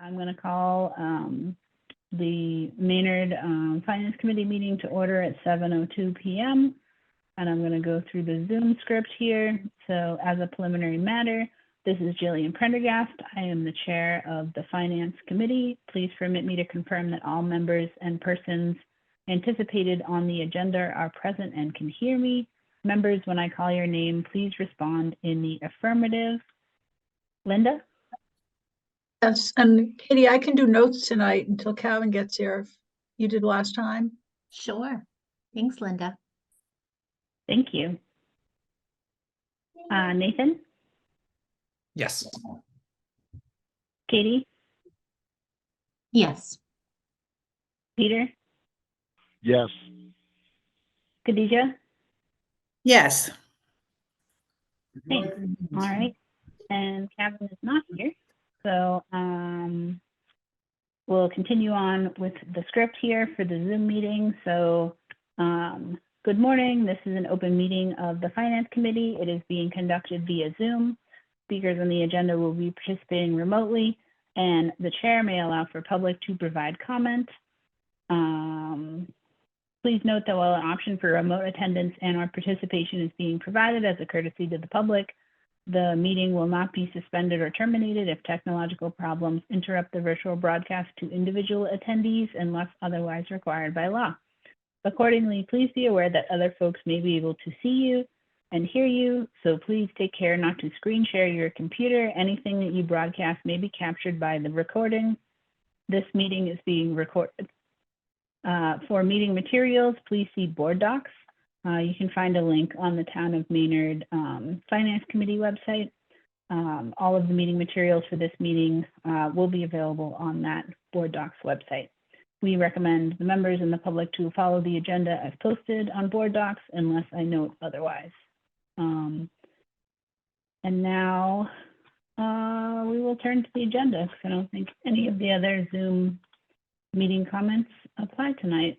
I'm going to call the Maynard Finance Committee meeting to order at 7:02 p.m. And I'm going to go through the Zoom script here. So as a preliminary matter, this is Jillian Prendergast. I am the chair of the Finance Committee. Please permit me to confirm that all members and persons anticipated on the agenda are present and can hear me. Members, when I call your name, please respond in the affirmative. Linda? Yes, and Katie, I can do notes tonight until Calvin gets here. If you did last time. Sure. Thanks, Linda. Thank you. Nathan? Yes. Katie? Yes. Peter? Yes. Khadija? Yes. Thanks. All right. And Calvin is not here. So we'll continue on with the script here for the Zoom meeting. So good morning. This is an open meeting of the Finance Committee. It is being conducted via Zoom. Speakers on the agenda will be participating remotely, and the chair may allow for public to provide comment. Please note that while an option for remote attendance and/or participation is being provided as a courtesy to the public, the meeting will not be suspended or terminated if technological problems interrupt the virtual broadcast to individual attendees unless otherwise required by law. Accordingly, please be aware that other folks may be able to see you and hear you, so please take care not to screen share your computer. Anything that you broadcast may be captured by the recording. This meeting is being recorded. For meeting materials, please see board docs. You can find a link on the Town of Maynard Finance Committee website. All of the meeting materials for this meeting will be available on that board docs website. We recommend the members and the public to follow the agenda as posted on board docs unless I note otherwise. And now we will turn to the agenda because I don't think any of the other Zoom meeting comments apply tonight.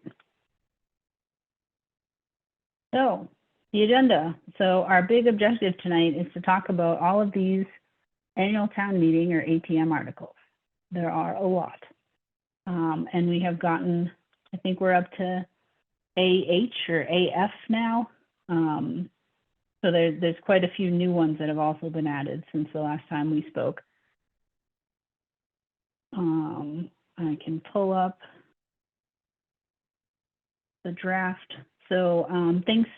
So the agenda. So our big objective tonight is to talk about all of these annual town meeting or ATM articles. There are a lot. And we have gotten, I think we're up to AH or AF now. So there's quite a few new ones that have also been added since the last time we spoke. I can pull up the draft. So thanks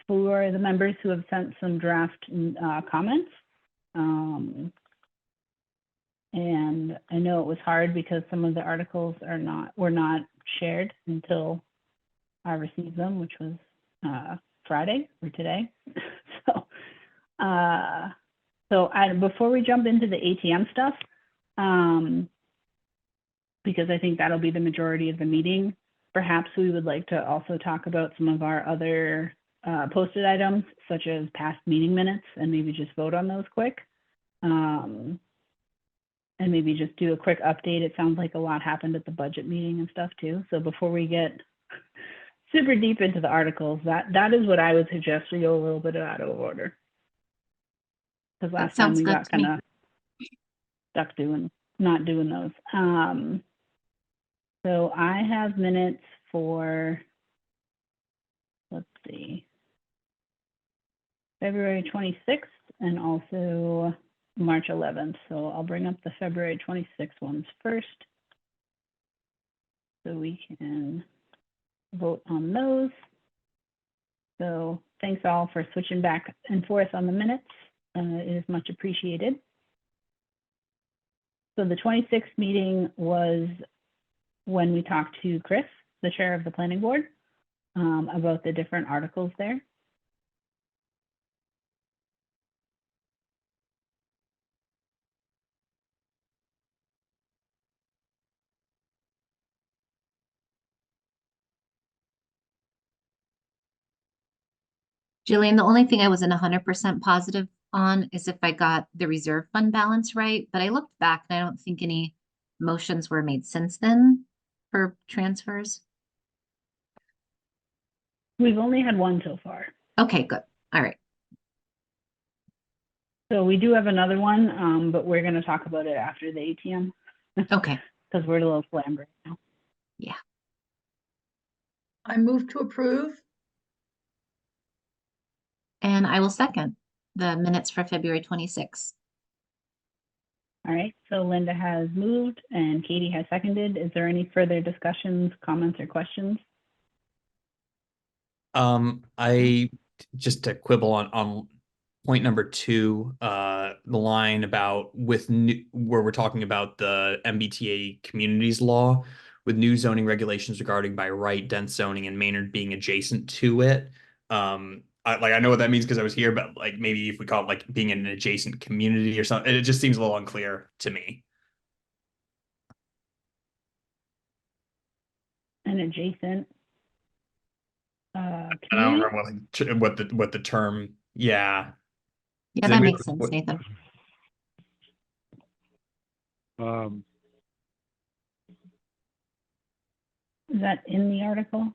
for the members who have sent some draft comments. And I know it was hard because some of the articles were not shared until I received them, which was Friday or today. Before we jump into the ATM stuff, because I think that'll be the majority of the meeting, perhaps we would like to also talk about some of our other posted items, such as past meeting minutes, and maybe just vote on those quick. And maybe just do a quick update. It sounds like a lot happened at the budget meeting and stuff too. So before we get super deep into the articles, that is what I would suggest we go a little bit out of order. Because last time we got kind of stuck not doing those. So I have minutes for, let's see, February 26th and also March 11th. So I'll bring up the February 26th ones first so we can vote on those. So thanks all for switching back and forth on the minutes. It is much appreciated. So the 26th meeting was when we talked to Chris, the chair of the planning board, about the different articles there. Jillian, the only thing I wasn't 100% positive on is if I got the reserve fund balance right, but I looked back and I don't think any motions were made since then for transfers. We've only had one so far. Okay, good. All right. So we do have another one, but we're going to talk about it after the ATM. Okay, because we're a little slammed right now. I move to approve. and I will second the minutes for February 26th. All right, so Linda has moved and Katie has seconded. Is there any further discussions, comments, or questions? I just to quibble on point number 2, the line about with new, where we're talking about the MBTA communities law with new zoning regulations regarding by right dense zoning and Maynard being adjacent to it. I know what that means because I was here, but like maybe if we call it like being in an adjacent community or something, it just seems a little unclear to me. An adjacent I don't community? remember what the term. Yeah. Yeah, Does that anybody- makes sense, Nathan. Is that in the article?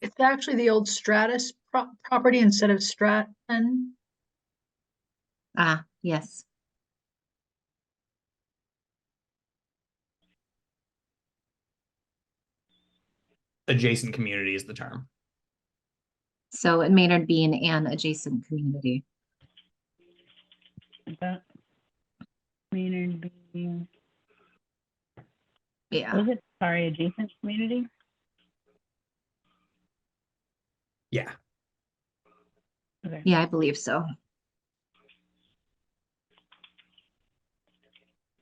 It's actually the old Stratus property instead of Stratton. Ah, yes. Adjacent community is the term. So it Maynard being an adjacent community. Is that Maynard being, Yeah, was it, sorry, adjacent community? Yeah. Okay. yeah, I believe so.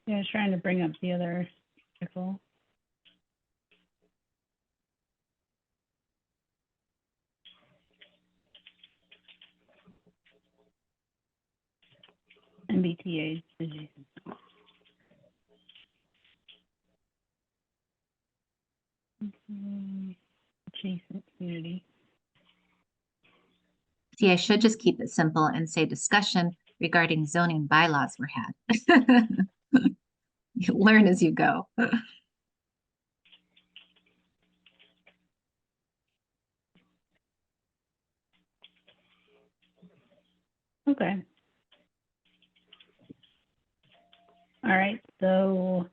Yeah, I was trying to bring up the other article. MBTA adjacent. Adjacent community. See, I should just keep it simple and say discussion regarding zoning bylaws were had. You learn as you go. Okay. All right, so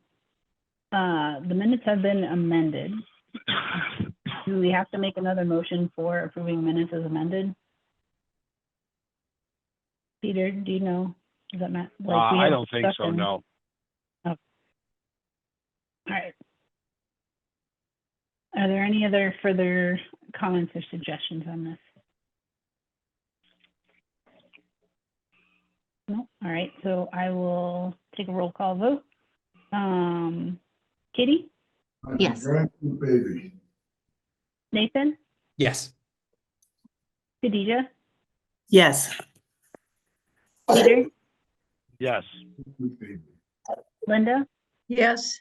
the minutes have been amended. Do we have to make another motion for approving minutes as amended? Peter, do you know? Does that matter? I don't think so, no. All right. Are there any other further comments or suggestions on this? No? All right, so I will take a roll call vote. Kitty, Yes. Baby. Nathan, Yes. Khadija, Yes. Peter, Yes, Linda, Yes,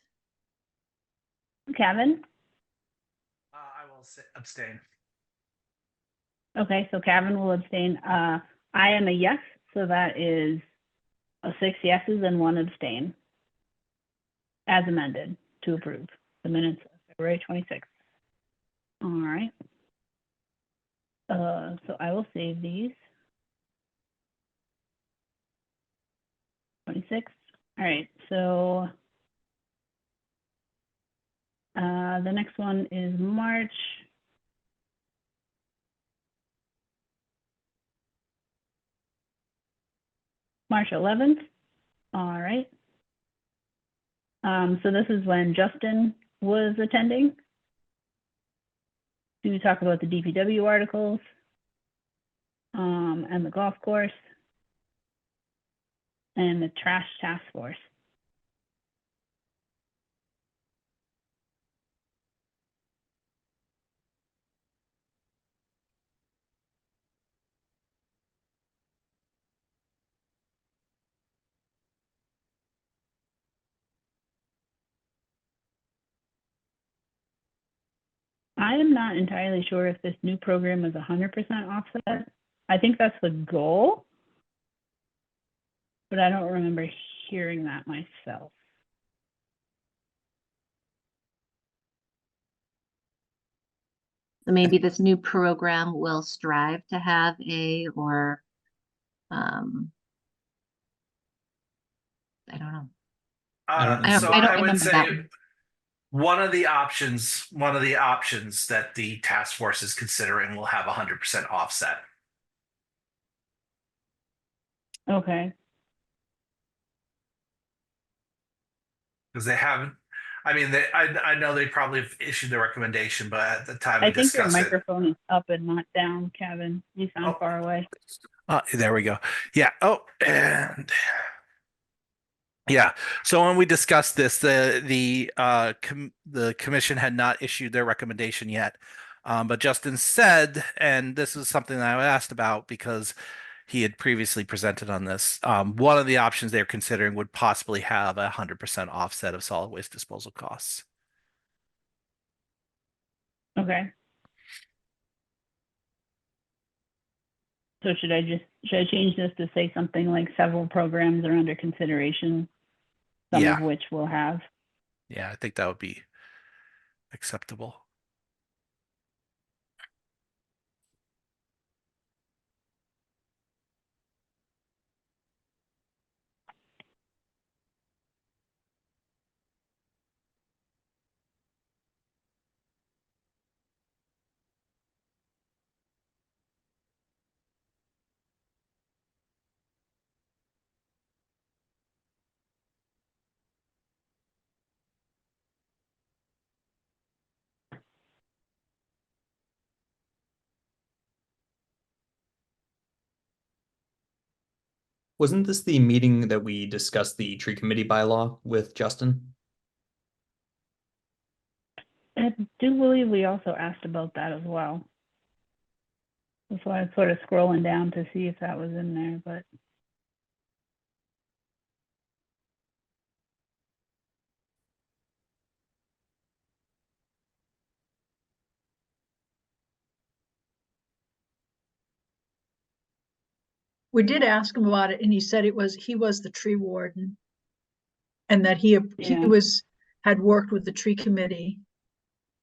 Kevin. I will abstain. Okay, so Kevin will abstain. I am a yes, so that is 6 yeses and 1 abstain. As amended to approve the minutes of February 26th. All right. So I will save these. 26. All right, so the next one is March. March 11th. All right. So this is when Justin was attending. We talk about the DPW articles and the golf course and the trash task force. I am not entirely sure if this new program is 100% offset. I think that's the goal, but I don't remember hearing that myself. So maybe this new program will strive to have or, I don't know. I don't know. So I don't I would remember say that one. one of the options that the task force is considering will have 100% offset. Okay. Because they haven't, I mean, I know they probably have issued the recommendation, but at the time we I think your discussed it. microphone is up and not down, Kevin. You sound Oh. far away. There we go. Yeah. Oh, and yeah. So when we discussed this, the commission had not issued their recommendation yet, but Justin said, and this is something that I asked about because he had previously presented on this. One of the options they're considering would possibly have 100% offset of solid waste disposal costs. Okay. So should I change this to say something like several programs are under consideration, some Yeah. of which will have? Yeah, I think that would be acceptable. Wasn't this the meeting that we discussed the tree committee bylaw with Justin? I do believe we also asked about that as well. That's why I was sort of scrolling down to see if that was in there, but We did ask him about it and he said he was the tree warden. And that he Yeah. had worked with the tree committee.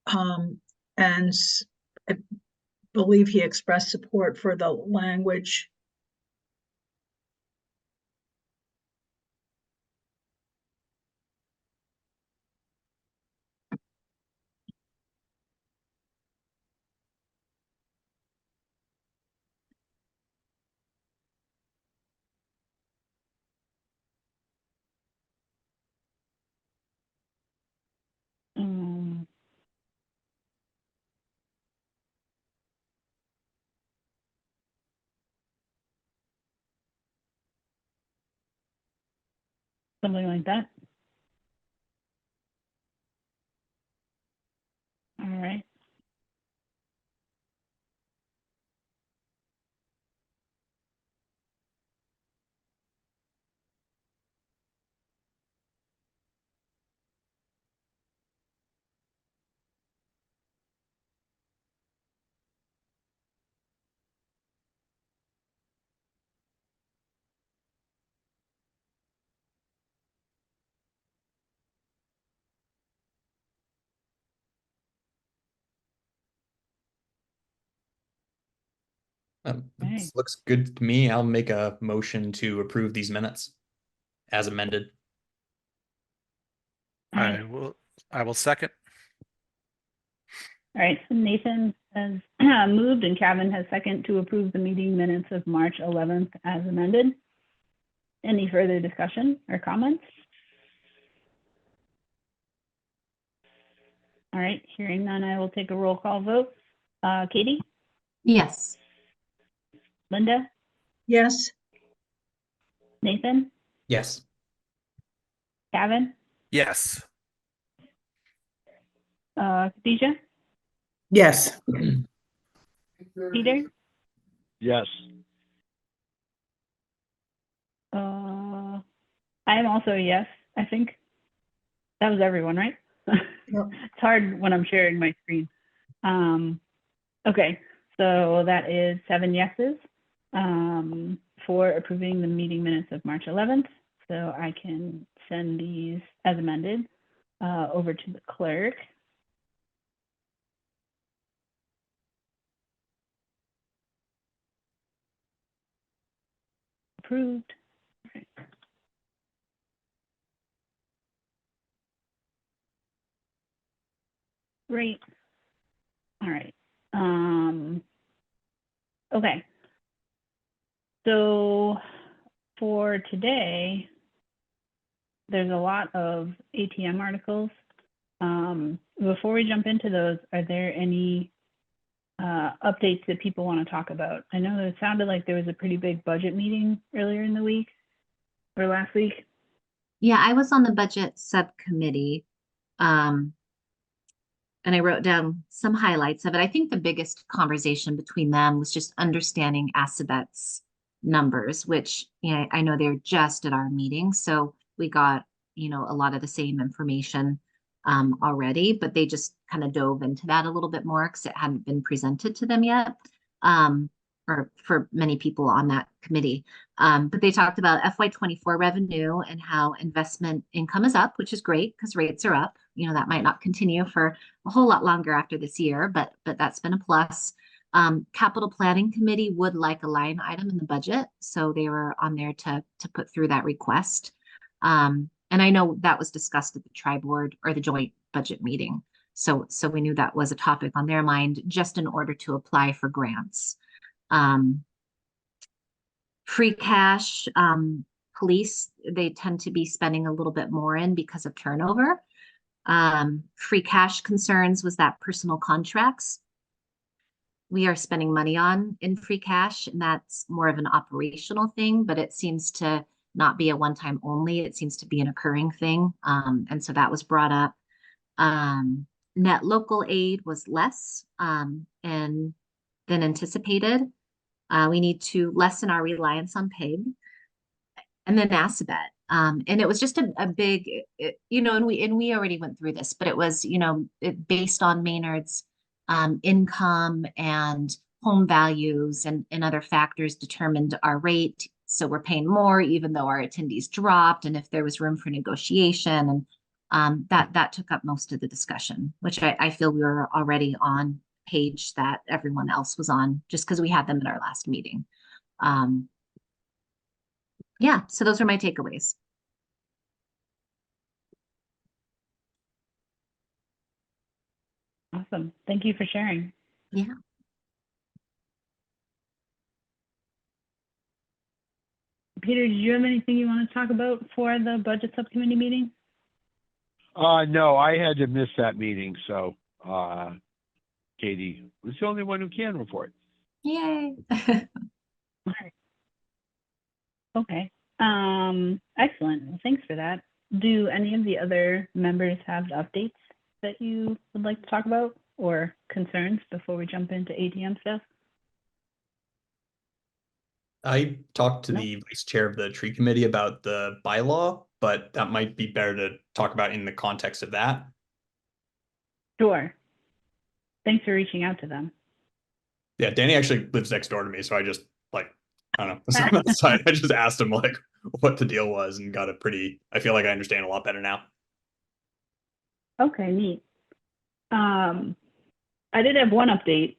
And I believe he expressed support for the language. something like that. All right. This Okay. looks good to me. I'll make a motion to approve these minutes as amended. All right. I will second. All right. So Nathan has moved and Kevin has second to approve the meeting minutes of March 11th as amended. Any further discussion or comments? All right. Hearing none, I will take a roll call vote. Katie, Yes. Linda, Yes, Nathan, Yes. Kevin, Yes. Khadijah, Yes. Peter, Yes. I am also a yes, I think. That was everyone, right? Yep. It's hard when I'm sharing my screen. Okay, so that is 7 yeses. for approving the meeting minutes of March 11th. So I can send these as amended over to the clerk. Approved. Right. Great. All right. Okay. So for today, there's a lot of ATM articles. Before we jump into those, are there any updates that people want to talk about? I know it sounded like there was a pretty big budget meeting earlier in the week or last week. Yeah, I was on the budget subcommittee. And I wrote down some highlights of it. I think the biggest conversation between them was just understanding Assabet's numbers, which, you know, I know they're just at our meeting. So we got, you know, a lot of the same information already, but they just kind of dove into that a little bit more because it hadn't been presented to them yet. Or for many people on that committee. But they talked about FY24 revenue and how investment income is up, which is great because rates are up. You know, that might not continue for a whole lot longer after this year, but that's been a plus. Capital Planning Committee would like a line item in the budget, so they were on there to put through that request. And I know that was discussed at the tri-board or the joint budget meeting. So we knew that was a topic on their mind just in order to apply for grants. Free cash, police, they tend to be spending a little bit more in because of turnover. Free cash concerns was that personal contracts we are spending money on in free cash, and that's more of an operational thing, but it seems to not be a one-time only. It seems to be an occurring thing. And so that was brought up. Net local aid was less than anticipated. We need to lessen our reliance on PIG. And then Assabet. And it was just a big, you know, and we already went through this, but it was, you know, based on Maynard's income and home values and other factors determined our rate. So we're paying more, even though our attendees dropped, and if there was room for negotiation, and that took up most of the discussion, which I feel we were already on page that everyone else was on, just because we had them at our last meeting. Yeah, so those are my takeaways. Awesome. Thank you for sharing. Yeah. Peter, did you have anything you want to talk about for the budget subcommittee meeting? No, I had to miss that meeting, so Katie was the only one who can report. Yay. All right. Okay. Excellent. Well, thanks for that. Do any of the other members have updates that you would like to talk about or concerns before we jump into ATM stuff? I talked to the vice chair of the tree committee about the bylaw, but that might be better to talk about in the context of that. Sure. Thanks for reaching out to them. Yeah, Danny actually lives next door to me, so I just like, I don't know, on that side, I just asked him like what the deal was and got a pretty, I feel like I understand a lot better now. Okay, neat. I did have one update.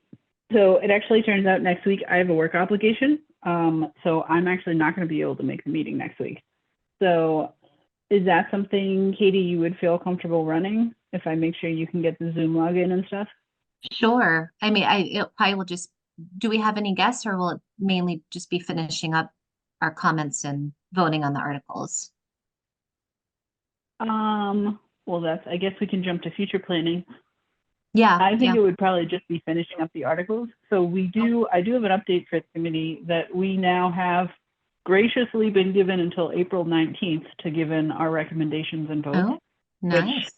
So it actually turns out next week I have a work obligation. So I'm actually not going to be able to make the meeting next week. So is that something, Katie, you would feel comfortable running if I make sure you can get the Zoom login and stuff? Sure. I mean, it probably will just, do we have any guests, or will it mainly just be finishing up our comments and voting on the articles? Well, I guess we can jump to future planning. Yeah. I think yeah. it would probably just be finishing up the articles. So I do have an update for the committee that we now have graciously been given until April 19th to give in our recommendations and votes. Oh, nice.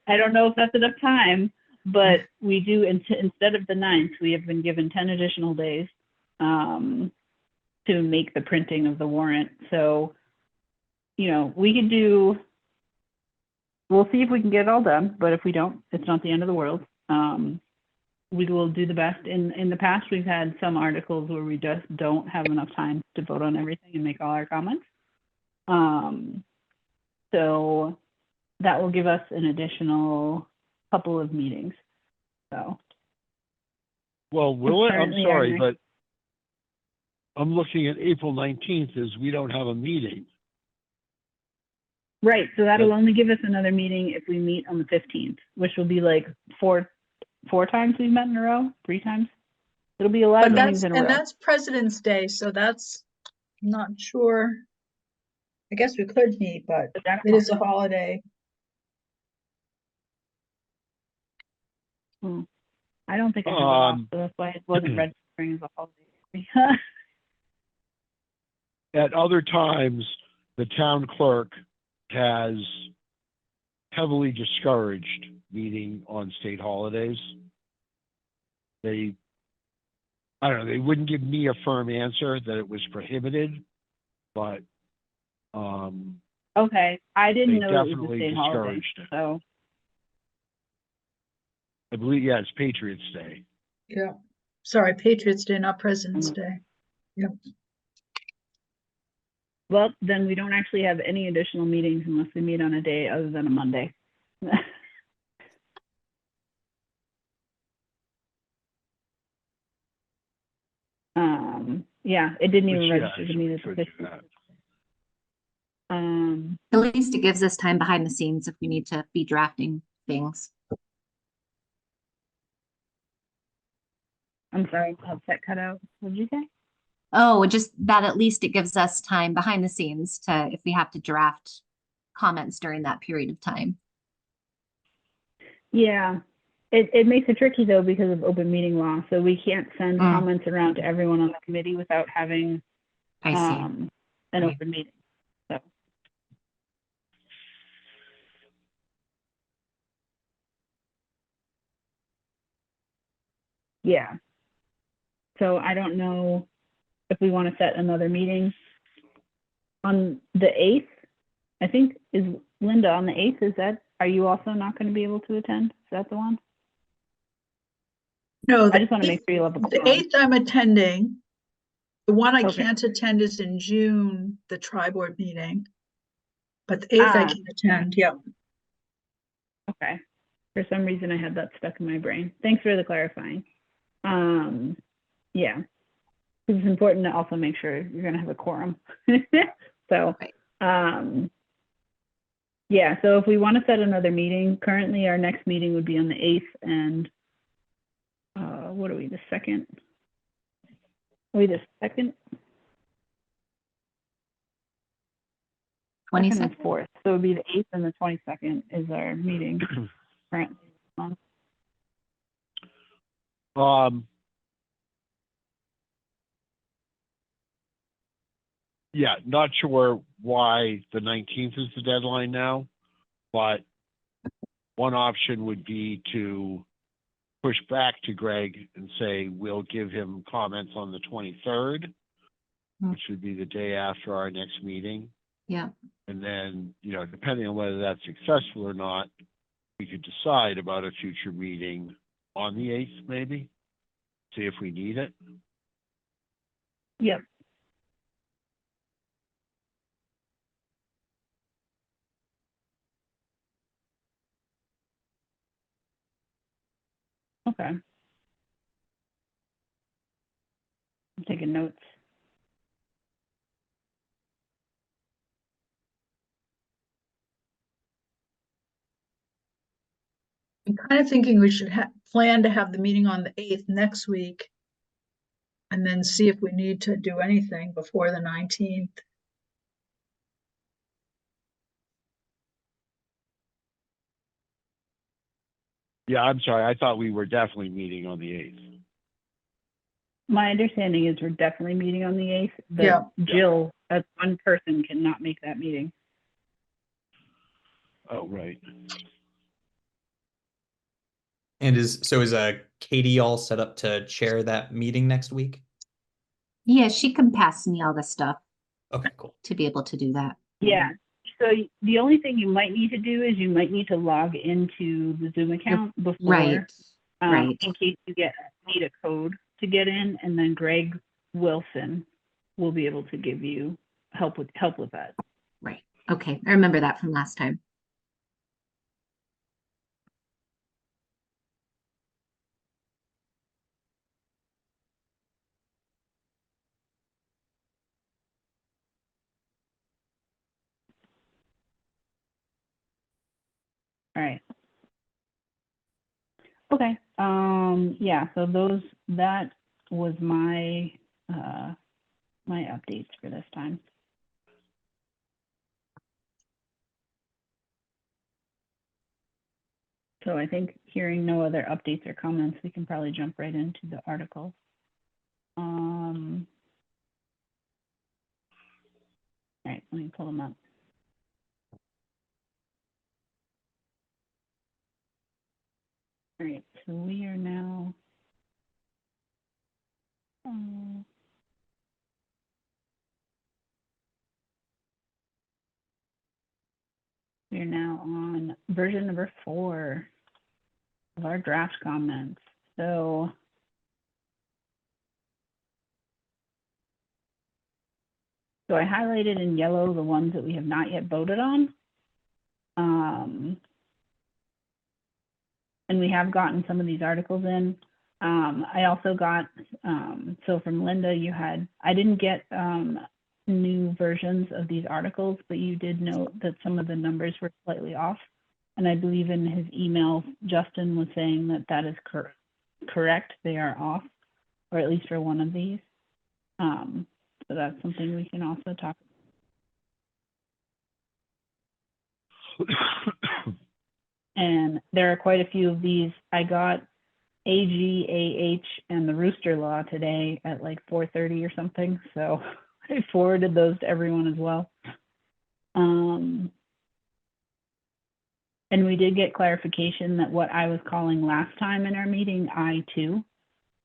I don't know if that's enough time, but we do, instead of the 9th, we have been given 10 additional days to make the printing of the warrant. So, you know, we'll see if we can get it all done, but if we don't, it's not the end of the world. we will do the best. In the past, we've had some articles where we just don't have enough time to vote on everything and make all our comments. So that will give us an additional couple of meetings. So Well, will it? I'm Currently, our sorry, next- but I'm looking at April 19th as we don't have a meeting. right, so that'll only give us another meeting if we meet on the 15th, which will be like four times we've met in a row, 3 times. It'll be a lot But of meetings that's, in a and row. that's President's Day, so that's, I'm not sure. I guess we could meet, but But that's it is a holiday. I don't think I have it off, Um, so that's why it wasn't registering as a holiday. At other times, the town clerk has heavily discouraged meeting on state holidays. I don't know, they wouldn't give me a firm answer that it was prohibited, but, Okay, I they didn't know it was a definitely state holiday, discouraged it. so, I believe, yeah, it's Patriots Day. Yeah. Sorry, Patriots Day, not President's Mm. Day. well, then we don't actually have any additional meetings unless we meet on a day other than a Monday. Yeah, it didn't Which, even yeah, register to so me we that the could do 15th. that. At least it gives us time behind the scenes if we need to be drafting things. I'm sorry, that cut out. What did you say? Oh, just that at least it gives us time behind the scenes to, if we have to draft comments during that period of time. Yeah, it makes it tricky though because of open meeting law. So we can't send Mm. comments around to everyone on the committee without having I see. an Right. open meeting. So yeah. So I don't know if we want to set another meeting on the 8th. I think is Linda on the 8th. Is that, are you also not going to be able to attend? Is that the one? No, I the just want to make sure you have a the quorum. 8th I'm attending. The one I Okay. can't attend is in June, the tri-board meeting. But the 8th I Ah. can attend, yeah. Okay. For some reason, I had that stuck in my brain. Thanks for the clarifying. Yeah. It's important to also make sure you're going to have a quorum. So, Right. yeah. So if we want to set another meeting, currently our next meeting would be on the 8th and what are we, the 2nd? Are we the 2nd? 2nd and 26th? 4th. So it would be the 8th and the 22nd is our meeting currently. Yeah, not sure why the 19th is the deadline now, but one option would be to push back to Greg and say, we'll give him comments on the 23rd, Hmm. which would be the day after our next meeting. Yeah. And then, depending on whether that's successful or not, we could decide about a future meeting on the 8th, maybe, see if we need it. Yep. Okay. I'm taking notes. I'm kind of thinking we should plan to have the meeting on the 8th next week. And then see if we need to do anything before the 19th. Yeah, I'm sorry. I thought we were definitely meeting on the 8th. My understanding is we're definitely meeting on the 8th. Yeah. Jill, as one person, cannot make that meeting. Oh, right. And is Katie all set up to chair that meeting next week? Yeah, she can pass me all the stuff Okay, cool. to be able to do that. Yeah. So the only thing you might need to do is you might need to log into the Zoom account before. Right. Right. in case you need a code to get in, and then Greg Wilson will be able to give you help with that. Right. Okay. I remember that from last time. All right. Okay. Yeah, so that was my my updates for this time. So I think hearing no other updates or comments, we can probably jump right into the article. All right, let me pull them up. All right, so we are now on version number 4 of our draft comments. So I highlighted in yellow the ones that we have not yet voted on. And we have gotten some of these articles in. I also got, so from Linda, I didn't get new versions of these articles, but you did note that some of the numbers were slightly off. And I believe in his email, Justin was saying that that is correct. They are off, or at least for one of these. So that's something we can also talk about. And there are quite a few of these. I got AGAH and the Rooster Law today at like 4:30 or something. So I forwarded those to everyone as well. And we did get clarification that what I was calling last time in our meeting, I2,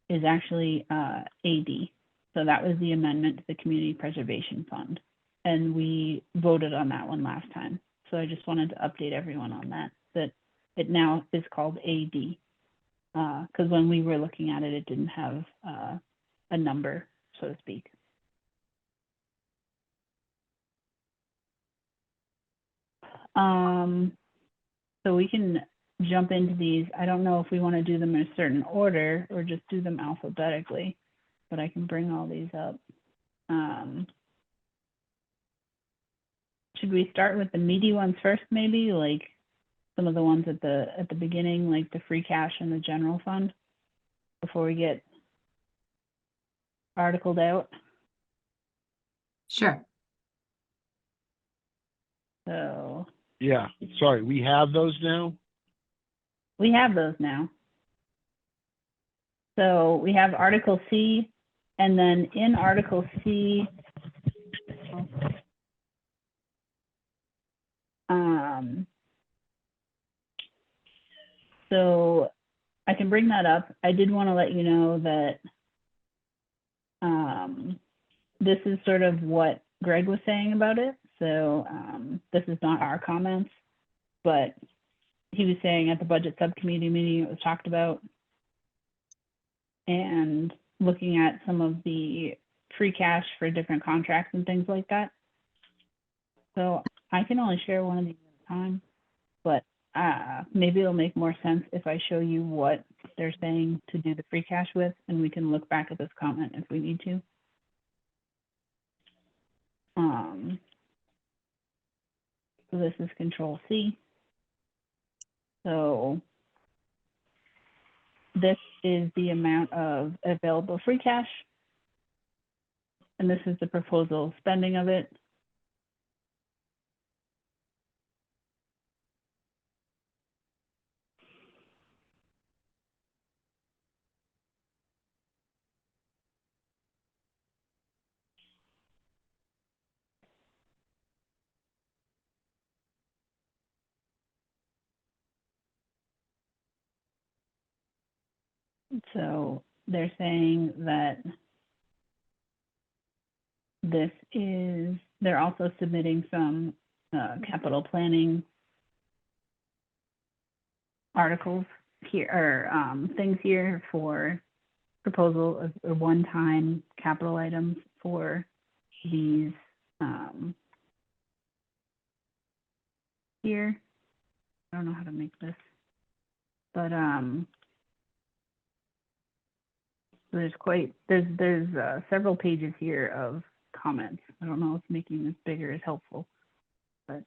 is actually AD. So that was the amendment to the Community Preservation Fund. And we voted on that one last time. So I just wanted to update everyone on that it now is called AD. Because when we were looking at it, it didn't have a number, so to speak. So we can jump into these. I don't know if we want to do them in a certain order or just do them alphabetically, but I can bring all these up. Should we start with the meaty ones first, maybe? Like some of the ones at the beginning, like the free cash and the general fund, before we get articled out. Sure. So Yeah, sorry, we have those now? we have those now. So we have Article C, and then in Article C, so I can bring that up. I did want to let you know that this is sort of what Greg was saying about it. So this is not our comments, but he was saying at the budget subcommittee meeting it was talked about, and looking at some of the free cash for different contracts and things like that. So I can only share one of these at a time, but maybe it'll make more sense if I show you what they're saying to do the free cash with, and we can look back at this comment if we need to. So this is Control C. So this is the amount of available free cash, and this is the proposal spending of it. So they're saying that this is, they're also submitting some capital planning articles here, or things here for proposal of or one-time capital items for these here. I don't know how to make this, but there's several pages here of comments. I don't know if making this bigger is helpful, but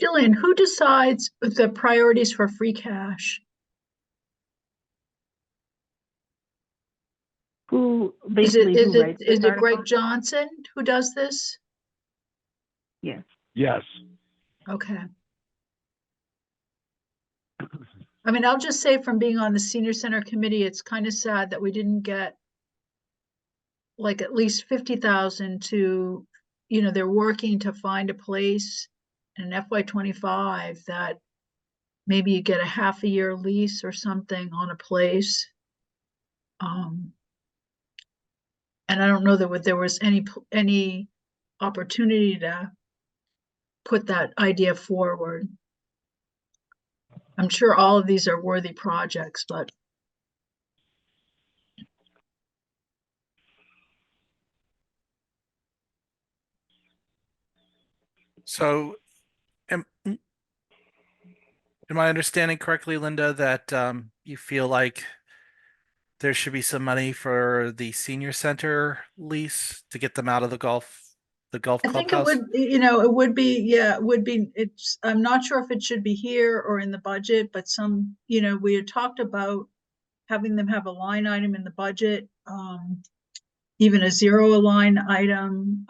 Jillian, who decides the priorities for free cash? who Is it, basically is who it, writes is this it Greg article? Johnson who does this? Yes. Yes. Okay. I mean, I'll just say from being on the senior center committee, it's kind of sad that we didn't get like at least 50,000 to, you know, they're working to find a place in FY25 that maybe you get a half a year lease or something on a place. And I don't know that there was any opportunity to put that idea forward. I'm sure all of these are worthy projects, but So, am I understanding correctly, Linda, that you feel like there should be some money for the senior center lease to get them out of the golf I think it clubhouse? would, you know, it would be, yeah, it would be, I'm not sure if it should be here or in the budget, but some, you know, we had talked about having them have a line item in the budget, even a zero line item.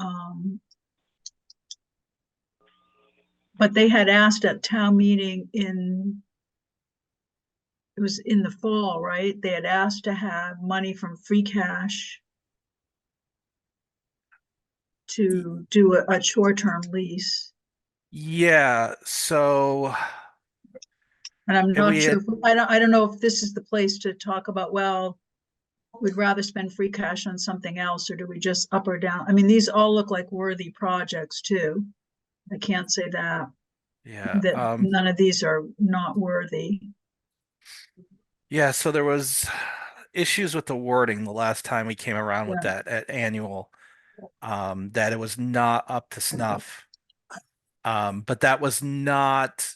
But they had asked at town meeting it was in the fall, right? They had asked to have money from free cash to do a short-term lease. Yeah, so And I'm And not we sure, had- I don't know if this is the place to talk about, well, we'd rather spend free cash on something else, or do we just up or down? I mean, these all look like worthy projects too. I can't say that yeah, none of these are not worthy. yeah, so there was issues with the wording the last time we came around with Yeah. that at annual, that it was not up to snuff. But that was not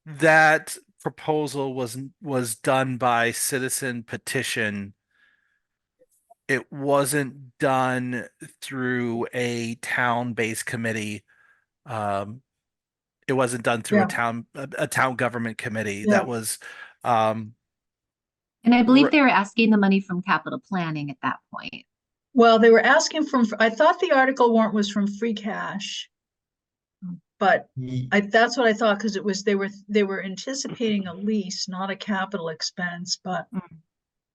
that proposal was done by citizen petition. It wasn't done through a town-based committee. It wasn't done through Yeah. a town government committee. Yeah. That was And I believe Right. they were asking the money from capital planning at that point. Well, they were asking I thought the article warrant was from free cash. But that's what I thought, because they were anticipating a lease, not a capital expense, but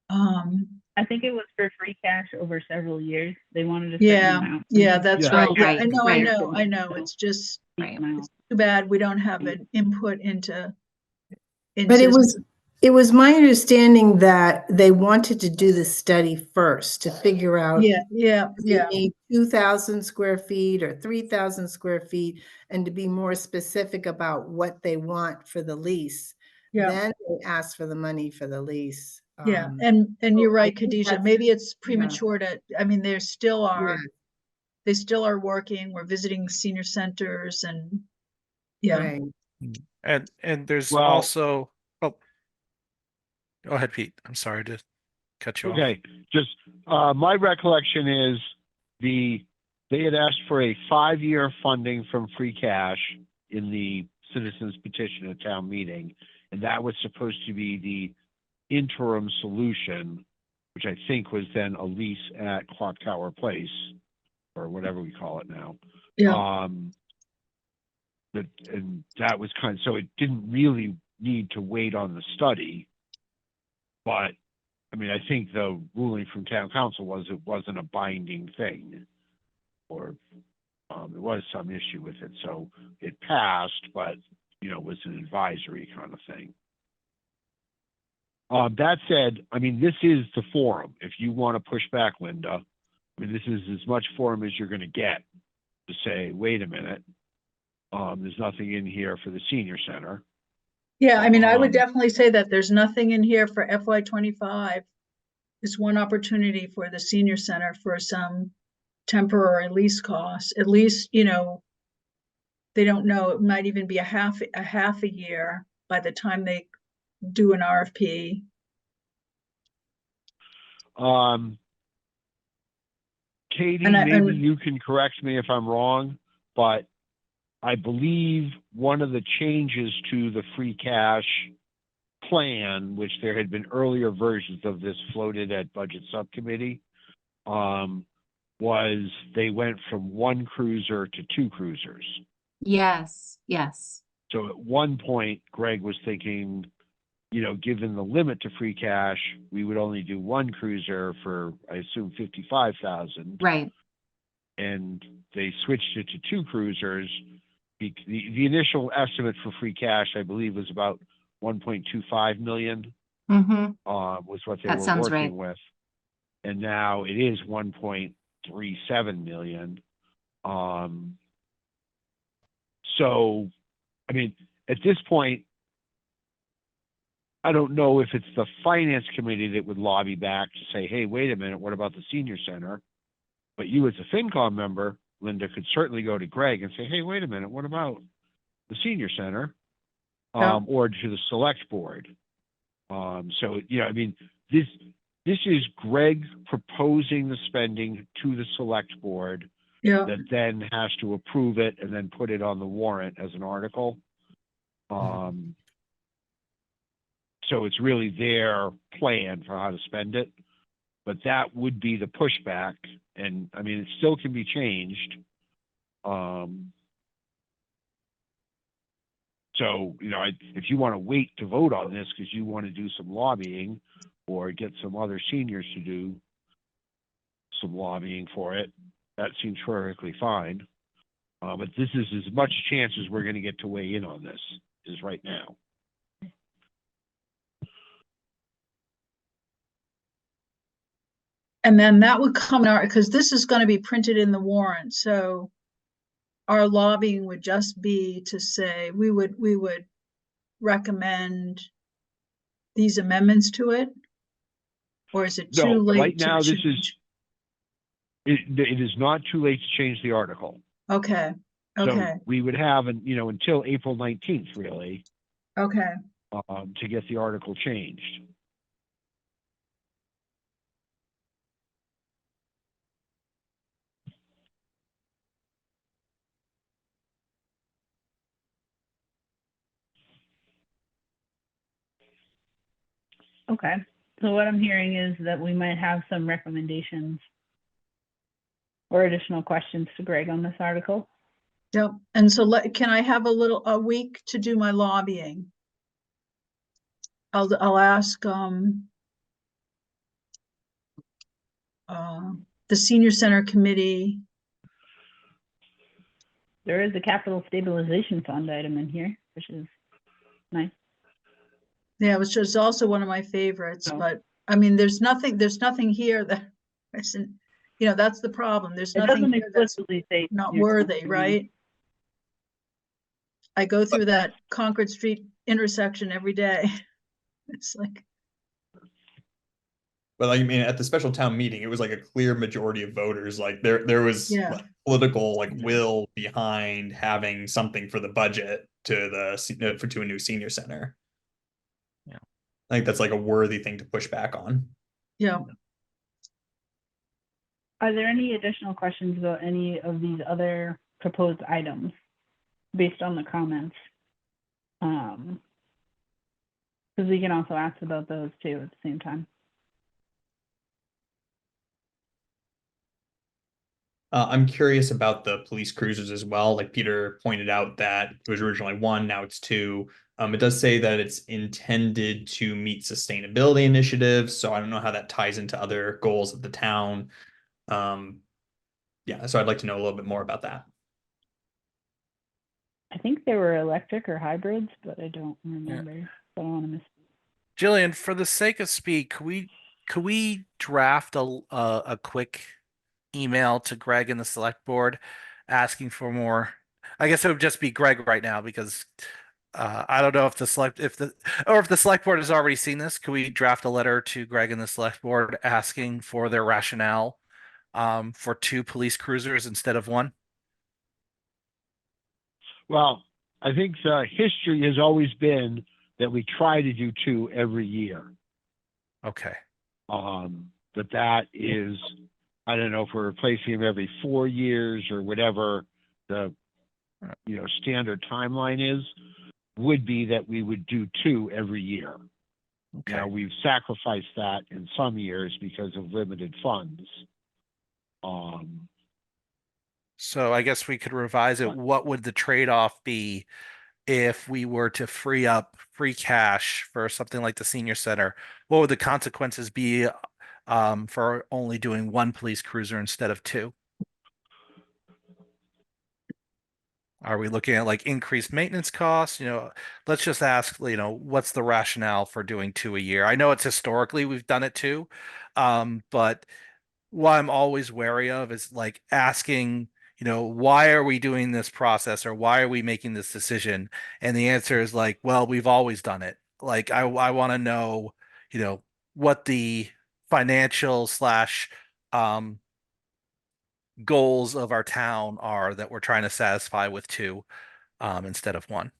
I think it was for free cash over several years. They wanted a certain yeah, amount. yeah, that's Yeah. right. Oh, Yeah, right, I know, right. I know. It's just Right. it's too bad we don't have an input into. But it was my understanding that they wanted to do the study first to figure out Yeah, yeah, if they yeah, need 2,000 square feet or 3,000 square feet, and to be more specific about what they want for the lease. yeah, Then they ask for the money for the lease. yeah. Um, And you're so I right, think Khadijah. that's- Maybe it's premature I mean, they still yeah, are working. We're visiting senior centers and yeah. right. and there's Well- also go ahead, Pete. I'm sorry to cut you off. Okay, just, my recollection is they had asked for a 5-year funding from free cash in the citizens petition at town meeting. And that was supposed to be the interim solution, which I think was then a lease at Clock Tower Place, or whatever we call it now. Yeah. And that was so it didn't really need to wait on the study. But I mean, I think the ruling from town council was it wasn't a binding thing. Or, there was some issue with it, so it passed, but, you know, it was an advisory kind of thing. That said, I mean, this is the forum. If you want to push back, Linda, I mean, this is as much forum as you're going to get to say, wait a minute, there's nothing in here for the senior center. Yeah, I mean, I would Um, definitely say that there's nothing in here for FY 25. It's one opportunity for the senior center for some temporary lease costs, at least, you know, they don't know, it might even be a half a year by the time they do an RFP. Katie, And maybe you can correct me if I'm wrong, but I believe one of the changes to the free cash plan, which there had been earlier versions of this floated at budget subcommittee, was they went from 1 cruiser to 2 cruisers. Yes, yes. So at one point, Greg was thinking, you know, given the limit to free cash, we would only do 1 cruiser for, I assume, 55,000. Right. And they switched it to 2 cruisers. The initial estimate for free cash, I believe, was about 1.25 million. Mm-hmm. Was what they That were sounds working right. with. And now it is 1.37 million. So, I mean, at this point, I don't know if it's the finance committee that would lobby back to say, hey, wait a minute, what about the senior center? But you as a FinCom member, Linda, could certainly go to Greg and say, hey, wait a minute, what about the senior center? Yeah. Or to the select board. So, you know, I mean, this is Greg proposing the spending to the select board Yeah, that then has to approve it and then put it on the warrant as an article. So it's really their plan for how to spend it, but that would be the pushback. And I mean, it still can be changed. So, you know, if you want to wait to vote on this because you want to do some lobbying or get some other seniors to do some lobbying for it, that seems perfectly fine. But this is as much chance as we're going to get to weigh in on this is right now. and then that would come in our, because this is going to be printed in the warrant, so our lobbying would just be to say, we would recommend these amendments to it? Or is it No, too late? right to now, this change? it is not too late to change the article. Okay, okay, So we would have, you know, until April 19th, really, okay. to get the article changed. Okay, so what I'm hearing is that we might have some recommendations or additional questions to Greg on this article. Yep, and so can I have a week to do my lobbying? I'll ask, the senior center committee. There is a capital stabilization fund item in here, which is nice. Yeah, which is also one of my favorites, Oh. but I mean, there's nothing here that isn't, you know, that's the problem. There's It nothing doesn't here that's explicitly say not senior worthy, center. right? I go through that Concord Street intersection every day. It's like, But like, I mean, at the special town meeting, it was like a clear majority of voters. Like there was Yeah. like, political like will behind having something for the budget to to a new senior center. Yeah. I think that's like a worthy thing to push back on. yeah, Are there any additional questions about any of these other proposed items based on the comments? Because we can also ask about those too at the same time. I'm curious about the police cruisers as well. Like Peter pointed out that it was originally 1, now it's 2. It does say that it's intended to meet sustainability initiatives, so I don't know how that ties into other goals of the town. Yeah, so I'd like to know a little bit more about that. I think they were electric or hybrids, but I don't remember. So I don't want to miss. Jillian, for the sake of speed, could we draft a quick email to Greg and the select board asking for more? I guess it would just be Greg right now because I don't know if the select board has already seen this. Could we draft a letter to Greg and the select board asking for their rationale for 2 police cruisers instead of 1? Well, I think the history has always been that we try to do 2 every year. Okay. But that is, I don't know if we're replacing them every 4 years or whatever the, standard timeline is, would be that we would do 2 every year. Okay. Now, we've sacrificed that in some years because of limited funds. So I guess we could revise it. What would the trade-off be if we were to free up free cash for something like the senior center? What would the consequences be for only doing 1 police cruiser instead of 2? Are we looking at like increased maintenance costs? Let's just ask, what's the rationale for doing 2 a year? I know it's historically we've done it 2, but what I'm always wary of is like asking, why are we doing this process or why are we making this decision? And the answer is like, well, we've always done it. Like I want to know, what the financial / goals of our town are that we're trying to satisfy with 2 instead of 1.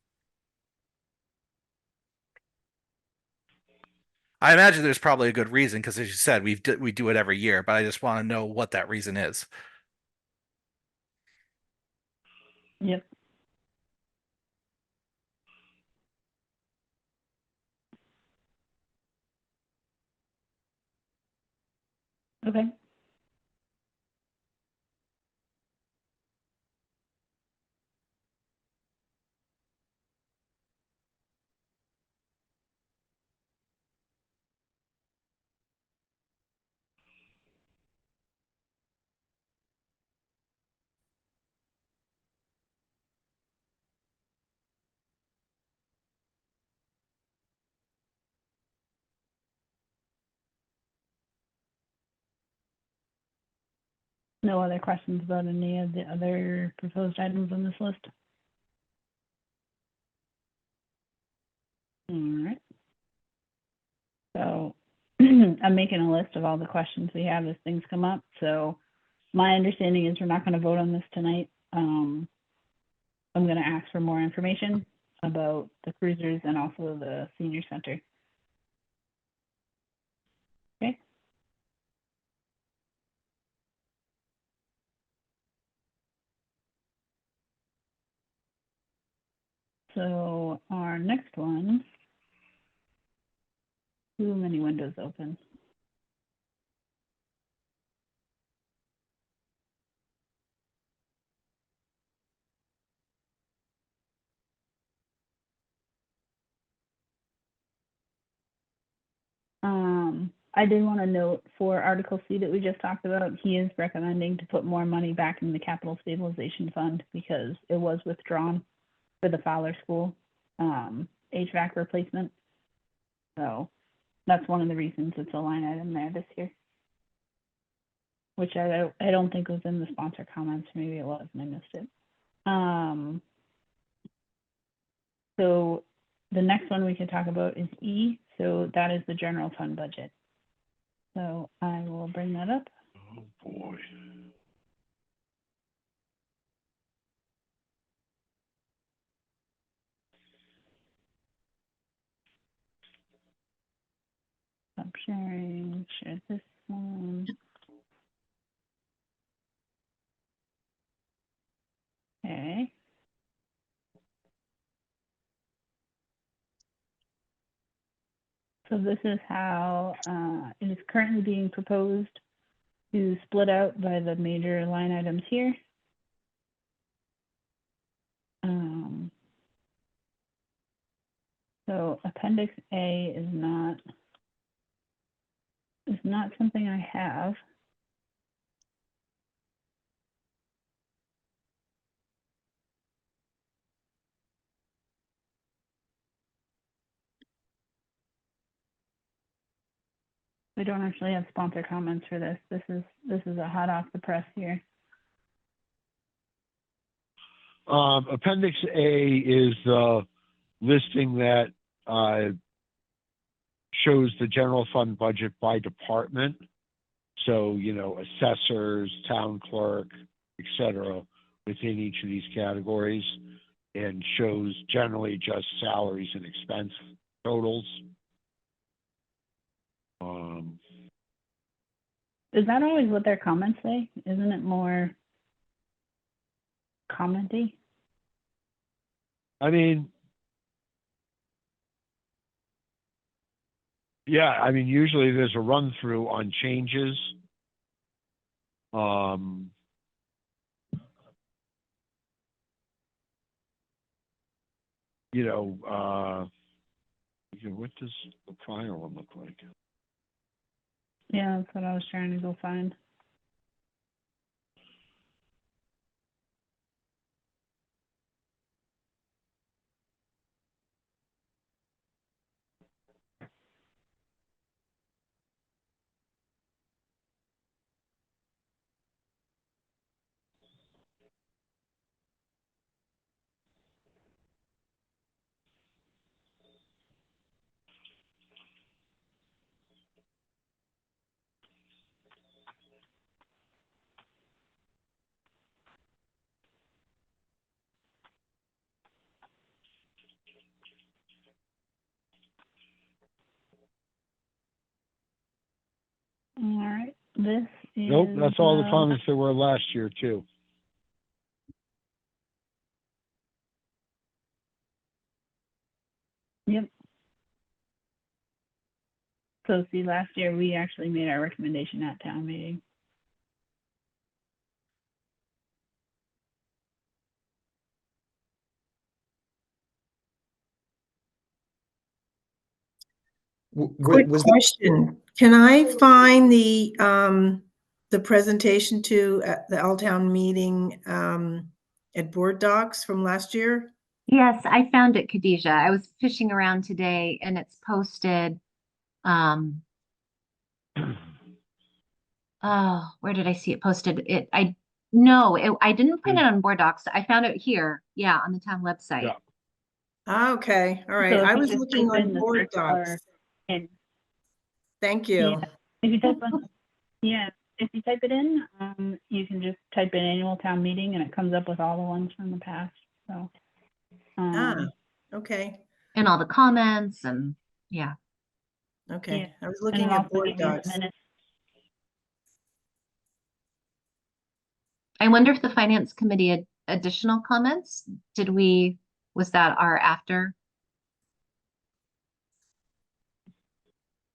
I imagine there's probably a good reason because, as you said, we do it every year, but I just want to know what that reason is. Yep. Okay. No other questions about any of the other proposed items on this list? All right. So I'm making a list of all the questions we have as things come up. So my understanding is we're not going to vote on this tonight. I'm going to ask for more information about the cruisers and also the senior center. Okay. So our next one, too many windows open. I did want to note for Article C that we just talked about, he is recommending to put more money back in the capital stabilization fund because it was withdrawn for the Fowler School HVAC replacement. So that's one of the reasons it's a line item there this year, which I don't think was in the sponsor comments. Maybe it was and I missed it. So the next one we can talk about is E. So that is the general fund budget. So I will bring that up. Oh, boy. Stop sharing, share this one. Okay. So this is how it is currently being proposed to split out by the major line items here. So Appendix A is not something I have. We don't actually have sponsor comments for this. This is a hot off the press here. Appendix A is the listing that shows the general fund budget by department. So, you know, assessors, town clerk, et cetera, within each of these categories, and shows generally just salaries and expense totals. Is that always what their comments say? Isn't it more commenty? I mean, yeah, I mean, usually there's a run through on changes. You know, what does the prior one look like? Yeah, that's what I was trying to go find. All right, this is. Nope, that's all the comments there were last year too. Yep. So see, last year we actually made our recommendation at town meeting. Quick Was question. Can I find the presentation to the Alltown meeting at Board Docs from last year? Yes, I found it, Khadijah. I was fishing around today and it's posted. Oh, where did I see it posted? I didn't find it on Board Docs. I found it here. Yeah, on the town website. Yeah. Ah, okay, all right. So if I you was just looking type in on the Board search bar Docs. and Thank you. if you type on, if you type it in, you can just type in annual town meeting and it comes up with all the ones from the past. So, Okay, And all the comments and yeah. okay. Yeah, I was and looking it'll at also Board give you the Docs. minutes. I wonder if the finance committee had additional comments. Was that our after?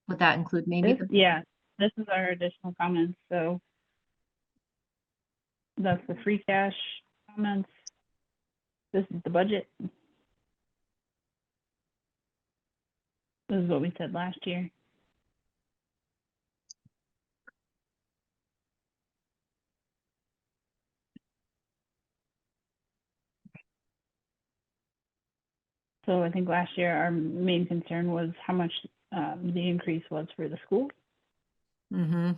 Would that include maybe This, the? yeah, this is our additional comments. So that's the free cash comments. This is the budget. This is what we said last year. So I think last year our main concern was how much the increase was for the school. Mm-hmm.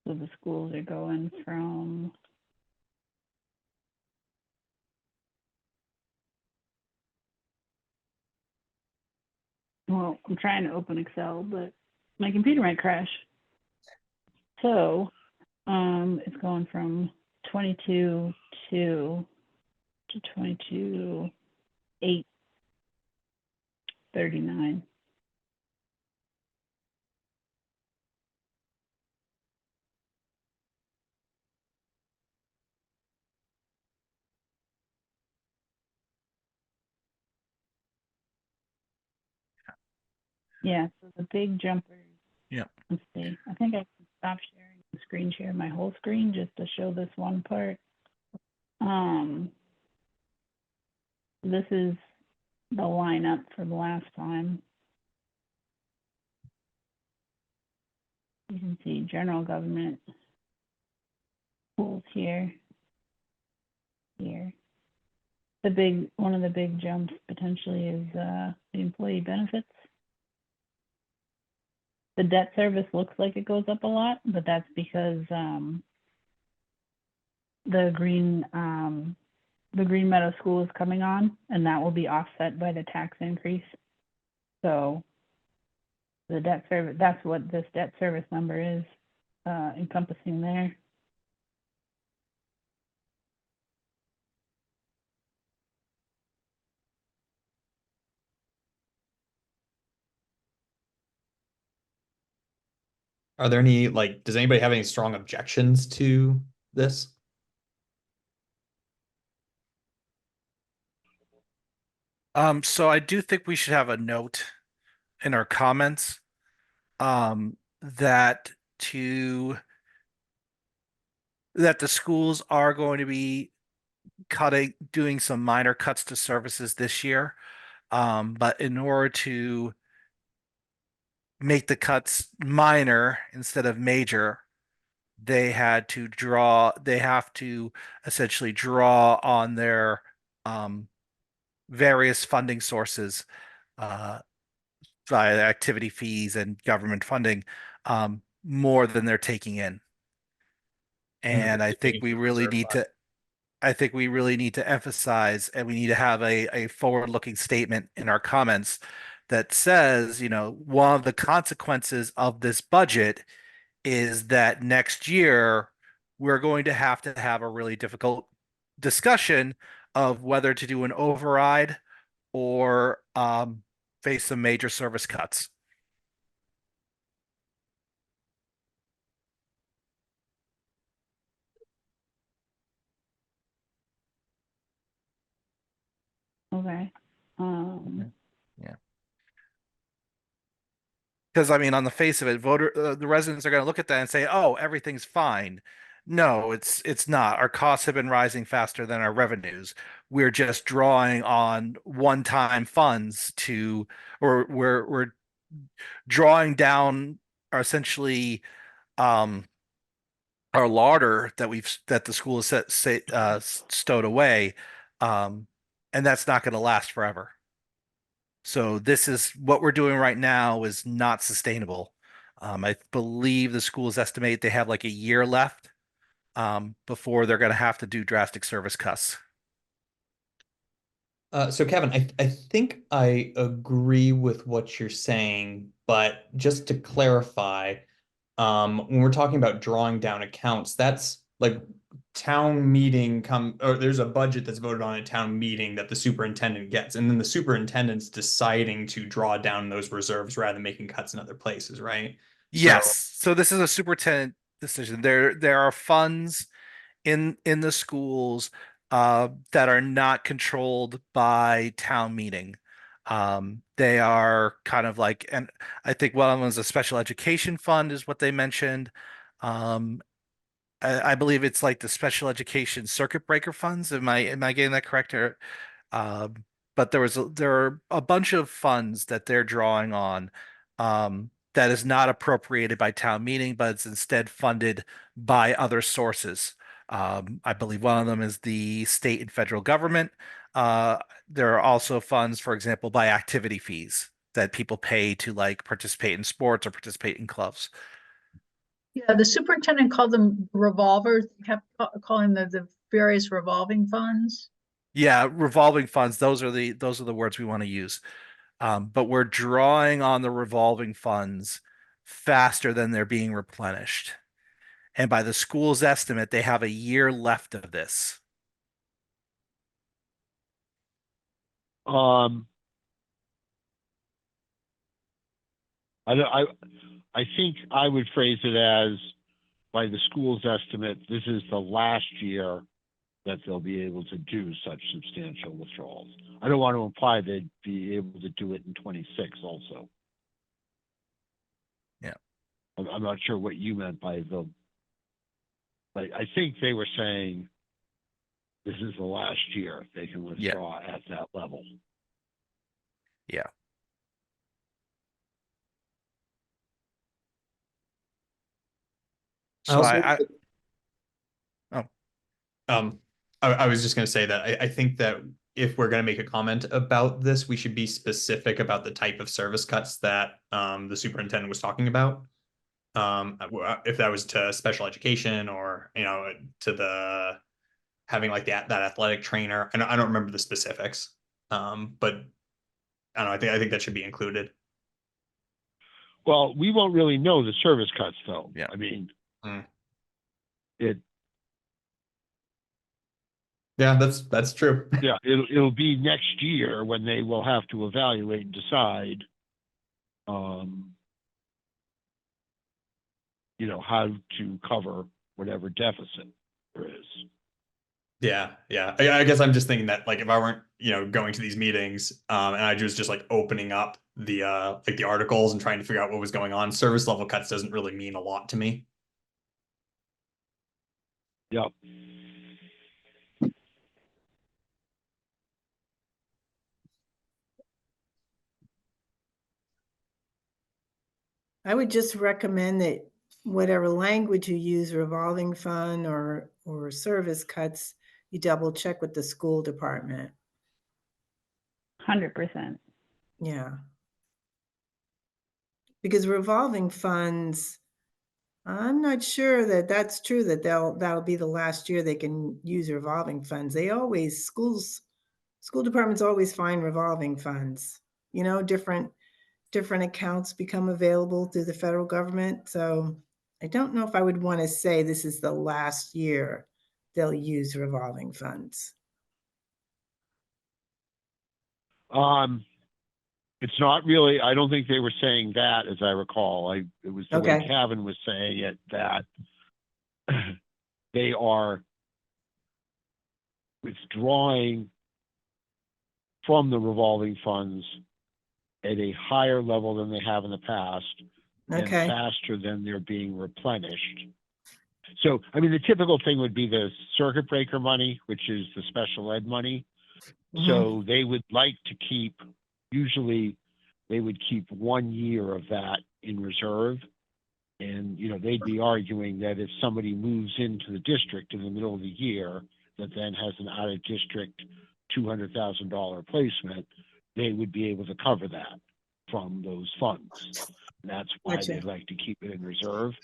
So the schools are going from well, I'm trying to open Excel, but my computer might crash. So it's going from 22 to 22,839. Yeah, so the big jumpers. Yeah. Let's see. I think I can stop sharing. screen share my whole screen just to show this one part. This is the lineup for the last time. You can see general government schools here. One of the big jumps potentially is the employee benefits. The debt service looks like it goes up a lot, but that's because the Green Meadow School is coming on, and that will be offset by the tax increase. So the debt service, that's what this debt service number is encompassing there. Are there any, like, does anybody have any strong objections to this? So I do think we should have a note in our comments that the schools are going to be doing some minor cuts to services this year. But in order to make the cuts minor instead of major, they have to essentially draw on their various funding sources via activity fees and government funding more than they're taking in. And I think we really need to emphasize, and we need to have a forward-looking statement in our comments that says, one of the consequences of this budget is that next year we're going to have a really difficult discussion of whether to do an override or face some major service cuts. Okay. Yeah. Because I mean, on the face of it, the residents are going to look at that and say, "Oh, everything's fine." No, it's not. Our costs have been rising faster than our revenues. We're just drawing on one-time funds or we're drawing down essentially our larder that the school has stowed away, and that's not going to last forever. So this is what we're doing right now is not sustainable. I believe the schools estimate they have like a year left before they're going to have to do drastic service cuts. So Kevin, I think I agree with what you're saying, but just to clarify, when we're talking about drawing down accounts, that's like town meeting or there's a budget that's voted on at town meeting that the superintendent gets, and then the superintendent's deciding to draw down those reserves rather than making cuts in other places, right? Yes. So this is a superintendent decision. There are funds in the schools that are not controlled by town meeting. They are kind of like, and I think one of them is a special education fund is what they mentioned. I believe it's like the special education circuit breaker funds. Am I getting that correct? But there are a bunch of funds that they're drawing on that is not appropriated by town meeting, but it's instead funded by other sources. I believe one of them is the state and federal government. There are also funds, for example, by activity fees that people pay to like participate in sports or participate in clubs. Yeah, the superintendent called them revolvers, kept calling the various revolving funds. Yeah, revolving funds. Those are the words we want to use. But we're drawing on the revolving funds faster than they're being replenished. And by the school's estimate, they have a year left of this. I think I would phrase it as, by the school's estimate, this is the last year that they'll be able to do such substantial withdrawals. I don't want to imply they'd be able to do it in 26 also. Yeah. I'm not sure what you meant by the Like, I think they were saying this is the last year they can withdraw at that level. Yeah. So also- I was just going to say that I think that if we're going to make a comment about this, we should be specific about the type of service cuts that the superintendent was talking about. If that was to special education or, you know, to the having like that athletic trainer. I don't remember the specifics. But I don't know. I think that should be included. Well, we won't really know the service cuts though. Yeah. I mean, Mm. it, Yeah, that's true. yeah, it'll be next year when they will have to evaluate and decide, you know, how to cover whatever deficit there is. Yeah, yeah. I guess I'm just thinking that like if I weren't, you know, going to these meetings, and I was just like opening up the like the articles and trying to figure out what was going on, service level cuts doesn't really mean a lot to me. Yep. I would just recommend that whatever language you use, revolving fund or service cuts, you double check with the school department. 100%. Yeah. Because revolving funds, I'm not sure that that's true, that that'll be the last year they can use revolving funds. They always, school departments always find revolving funds. You know, different accounts become available through the federal government. So I don't know if I would want to say this is the last year they'll use revolving funds. It's not really, I don't think they were saying that, as I recall. It was the way Okay. Kevin was saying it, that they are withdrawing from the revolving funds at a higher level than they have in the past and Okay. faster than they're being replenished. So, I mean, the typical thing would be the circuit breaker money, which is the special ed money. Mhm. So they would like to keep, usually they would keep 1 year of that in reserve. And, you know, they'd be arguing that if somebody moves into the district in the middle of the year that then has an out of district $200,000 placement, they would be able to cover that from those funds. And that's why Gotcha. they'd like to keep it in reserve.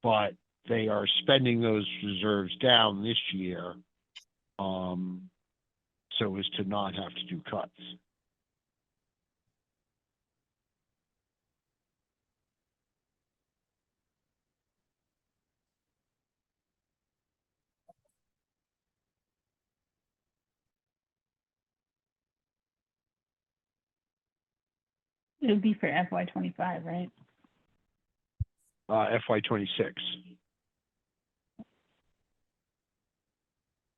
But they are spending those reserves down this year, so as to not have to do cuts. It would be for FY25, right? FY26.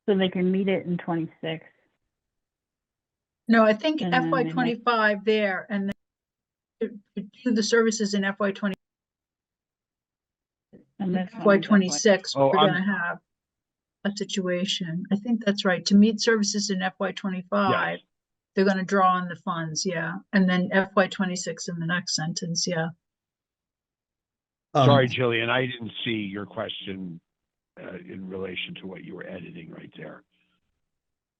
So they can meet it in 26. No, I think And then they FY might- 25 there, and then to do the services in FY 20, And this one FY is 26, Oh, we're I'm- gonna have a situation. I think that's right. To meet services in FY 25, they're gonna draw on the funds, yeah. And then FY 26 in the next sentence, yeah. Sorry, Jillian, I didn't see your question in relation to what you were editing right there.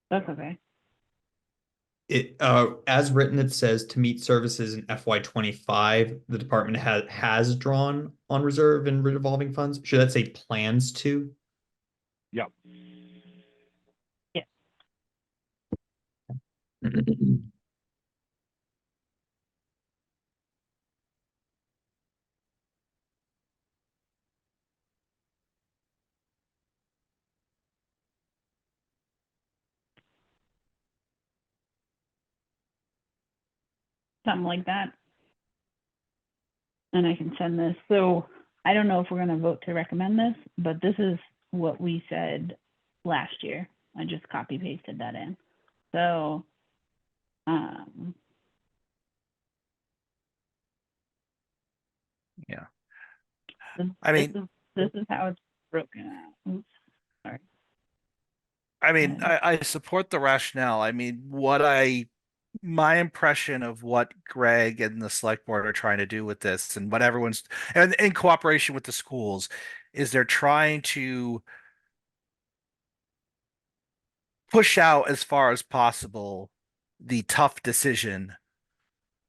That's okay. It as written, it says to meet services in FY25, the department has drawn on reserve and revolving funds. Should that say plans to? Yep. Yeah. Something like that. And I can send this. So I don't know if we're going to vote to recommend this, but this is what we said last year. I just copy pasted that in. So, Yeah. this- I this mean- is- this is how it's broken out. Oops. I mean, Yeah. I support the rationale. I mean, my impression of what Greg and the select board are trying to do with this and what everyone's, and in cooperation with the schools, is they're trying to push out as far as possible the tough decision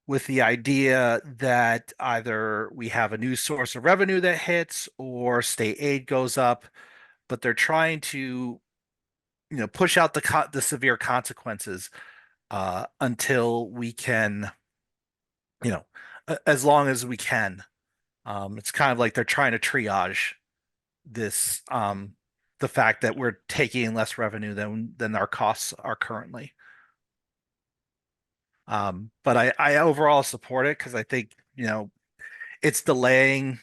with the idea that either we have a new source of revenue that hits or state aid goes up, but they're trying to, push out the severe consequences until we can, as long as we can. It's kind of like they're trying to triage this, the fact that we're taking less revenue than our costs are currently. But I overall support it because I think, it's delaying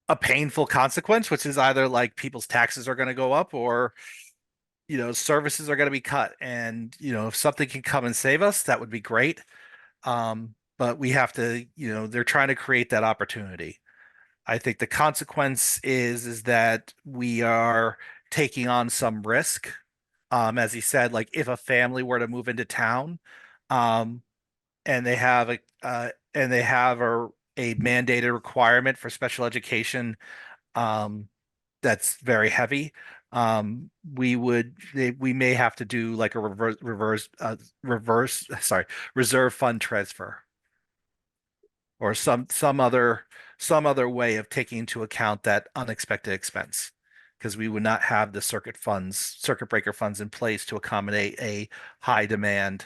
a painful consequence, which is either like people's taxes are going to go up or, services are going to be cut. And, if something can come and save us, that would be great. But we have to, they're trying to create that opportunity. I think the consequence is that we are taking on some risk. As he said, like if a family were to move into town, and they have a mandated requirement for special education, that's very heavy. We may have to do like a reserve fund transfer or some other way of taking into account that unexpected expense, because we would not have the circuit breaker funds in place to accommodate a high demand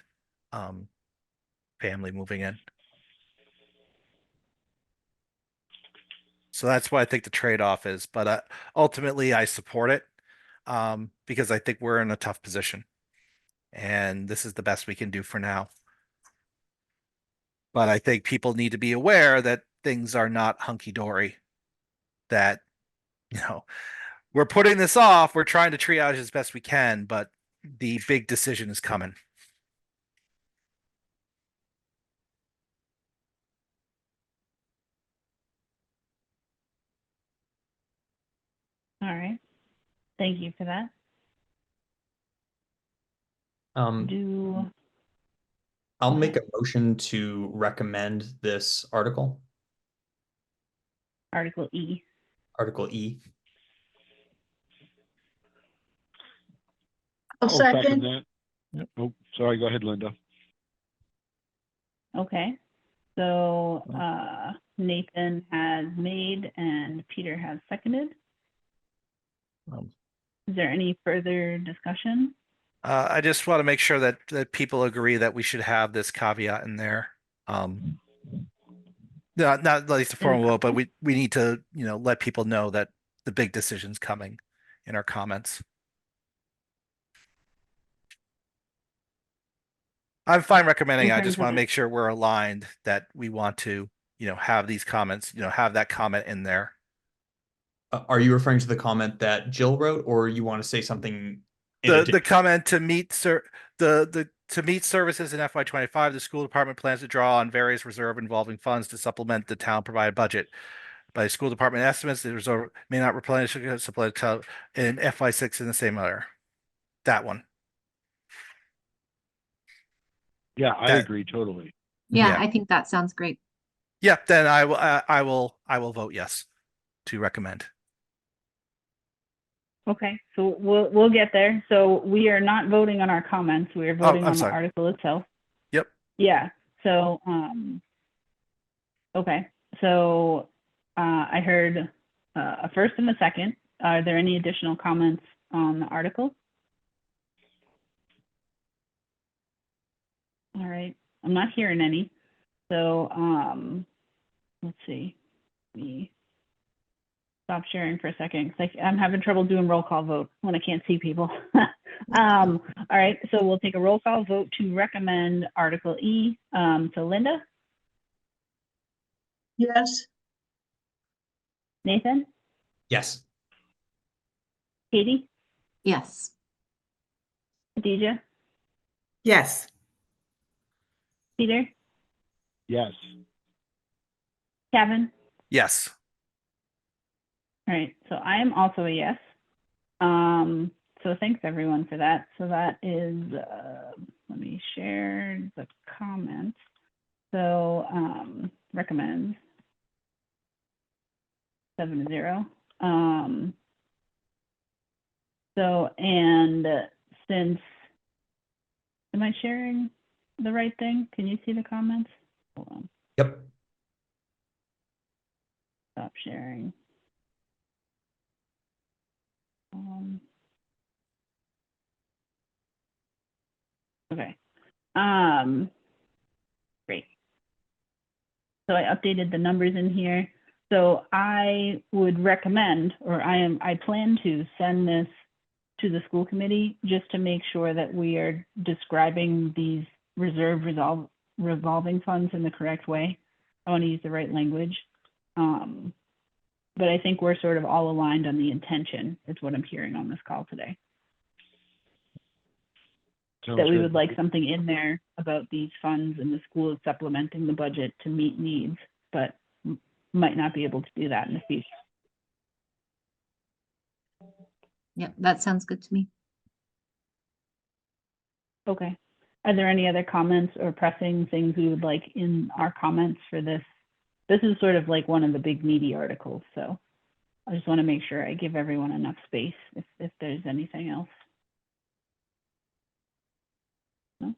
family moving in. So that's what I think the trade-off is. But ultimately, I support it because I think we're in a tough position, and this is the best we can do for now. But I think people need to be aware that things are not hunky-dory, that, we're putting this off, we're trying to triage as best we can, but the big decision is coming. All right. Thank you for that. I'll make a motion to recommend this article, Article E. Article E. I'll second. that. Yep. Oh, sorry, go ahead, Linda. Okay. So Nathan has made and Peter has seconded. Is there any further discussion? I just want to make sure that people agree that we should have this caveat in there. Not like the formal vote, but we need to, let people know that the big decision's coming in our comments. I'm fine recommending. I just want to make sure we're aligned that we want to, have these comments, have that comment in there. Are you referring to the comment that Jill wrote, or you want to say something? The comment to meet to meet services in FY25, the school department plans to draw on various reserve involving funds to supplement the town provided budget. By school department estimates, the reserve may not replenish supply in FY6 in the same manner. That one. Yeah, I agree totally. Yeah, Yeah. I think that sounds great. Yeah, then I will vote yes to recommend. Okay, so we'll get there. So we are not voting on our comments. We are voting on the article itself. Yep. Yeah. So okay. So I heard a first and a second. Are there any additional comments on the article? All right. I'm not hearing any. So let's see. Let me stop sharing for a second because I'm having trouble doing roll call vote when I can't see people. All right, so we'll take a roll call vote to recommend Article E. So Linda? Yes. Nathan? Yes. Katie? Yes. Khadija? Yes. Peter? Yes. Kevin? Yes. All right, so I am also a yes. So thanks everyone for that. So that is, let me share the comments. So recommend 7-0. So, and since, am I sharing the right thing? Can you see the comments? Hold on, Yep. stop sharing. Okay. Great. So I updated the numbers in here. So I would recommend, or I plan to send this to the school committee just to make sure that we are describing these revolving funds in the correct way. I want to use the right language. But I think we're sort of all aligned on the intention, is what I'm hearing on this call today. Sounds That we good. would like something in there about these funds and the school is supplementing the budget to meet needs, but might not be able to do that in the future. Yep, that sounds good to me. Okay. Are there any other comments or pressing things we would like in our comments for this? This is sort of like one of the big meaty articles, so I just want to make sure I give everyone enough space if there's anything else. No?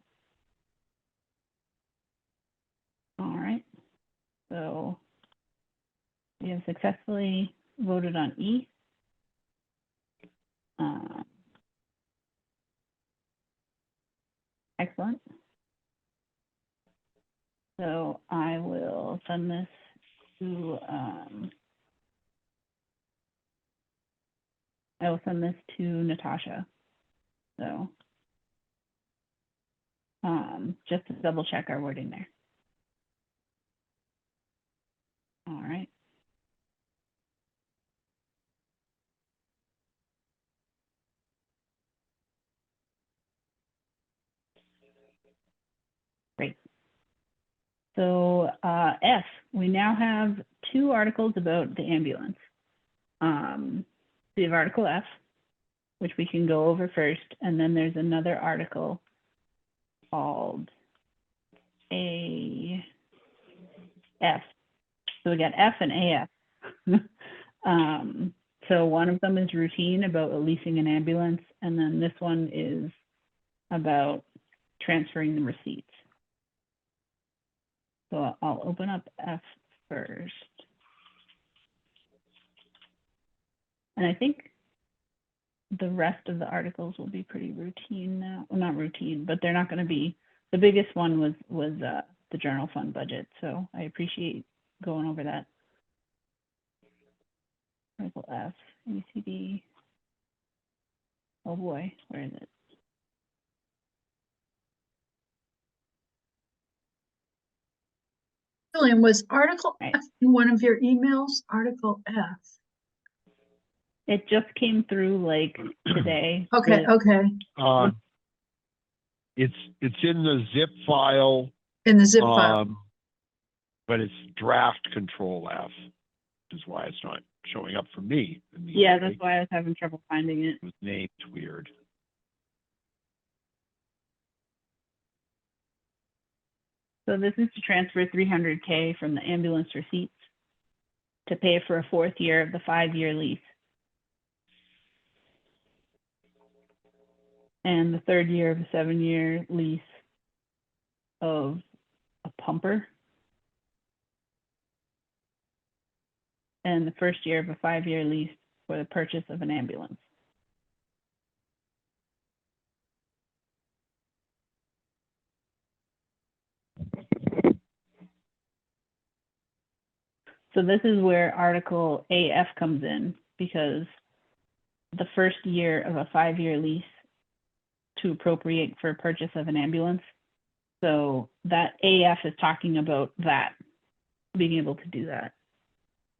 All right. So we have successfully voted on E. Excellent. So I will send this to Natasha. So just to double check our wording there. All right. Great. So F, we now have 2 articles about the ambulance. We have Article F, which we can go over first, and then there's another article called AF. So we got F and AF. So one of them is routine about leasing an ambulance, and then this one is about transferring the receipts. So I'll open up F first. And I think the rest of the articles will be pretty routine now. Well, not routine, but they're not going to be. The biggest one was the general fund budget. So I appreciate going over that. Article F, UCD. Oh boy, where is it? Julian, was Article Right. F in one of your emails? Article F. It just came through like today. Okay, okay. It's in the zip file, In the zip file. but it's draft control F, is why it's not showing up for me. Yeah, immediately. that's why I was having trouble finding it. It was named weird. So this is to transfer $300K from the ambulance receipts to pay for a 4th year of the 5-year lease. And the 3rd year of a 7-year lease of a pumper. And the 1st year of a 5-year lease for the purchase of an ambulance. So this is where Article AF comes in, because the 1st year of a 5-year lease to appropriate for purchase of an ambulance. So that AF is talking about that, being able to do that,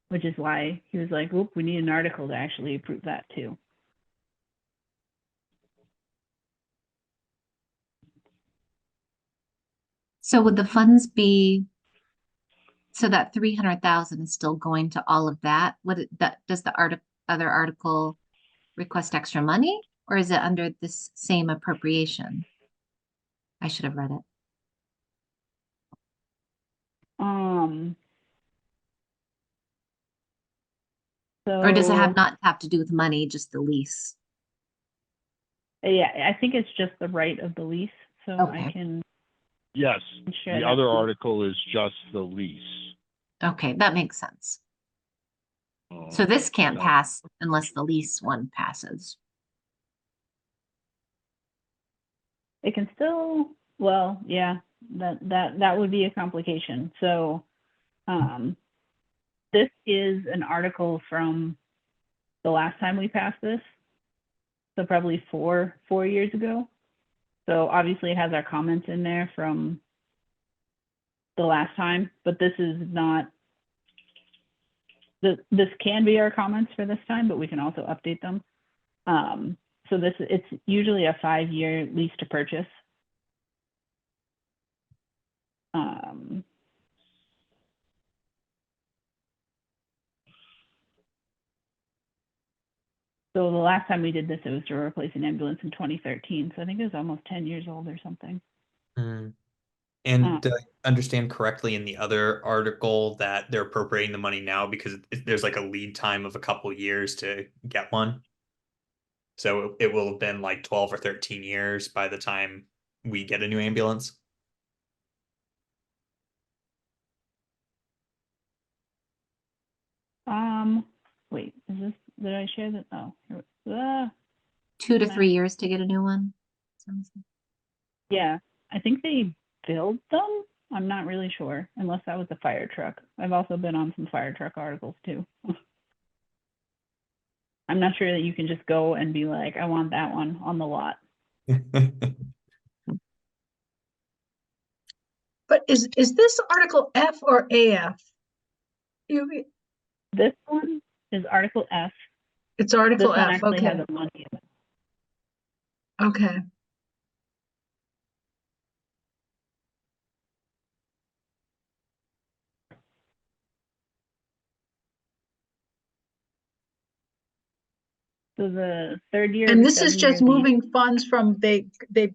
which is why he was like, oop, we need an article to actually approve that too. So would the funds be So that 300,000 is still going to all of that? Does the other article request extra money, or is it under this same appropriation? I should have read it. Or does it So, not have to do with money, just the lease? yeah, I think it's just the right of the lease, so I Okay. can Yes, share the that other with you. article is just the lease. Okay, that makes sense. So this can't so- pass unless the lease one passes. It can still, well, yeah, that would be a complication. So, this is an article from the last time we passed this. So probably four years ago. So obviously it has our comments in there from the last time, but this is not, this can be our comments for this time, but we can also update them. So it's usually a 5-year lease to purchase. So the last time we did this, it was to replace an ambulance in 2013. So I think it was almost 10 years old or something. And did I understand correctly in the other article that they're appropriating the money now because there's like a lead time of a couple years to get one? So it will have been like 12 or 13 years by the time we get a new ambulance. Wait, did I share that? Oh, 2 to Nah. 3 years to get a new one. Sounds like. yeah, I think they build them. I'm not really sure, unless that was a fire truck. I've also been on some fire truck articles too. I'm not sure that you can just go and be like, I want that one on the lot. But is this Article F or AF? This one is Article F. It's This Article one F, actually okay, has a money in it. okay. So the third year. And of this is 7-year just lease- moving funds from, they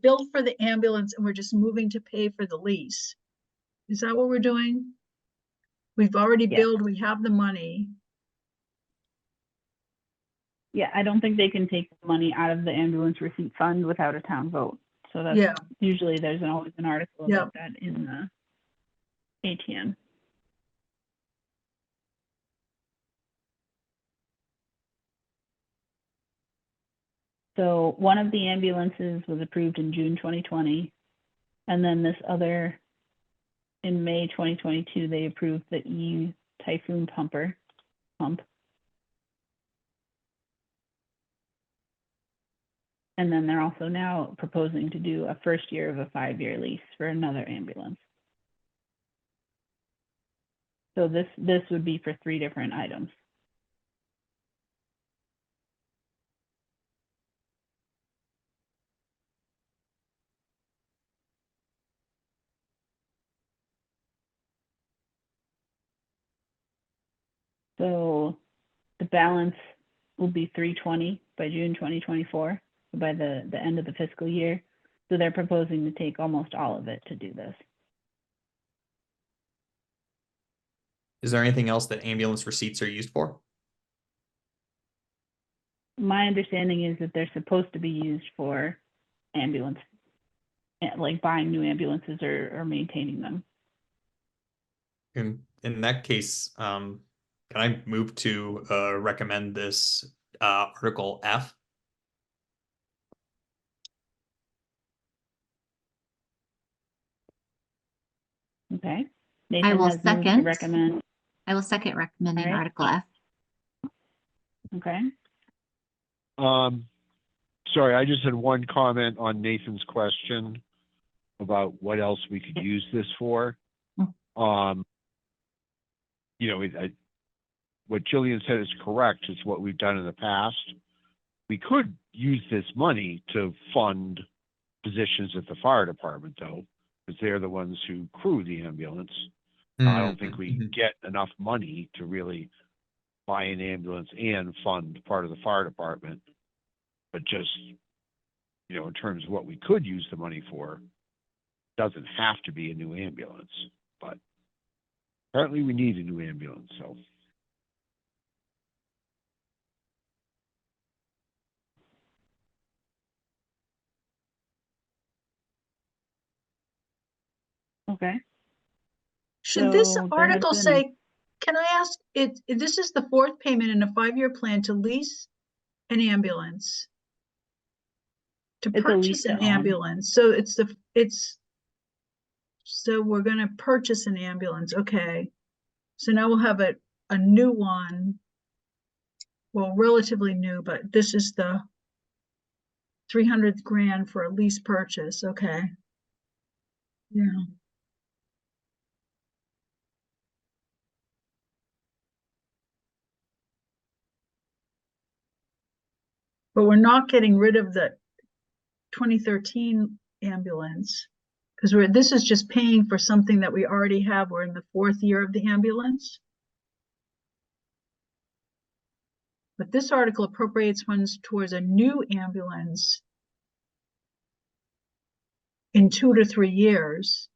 billed for the ambulance and we're just moving to pay for the lease. Is that what we're doing? We've already Yeah. billed, we have the money. Yeah, I don't think they can take the money out of the ambulance receipt fund without a town vote. So that's Yeah, usually there's always an article Yeah. about that in the ATM. So one of the ambulances was approved in June 2020, and then this other, in May 2022, they approved the E Typhoon pump. And then they're also now proposing to do a first year of a 5-year lease for another ambulance. So this would be for 3 different items. So the balance will be 320 by June 2024, by the end of the fiscal year. So they're proposing to take almost all of it to do this. Is there anything else that ambulance receipts are used for? My understanding is that they're supposed to be used for ambulance, like buying new ambulances or maintaining them. In that case, can I move to recommend this Article F? Okay. I Nathan will has moved to second. recommend. I will second recommending All right. Article F. Okay. Sorry, I just had one comment on Nathan's question about what else we could use this for. You know, what Jillian said is correct. It's what we've done in the past. We could use this money to fund positions at the fire department, though, because they're the ones who crew the ambulance. I don't think we Mhm. get enough money to really buy an ambulance and fund part of the fire department. But just, in terms of what we could use the money for, doesn't have to be a new ambulance, but apparently we need a new ambulance, so. Okay. Should this So there has article been- say, can I ask, this is the fourth payment in a 5-year plan to lease an ambulance? To It's a purchase lease to an own. ambulance, so we're gonna purchase an ambulance, okay. So now we'll have a new one. Well, relatively new, but this is the 300 grand for a lease purchase, okay. Yeah. But we're not getting rid of the 2013 ambulance. Because this is just paying for something that we already have. We're in the 4th year of the ambulance. But this article appropriates funds towards a new ambulance in 2 to 3 years.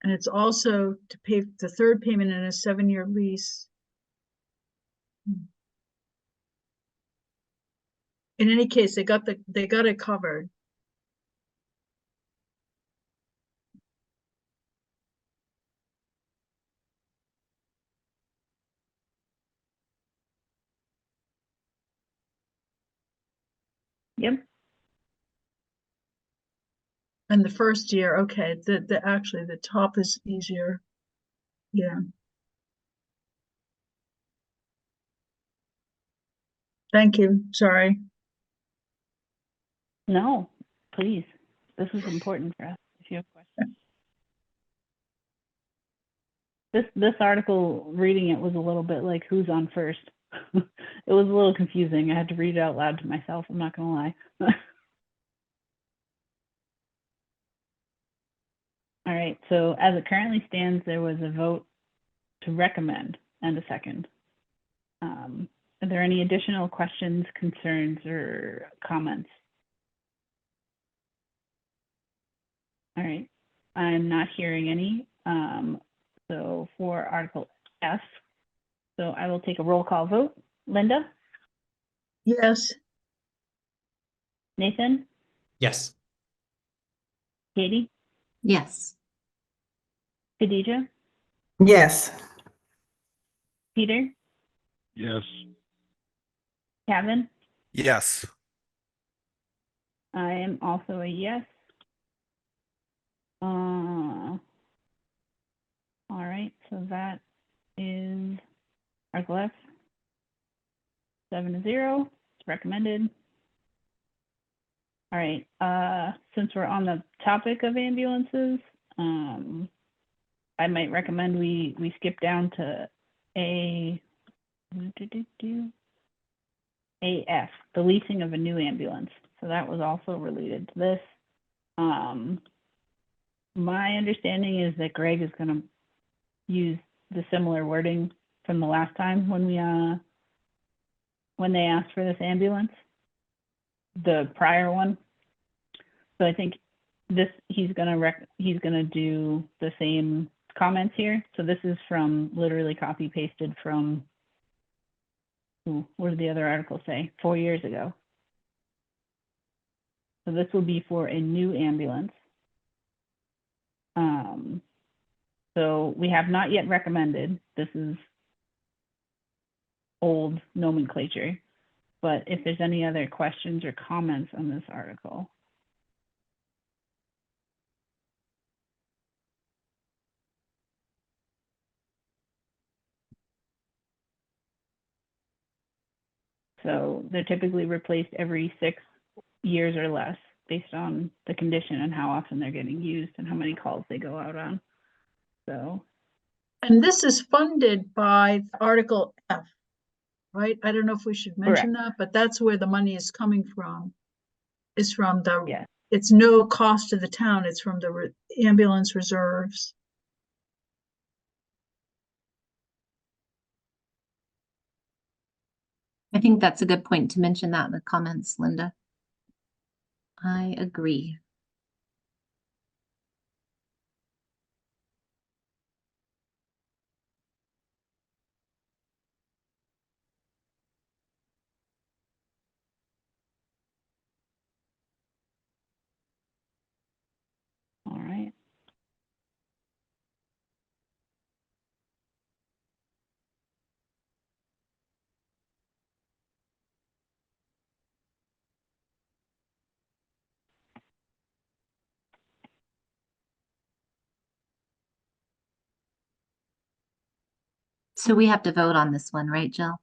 And it's also to pay the third payment in a 7-year lease. In any case, they got it covered. Yep. And the first year, okay, actually the top is easier. Yeah. Thank you, sorry. No, please. This is important for us if you have questions. This article, reading it was a little bit like who's on first. It was a little confusing. I had to read it out loud to myself, I'm not gonna lie. All right, so as it currently stands, there was a vote to recommend and a second. Are there any additional questions, concerns, or comments? All right, I'm not hearing any. So for Article F, so I will take a roll call vote. Linda, Yes, Nathan, Yes. Katie, Yes. Khadija, Yes. Peter, Yes. Kevin. Yes. I am also a yes. All right, so that is Article F. 7-0, it's recommended. All right, since we're on the topic of ambulances, I might recommend we skip down to AF, the leasing of a new ambulance. So that was also related to this. My understanding is that Greg is going to use the similar wording from the last time when they asked for this ambulance, the prior one. So I think he's gonna do the same comments here. So this is from literally copy pasted from, what did the other article say? 4 years ago. So this will be for a new ambulance. So we have not yet recommended. This is old nomenclature. But if there's any other questions or comments on this article. So they're typically replaced every 6 years or less based on the condition and how often they're getting used and how many calls they go out on. So, and this is funded by Article F. right? I don't know if we should mention that, but that's where the money is coming from. Is from the, Yes. it's no cost to the town, it's from the ambulance reserves. I think that's a good point to mention that in the comments, Linda. I agree. All right. So we have to vote on this one, right, Jill?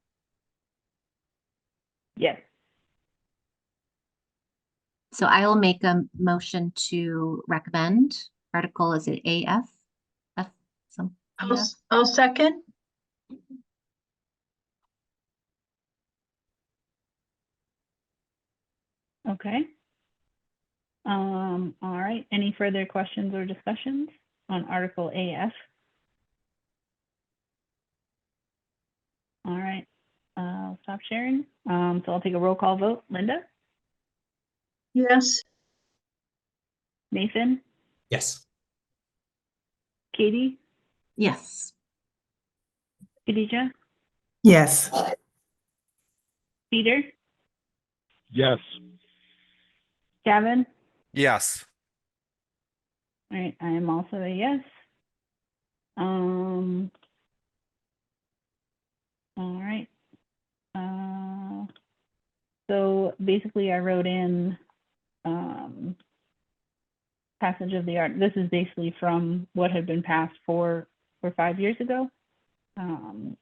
Yes. So I will make a motion to recommend article, is it AF? F, some, AF? I'll second. Okay. All right. Any further questions or discussions on Article AF? All right. I'll stop sharing. So I'll take a roll call vote. Linda, Yes, Nathan, Yes. Katie, Yes. Khadija, Yes. Peter, Yes. Gavin. Yes. All right. I am also a yes. All right. So basically I wrote in passage of the art. This is basically from what had been passed 4 or 5 years ago.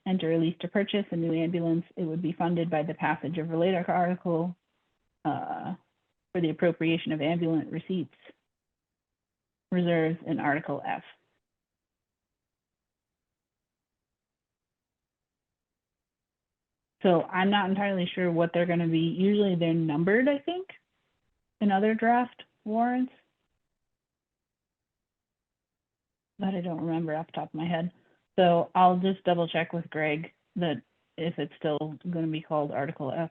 Enter a lease to purchase a new ambulance. It would be funded by the passage of related article for the appropriation of ambulance receipts, reserves in Article F. So I'm not entirely sure what they're going to be. Usually they're numbered, I think, in other draft warrants. But I don't remember off the top of my head. So I'll just double check with Greg that if it's still going to be called Article F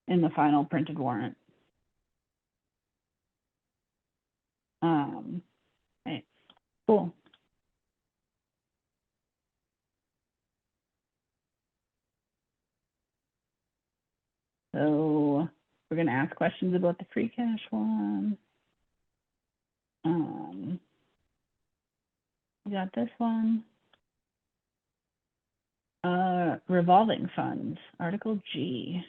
in the final printed warrant. Right. Cool. So we're going to ask questions about the free cash one. We got this one. Revolving funds, Article G.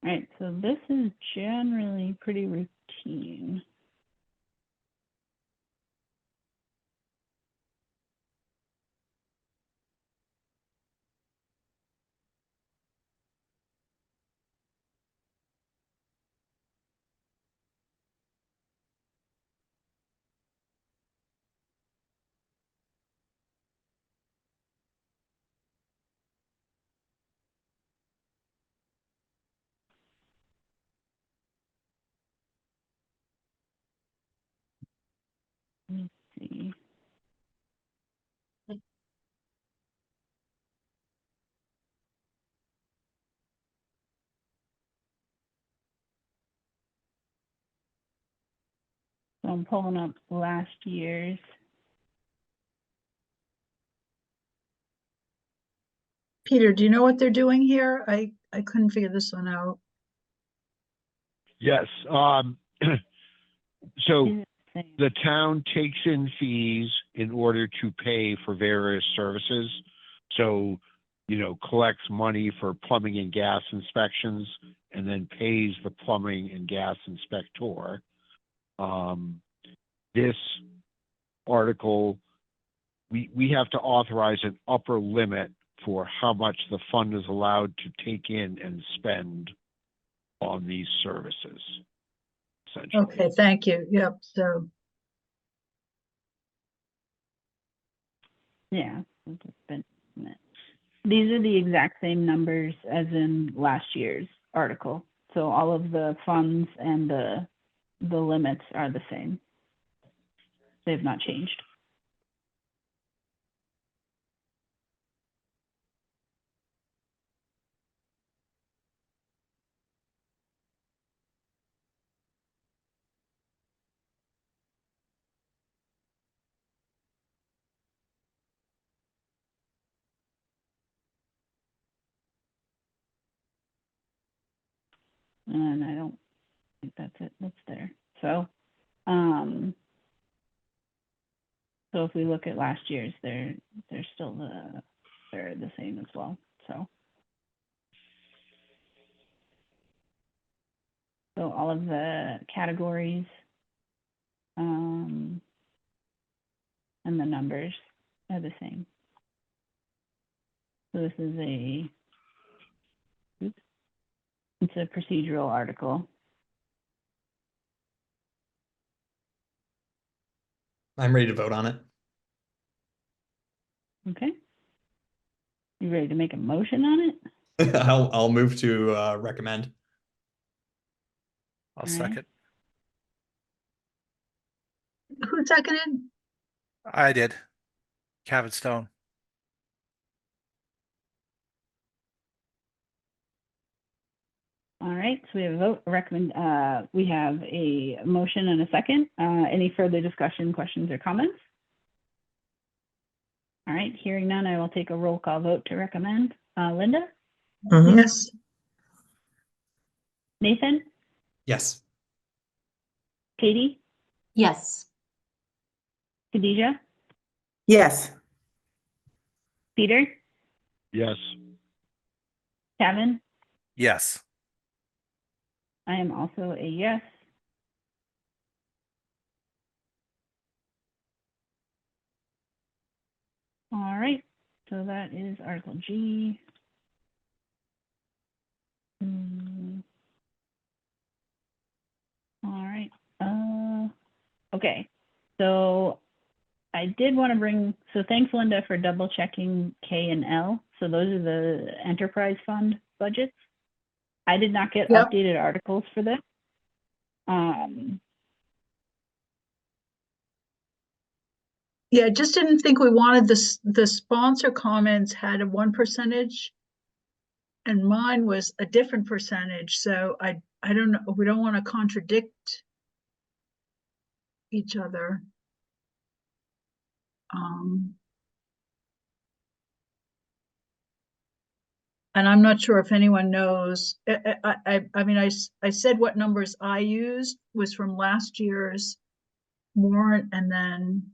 All right, so this is generally pretty routine. Let me see. So I'm pulling up last year's. Peter, do you know what they're doing here? I couldn't figure this one out. Yes. So Is it the same? the town takes in fees in order to pay for various services. So, collects money for plumbing and gas inspections and then pays the plumbing and gas inspector. This article, we have to authorize an upper limit for how much the fund is allowed to take in and spend on these services. Essentially. Okay, thank you. Yep, so, Yeah. it's just been- These are the exact same numbers as in last year's article. So all of the funds and the limits are the same. They've not changed. And I don't think that's it. That's there. So, so if we look at last year's, they're still they're the same as well. So all of the categories, and the numbers are the same. So this is it's a procedural article. I'm ready to vote on it. Okay. You ready to make a motion on it? I'll move to recommend. I'll All right. second. who seconded? I did. Kevin Stone. All right, so we have a vote, we have a motion and a second. Any further discussion, questions, or comments? All right, hearing none, I will take a roll call vote to recommend. Linda? Yes, Nathan? Yes. Katie? Yes. Khadijah? Yes. Peter? Yes. Kevin? Yes. I am also a yes. All right, so that is Article G. All right. Okay. So I did want to bring, so thanks Linda for double checking K and L. So those are the enterprise fund budgets. I did not get Yep. updated articles for this. yeah, I just didn't think we wanted this, the sponsor comments had a 1%. And mine was a different percentage, so I don't know, we don't want to contradict each other. And I'm not sure if anyone knows, I mean, I said what numbers I used was from last year's warrant and then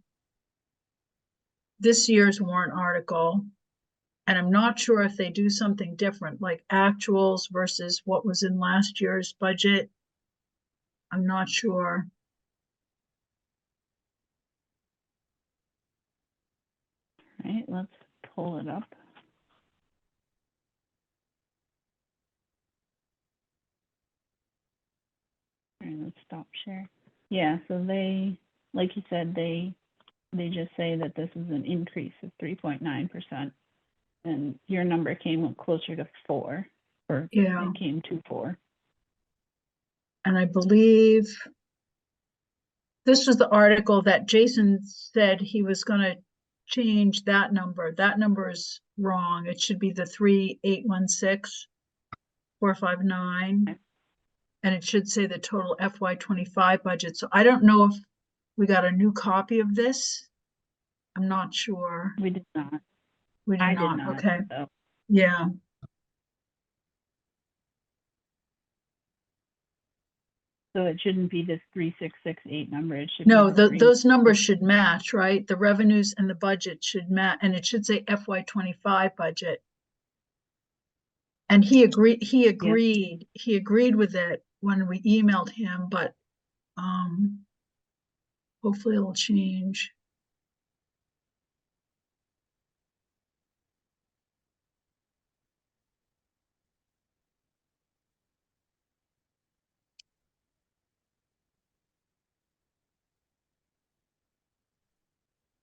this year's warrant article. And I'm not sure if they do something different, like actuals versus what was in last year's budget. I'm not sure. All right, let's pull it up. All right, let's stop share. Yeah, so they, like you said, they just say that this is an increase of 3.9%. And your number came closer to 4, or Yeah. it came to 4. And I believe this was the article that Jason said he was going to change that number. That number is wrong. It should be the 3,816,459. Okay. And it should say the total FY25 budget. So I don't know if we got a new copy of this. I'm not sure. We did not. We did I not. did not. Okay. So. Yeah. So it shouldn't be this 3668 number. It should No, be the those numbers should match, right? The revenues and the budget should match, and it should say FY25 budget. And he agreed with it when we emailed him, but hopefully it'll change.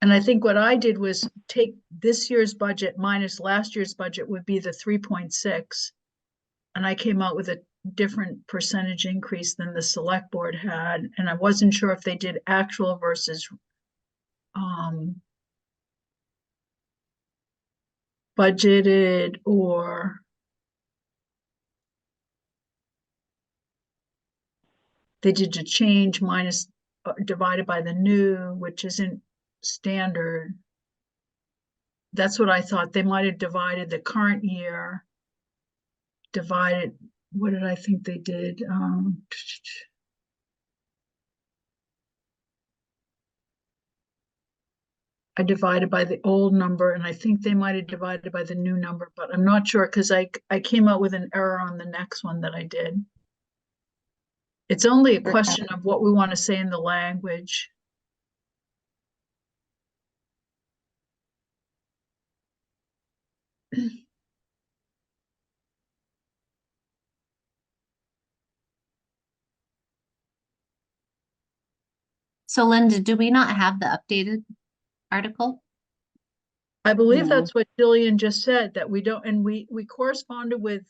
And I think what I did was take this year's budget minus last year's budget would be the 3.6. And I came out with a different percentage increase than the select board had. And I wasn't sure if they did actual versus budgeted, or they did a change minus divided by the new, which isn't standard. That's what I thought. They might have divided the current year, divided, what did I think they did? I divided by the old number, and I think they might have divided by the new number, but I'm not sure because I came out with an error on the next one that I did. It's only a question of what we want to say in the language. So Linda, do we not have the updated article? I believe No. that's what Jillian just said, that we don't, and we corresponded with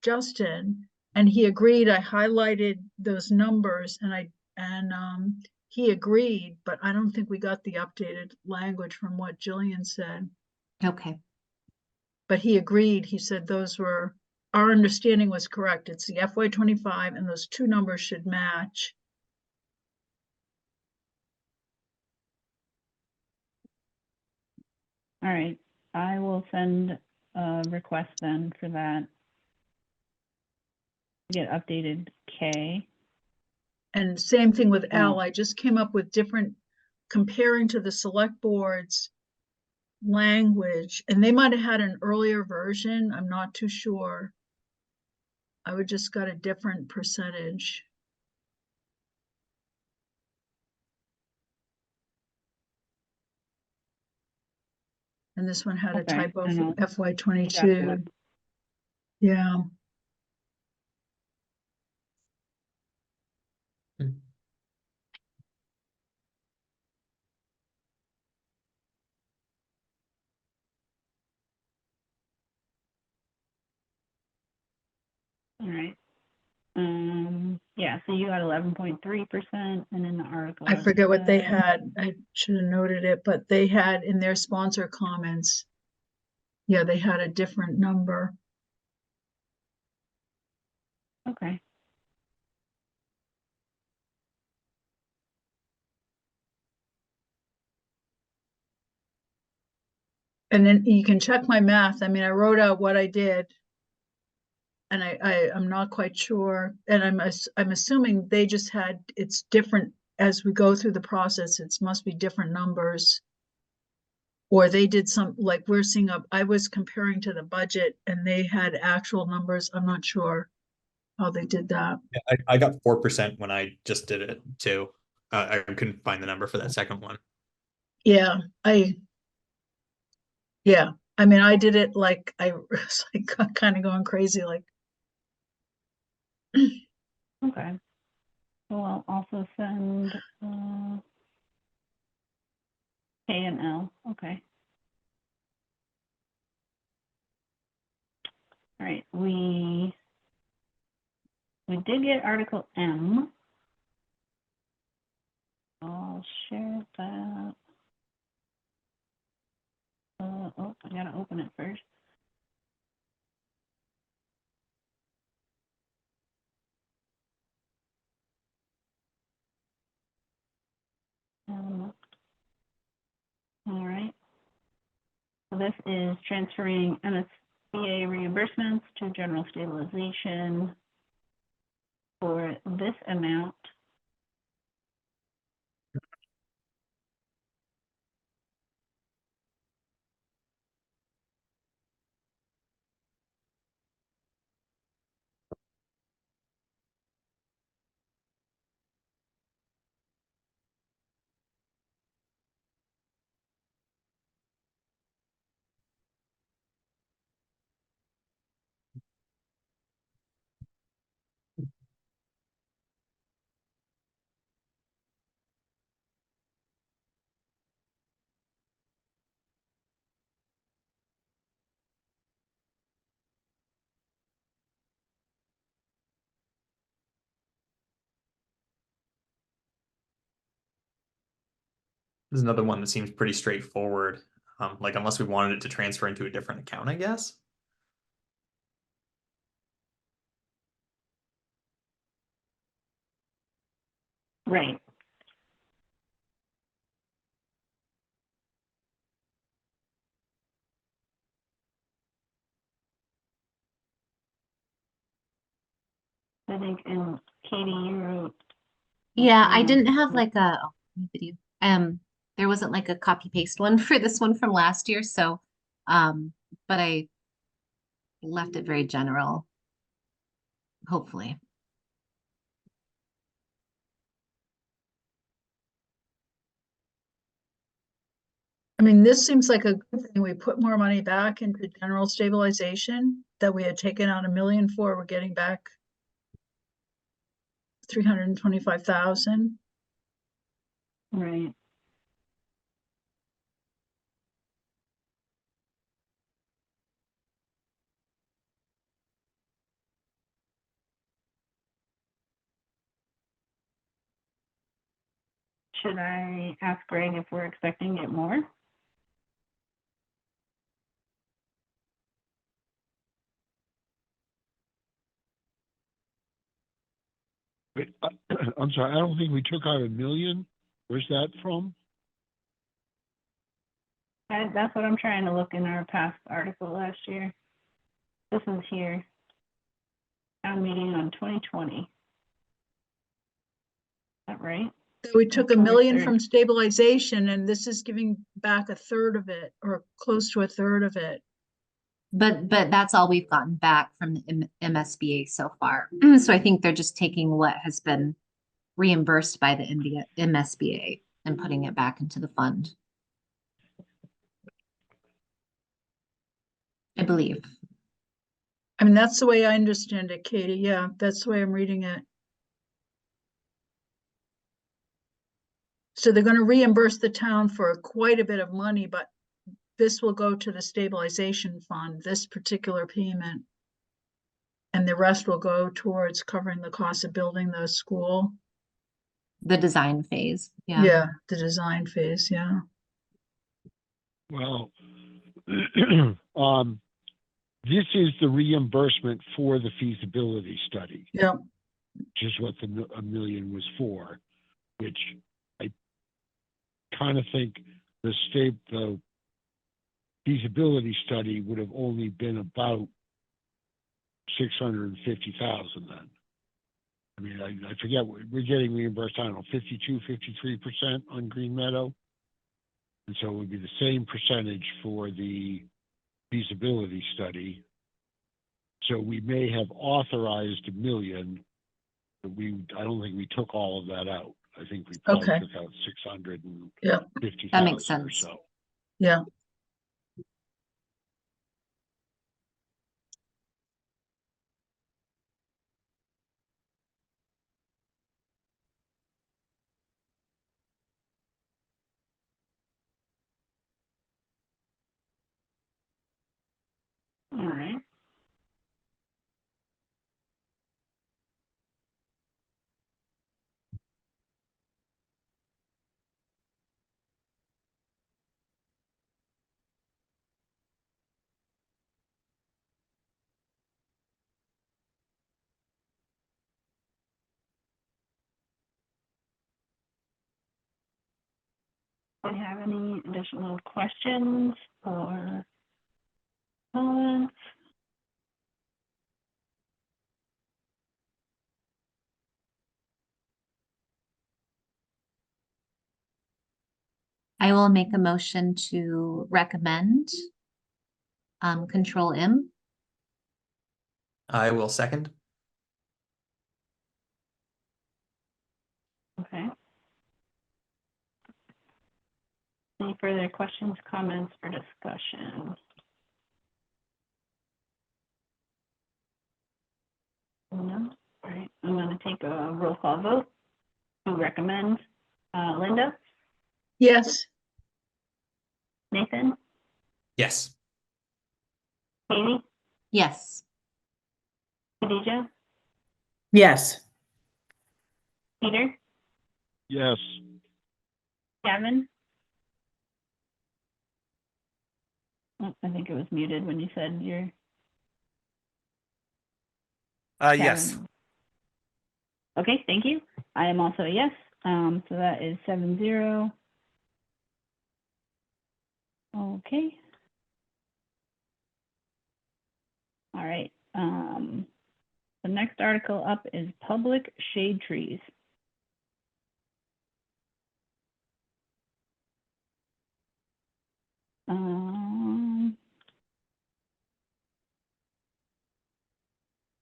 Justin, and he agreed. I highlighted those numbers, and he agreed, but I don't think we got the updated language from what Jillian said. Okay, But he agreed. He said those were, our understanding was correct. It's the FY25, and those two numbers should match. All right, I will send a request then for that. Get updated K. And same thing with L. Oh. I just came up with different, comparing to the select board's language, and they might have had an earlier version. I'm not too sure. I would just got a different percentage. And this one had a Okay, typo I know. from FY Gotcha. 22. Yeah. All right. Yeah, so you got 11.3%, and in the article. I forget what they said- had. I should have noted it, but they had in their sponsor comments. Yeah, they had a different number. Okay. And then you can check my math. I mean, I wrote out what I did. And I'm not quite sure. And I'm assuming they just had, it's different as we go through the process. It must be different numbers. Or they did some, like we're seeing up, I was comparing to the budget and they had actual numbers. I'm not sure how they did that. Yeah, I got 4% when I just did it too. I couldn't find the number for that second one. Yeah, yeah. I mean, I did it like, I was like kind of going crazy, like, Okay. So I'll also send K and L. Okay. All right. We did get Article M. I'll share that. Oh, I gotta open it first. All right. So this is transferring MSBA reimbursements to general stabilization for this amount. There's another one that seems pretty straightforward. Like unless we wanted it to transfer into a different account, I guess. Right. I think, and Katie, you wrote. Yeah, I um, didn't have like a oh, video. There wasn't like a copy paste one for this one from last year, so but I left it very general. Hopefully. I mean, this seems like a good thing. We put more money back into general stabilization that we had taken out 1 million for. We're getting back 325,000. Right. Should I ask Greg if we're expecting it more? Wait, I'm sorry, I don't think we took out 1 million. Where's that from? That's what I'm trying to look in our past article last year. This is here. Town meeting on 2020. Is that right? So we took 1 October million 3rd. from stabilization, and this is giving back a third of it, or close to a third of it. But that's all we've gotten back from the MSBA so far. So I think they're just taking what has been reimbursed by the MSBA and putting it back into the fund. I believe. I mean, that's the way I understand it, Katie. Yeah, that's the way I'm reading it. So they're going to reimburse the town for quite a bit of money, but this will go to the stabilization fund, this particular payment. And the rest will go towards covering the cost of building the school. The design phase. Yeah. Yeah, the design phase, yeah. Well, this is the reimbursement for the feasibility study, Yeah, which is what the 1 million was for, which I kind of think the feasibility study would have only been about 650,000 then. I mean, I forget, we're getting reimbursed, I don't know, 52, 53% on Green Meadow. And so it would be the same percentage for the feasibility study. So we may have authorized 1 million, but I don't think we took all of that out. I think we probably Okay. took out 650,000 That makes or sense. so. yeah. All right. Do you have any additional questions or comments? I will make a motion to recommend Control M. I will second. Okay. Any further questions, comments, or discussion? No? All right, I'm gonna take a roll call vote to recommend. Linda, Yes, Nathan, Yes. Katie, Yes. Khadijah, Yes. Peter, Yes. Gavin, Oh, I think it was muted when you said your Yes. Karen. Okay, thank you. I am also a yes. So that is 7-0. Okay. All right. The next article up is public shade trees.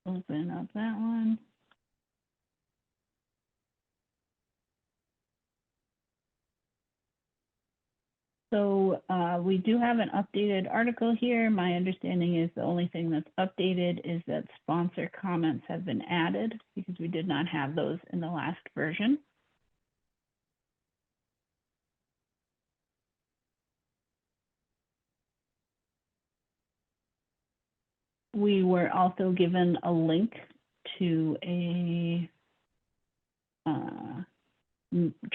Open up that one. So we do have an updated article here. My understanding is the only thing that's updated is that sponsor comments have been added because we did not have those in the last version. We were also given a link to a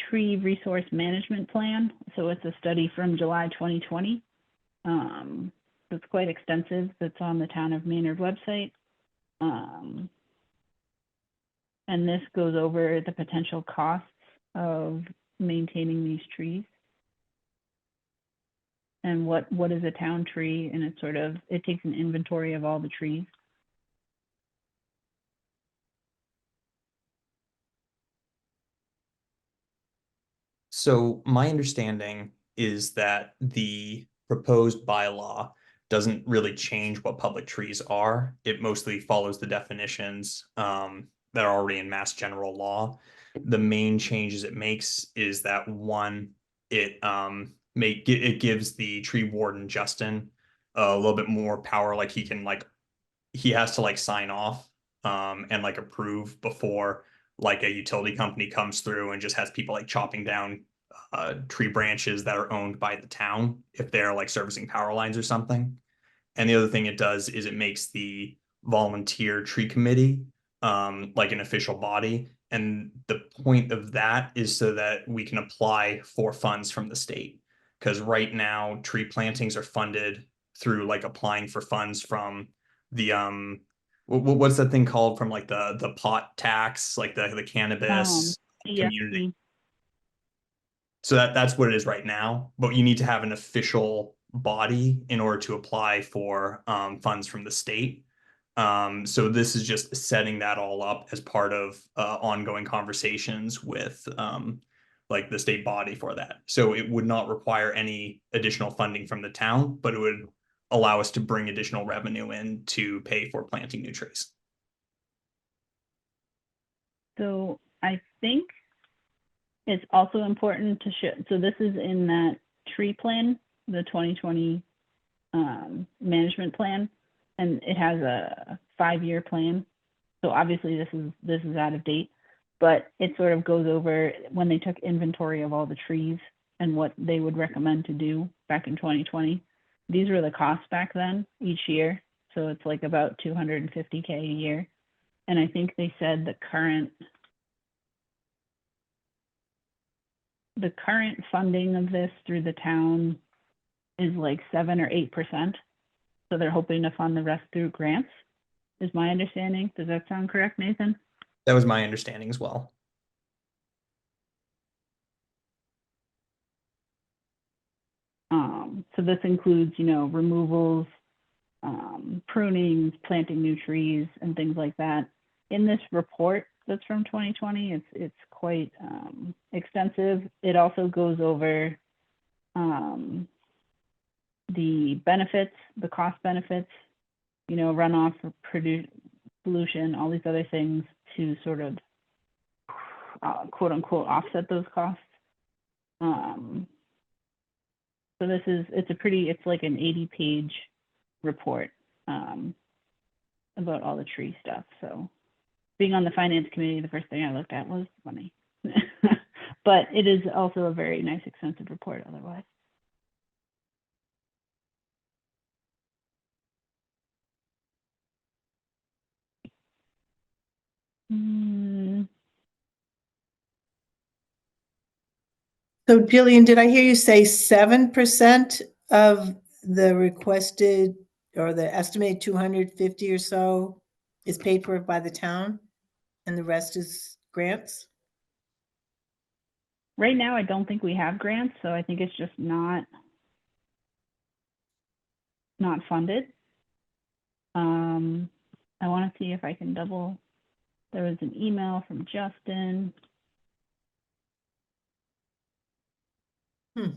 tree resource management plan. So it's a study from July 2020. It's quite extensive. That's on the Town of Maynard website. And this goes over the potential costs of maintaining these trees. And what is a town tree? And it takes an inventory of all the trees. So my understanding is that the proposed bylaw doesn't really change what public trees are. It mostly follows the definitions that are already in Mass General Law. The main changes it makes is that one, it gives the tree warden Justin a little bit more power. Like he has to sign off and approve before a utility company comes through and just has people chopping down tree branches that are owned by the town if they're servicing power lines or something. And the other thing it does is it makes the volunteer tree committee like an official body. And the point of that is so that we can apply for funds from the state. Because right now, tree plantings are funded through applying for funds from the what's that thing called from the pot tax, the cannabis community. So that's what it is right now, but you need to have an official body in order to apply for funds from the state. So this is just setting that all up as part of ongoing conversations with the state body for that. So it would not require any additional funding from the town, but it would allow us to bring additional revenue in to pay for planting new trees. So I think it's also important to show, so this is in that tree plan, the 2020 management plan, and it has a 5-year plan. So obviously this is out of date, but it sort of goes over when they took inventory of all the trees and what they would recommend to do back in 2020. These were the costs back then each year. So it's about $250K a year. And I think they said the current funding of this through the town is 7 or 8%. So they're hoping to fund the rest through grants, is my understanding. Does that sound correct, Nathan? That was my understanding as well. So this includes, removals, prunings, planting new trees, and things like that. In this report that's from 2020, it's quite extensive. It also goes over the benefits, the cost benefits, runoff, pollution, all these other things to sort of quote unquote offset those costs. So it's like an 80-page report about all the tree stuff. So being on the finance committee, the first thing I looked at was money. But it is also a very nice, extensive report otherwise. So Jillian, did I hear you say 7% of the requested or the estimated 250 or so is paid for by the town and the rest is grants? Right now, I don't think we have grants, so I think it's just not funded. I want to see if I can there was an email from Justin. Hmm.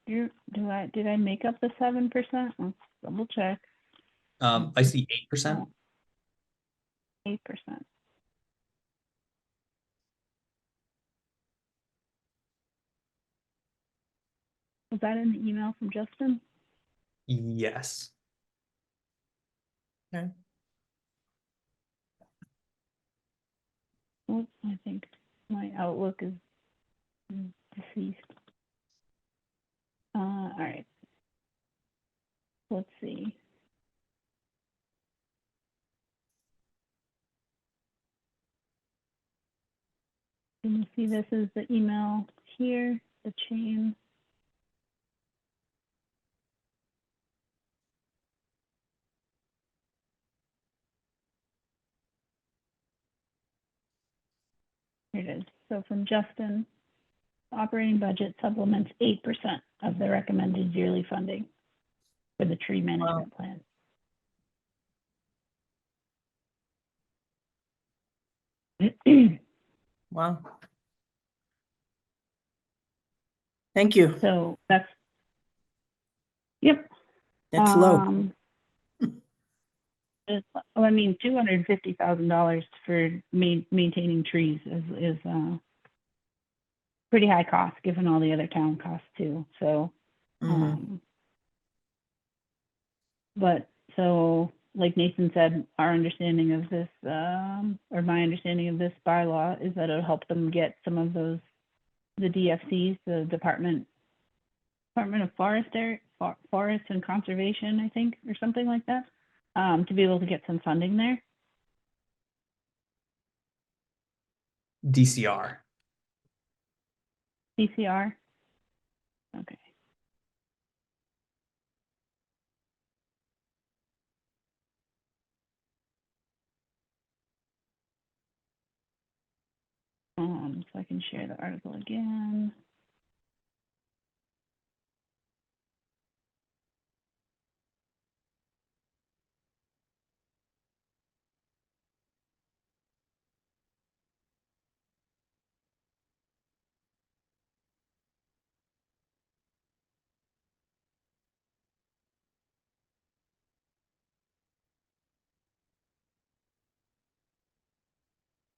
Did I make up the 7%? Let's double check. I see 8%. 8%. Was that in the email from Justin? Yes. Okay. Oops, I think my Outlook is deceased. All right. Let's see. Can you see this is the email here, the chain? Here it is. So from Justin, operating budget supplements 8% of the recommended yearly funding for the tree management plan. Wow. Thank you. So that's, yep. That's low. I mean, $250,000 for maintaining trees is pretty high cost given all the other town costs too. So, Mhm. but so like Nathan said, our understanding of this, or my understanding of this bylaw is that it'll help them get some of those, the DFCs, the Department of Forest and Conservation, I think, or something like that, to be able to get some funding there. DCR. DCR. Okay. So I can share the article again.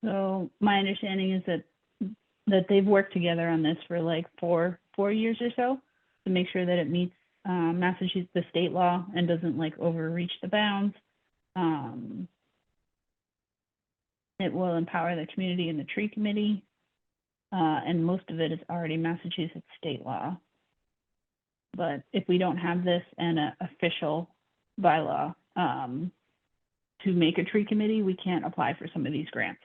So my understanding is that they've worked together on this for like four years or so to make sure that it meets Massachusetts, the state law, and doesn't like overreach the bounds. It will empower the community and the tree committee, and most of it is already Massachusetts state law. But if we don't have this and an official bylaw to make a tree committee, we can't apply for some of these grants.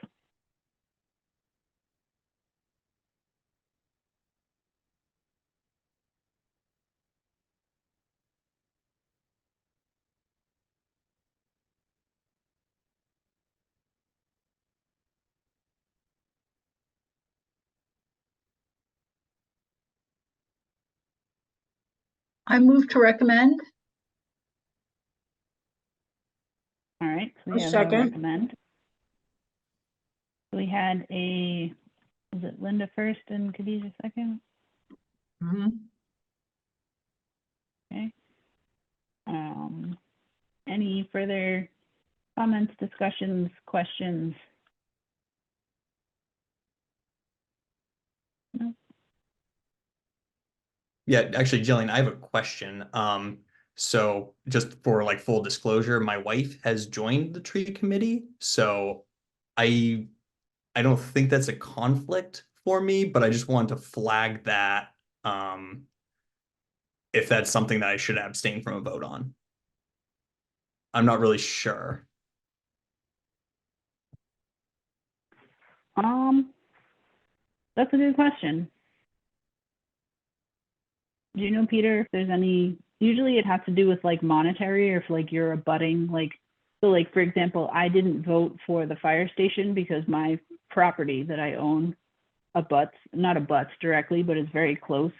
I move to recommend. All right, so A we have a second. recommend. We had was it Linda first and Khadijah second? Mhm. Okay. Any further comments, discussions, questions? No? Yeah, actually, Jillian, I have a question. So just for like full disclosure, my wife has joined the tree committee, so I don't think that's a conflict for me, but I just wanted to flag that if that's something that I should abstain from a vote on. I'm not really sure. That's a good question. Do you know, Peter, if there's any, usually it has to do with like monetary or if like you're abutting, like, so like, for example, I didn't vote for the fire station because my property that I own abuts, not abuts directly, but is very close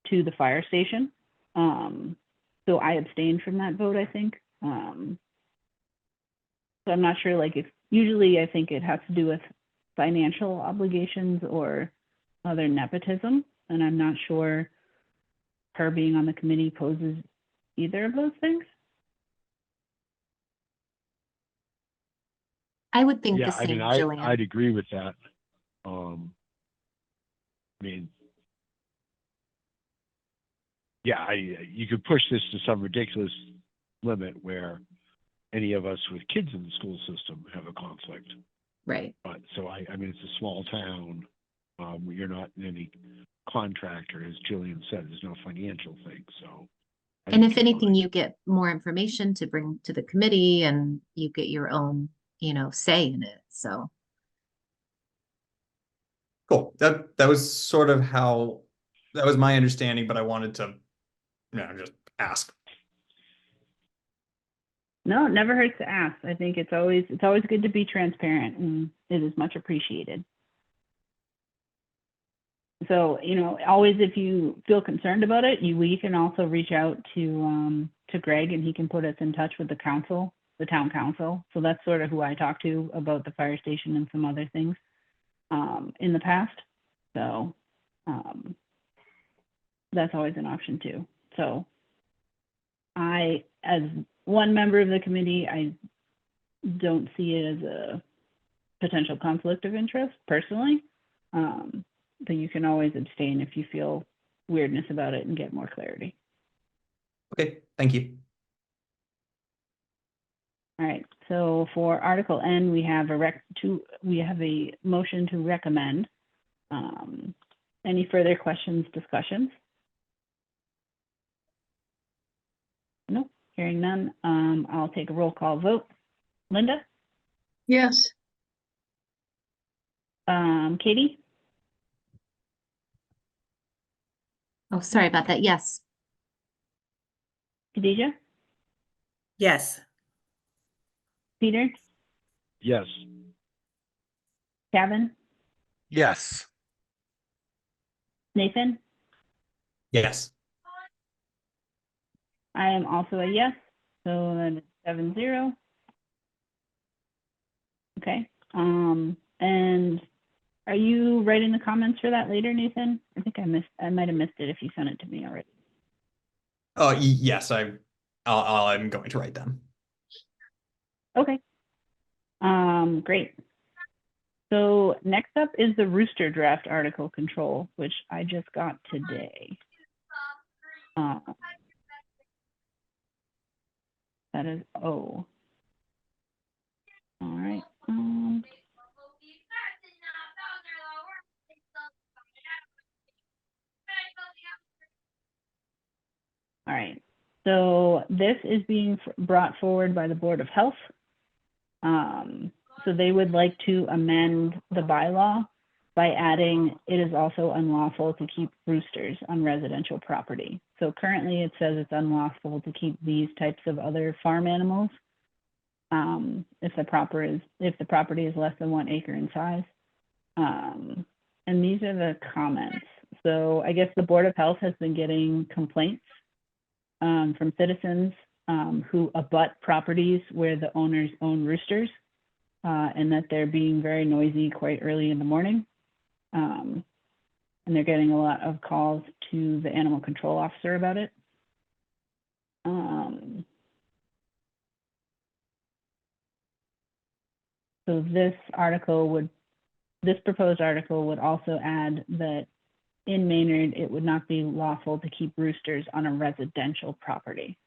to the fire station. So I abstained from that vote, I think. So I'm not sure, like, if usually I think it has to do with financial obligations or other nepotism, and I'm not sure her being on the committee poses either of those things. I would think Yeah, the I same, mean, Jillian. I'd agree with that. I mean, yeah, you could push this to some ridiculous limit where any of us with kids in the school system have a conflict. Right. But so I mean, it's a small town. You're not in any contractor, as Jillian said. There's no financial thing. So, I And think if you're anything, fine. you get more information to bring to the committee and you get your own, say in it. So, Cool. That was sort of how that was my understanding, but I wanted to, just ask. No, it never hurts to ask. I think it's always good to be transparent, and it is much appreciated. So, always if you feel concerned about it, we can also reach out to Greg, and he can put us in touch with the council, the town council. So that's sort of who I talked to about the fire station and some other things in the past. So that's always an option too. So I, as one member of the committee, I don't see it as a potential conflict of interest personally. But you can always abstain if you feel weirdness about it and get more clarity. Okay, thank you. All right. So for Article N, we have a motion to recommend. Any further questions, discussions? Nope. Hearing none. I'll take a roll call vote. Linda? Yes. Katie? oh, sorry about that. Yes. Khadijah? Yes. Peter? Yes. Kevin? Yes. Nathan? Yes. I am also a yes. So then it's 7-0. Okay. And are you writing the comments for that later, Nathan? I think I might have missed it if you sent it to me already. Oh, yes, I'm going to write them. Okay. Great. So next up is the rooster draft article control, which I just got today. That is O. All right. All right. So this is being brought forward by the Board of Health. So they would like to amend the bylaw by adding, it is also unlawful to keep roosters on residential property. So currently it says it's unlawful to keep these types of other farm animals if the property is less than 1 acre in size. And these are the comments. So I guess the Board of Health has been getting complaints from citizens who abut properties where the owners own roosters and that they're being very noisy quite early in the morning. And they're getting a lot of calls to the animal control officer about it. So this proposed article would also add that in Maynard, it would not be lawful to keep roosters on a residential property.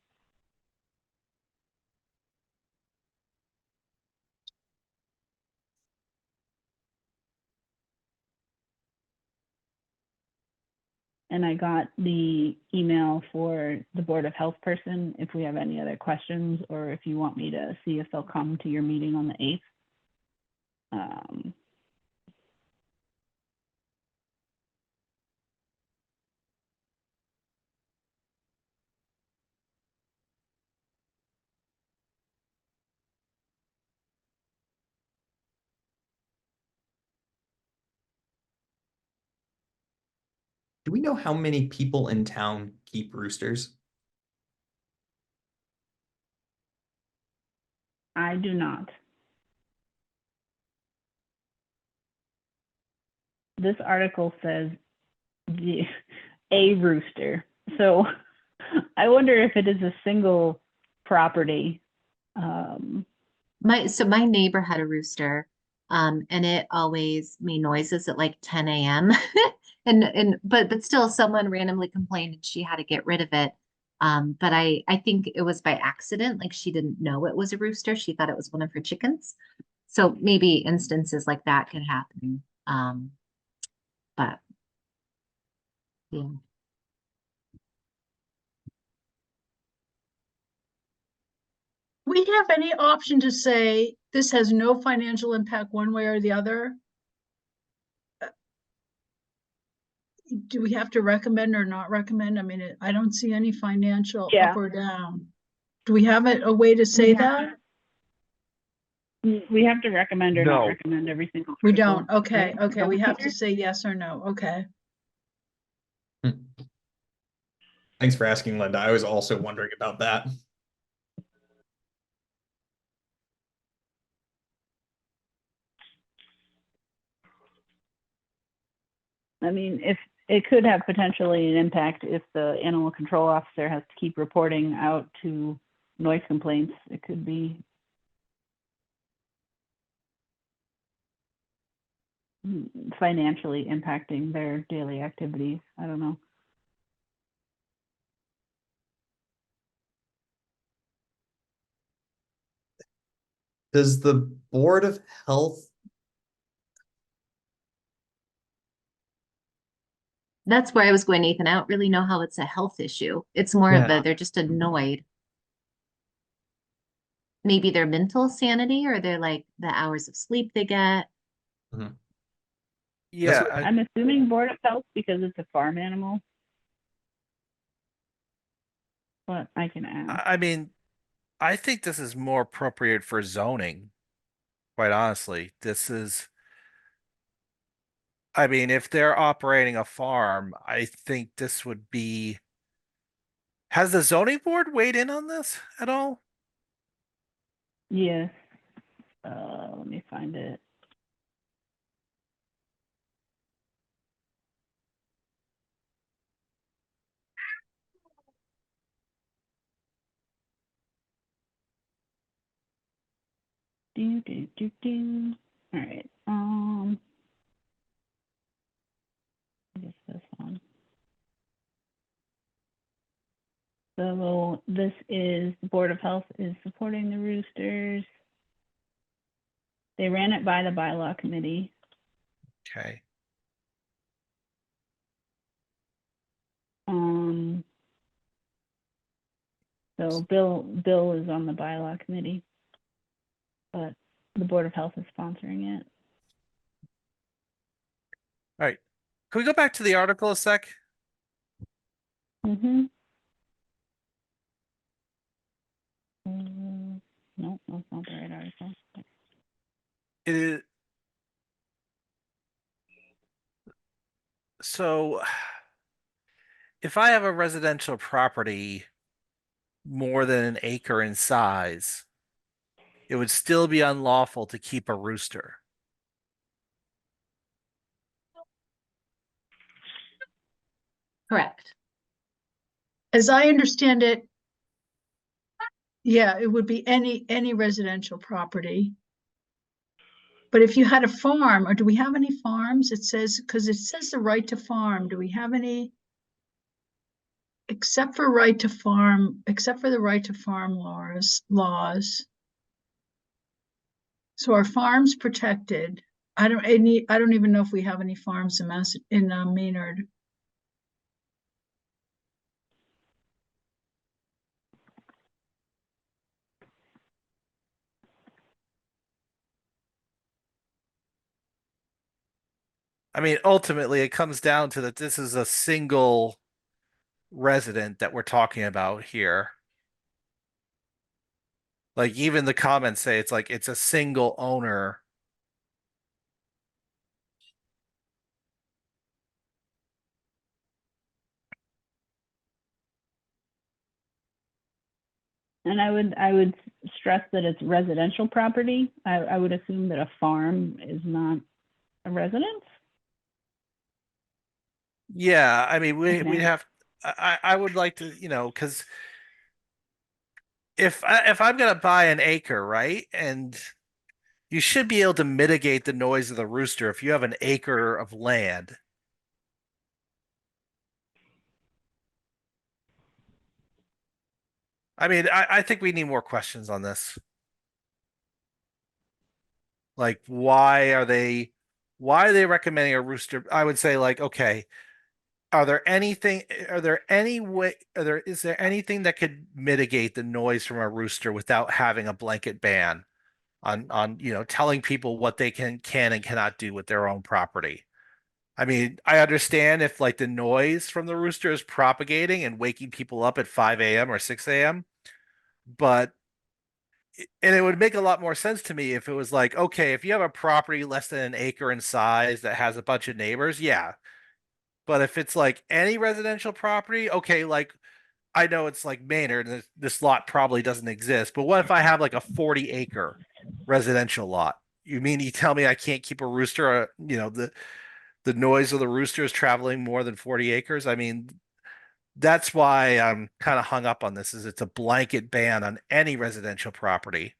And I got the email for the Board of Health person if we have any other questions, or if you want me to see if they'll come to your meeting on the 8th. Do we know how many people in town keep roosters? I do not. This article says a rooster. So I wonder if it is a single property. My neighbor had a rooster, and it always made noises at like 10 a.m. but still someone randomly complained and she had to get rid of it. But I think it was by accident, like she didn't know it was a rooster. She thought it was one of her chickens. So maybe instances like that could happen. But yeah. We have any option to say this has no financial impact one way or the other? Do we have to recommend or not recommend? I mean, I don't see any financial Yeah. up or down. Do we have a way to say that? We have to recommend or not No. recommend every single We article, don't. Okay, right? okay. We have to Peter? say yes or no. Okay. Thanks for asking, Linda. I was also wondering about that. I mean, if it could have potentially an impact if the animal control officer has to keep reporting out to noise complaints, it could be financially impacting their daily activities. I don't know. Does the Board of Health? That's where I was going, Nathan. I don't really know how it's a health issue. It's more of Yeah. they're just annoyed. Maybe their mental sanity or they're like the hours of sleep they get. Yeah, what- I'm assuming Board of Health because it's a farm animal. But I can ask. I mean, I think this is more appropriate for zoning. Quite honestly, I mean, if they're operating a farm, I think this would be. Has the zoning board weighed in on this at all? Yes. Let me find it. Do. All right. I guess this one. So this is the Board of Health is supporting the roosters. They ran it by the bylaw committee. Okay. So Bill is on the bylaw committee, but the Board of Health is sponsoring it. All right. Can we go back to the article a sec? Mm-hmm. No, that's not the right article. It is. So if I have a residential property more than an acre in size, it would still be unlawful to keep a rooster. Correct. As I understand it, yeah, it would be any residential property. But if you had a farm, or do we have any farms? It says, because it says the right to farm. Do we have any? Except for the right to farm laws. So are farms protected? I don't even know if we have any farms in Maynard. I mean, ultimately, it comes down to that this is a single resident that we're talking about here. Like even the comments say it's like it's a single owner. And I would stress that it's residential property. I would assume that a farm is not a residence. Yeah, I mean, we'd Okay. have. I would like to, because if I'm gonna buy an acre, right, and you should be able to mitigate the noise of the rooster if you have an acre of land. I mean, I think we need more questions on this. Like, why are they recommending a rooster? I would say, like, okay, is there anything that could mitigate the noise from a rooster without having a blanket ban on, telling people what they can and cannot do with their own property? I mean, I understand if like the noise from the rooster is propagating and waking people up at 5 a.m. or 6 a.m., but and it would make a lot more sense to me if it was like, okay, if you have a property less than an acre in size that has a bunch of neighbors, yeah. But if it's like any residential property, okay, like I know it's like Maynard, and this lot probably doesn't exist, but what if I have like a 40-acre residential lot? You tell me I can't keep a rooster, the noise of the rooster is traveling more than 40 acres? I mean, that's why I'm kind of hung up on this is it's a blanket ban on any residential property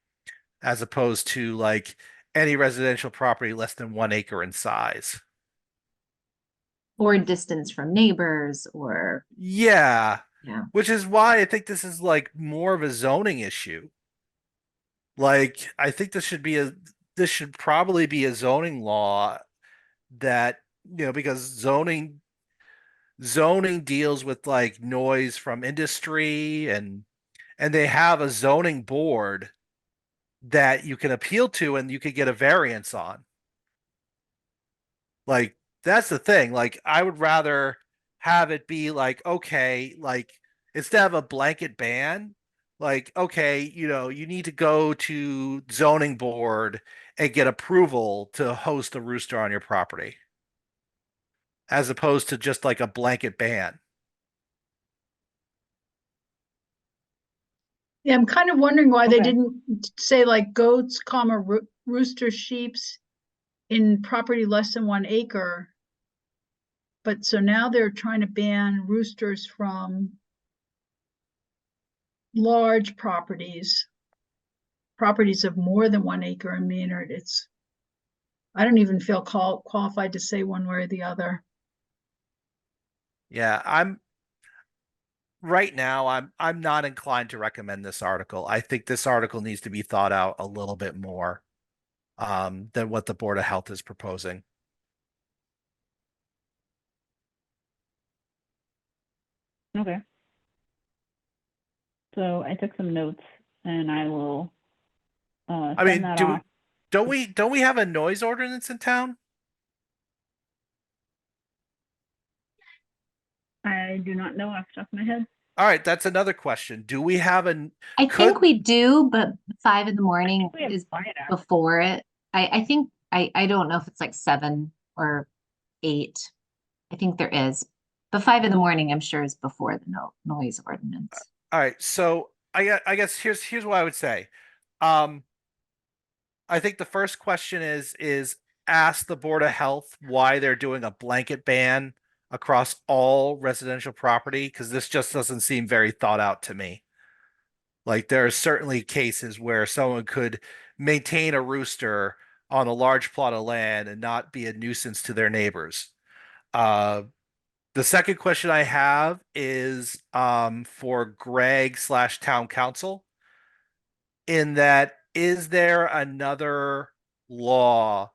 as opposed to like any residential property less than 1 acre in size. Or distance from neighbors or, Yeah, yeah. which is why I think this is like more of a zoning issue. Like I think this should probably be a zoning law that, because zoning deals with like noise from industry and they have a zoning board that you can appeal to and you could get a variance on. Like that's the thing. Like I would rather have it be like, okay, like instead of a blanket ban, like, okay, you need to go to zoning board and get approval to host a rooster on your property, as opposed to just like a blanket ban. Yeah, I'm kind of wondering why they Okay. didn't say like goats, comma, rooster, sheeps in property less than 1 acre. But so now they're trying to ban roosters from large properties of more than 1 acre in Maynard. I don't even feel qualified to say one way or the other. Yeah, right now I'm not inclined to recommend this article. I think this article needs to be thought out a little bit more than what the Board of Health is proposing. Okay. So I took some notes and I will I send mean, that off. don't we have a noise ordinance in town? I do not know off the top of my head. All right, that's another question. Do we have I could think we do, but 5 in the morning we have is quiet hours. before it. I think, I don't know if it's like 7 or 8. I think there is. But 5 in the morning, I'm sure is before the noise ordinance. all right, so I guess here's what I would say. Um I think the first question is ask the Board of Health why they're doing a blanket ban across all residential property, because this just doesn't seem very thought out to me. Like there are certainly cases where someone could maintain a rooster on a large plot of land and not be a nuisance to their neighbors. The second question I have is for Greg/town council, in that is there another law?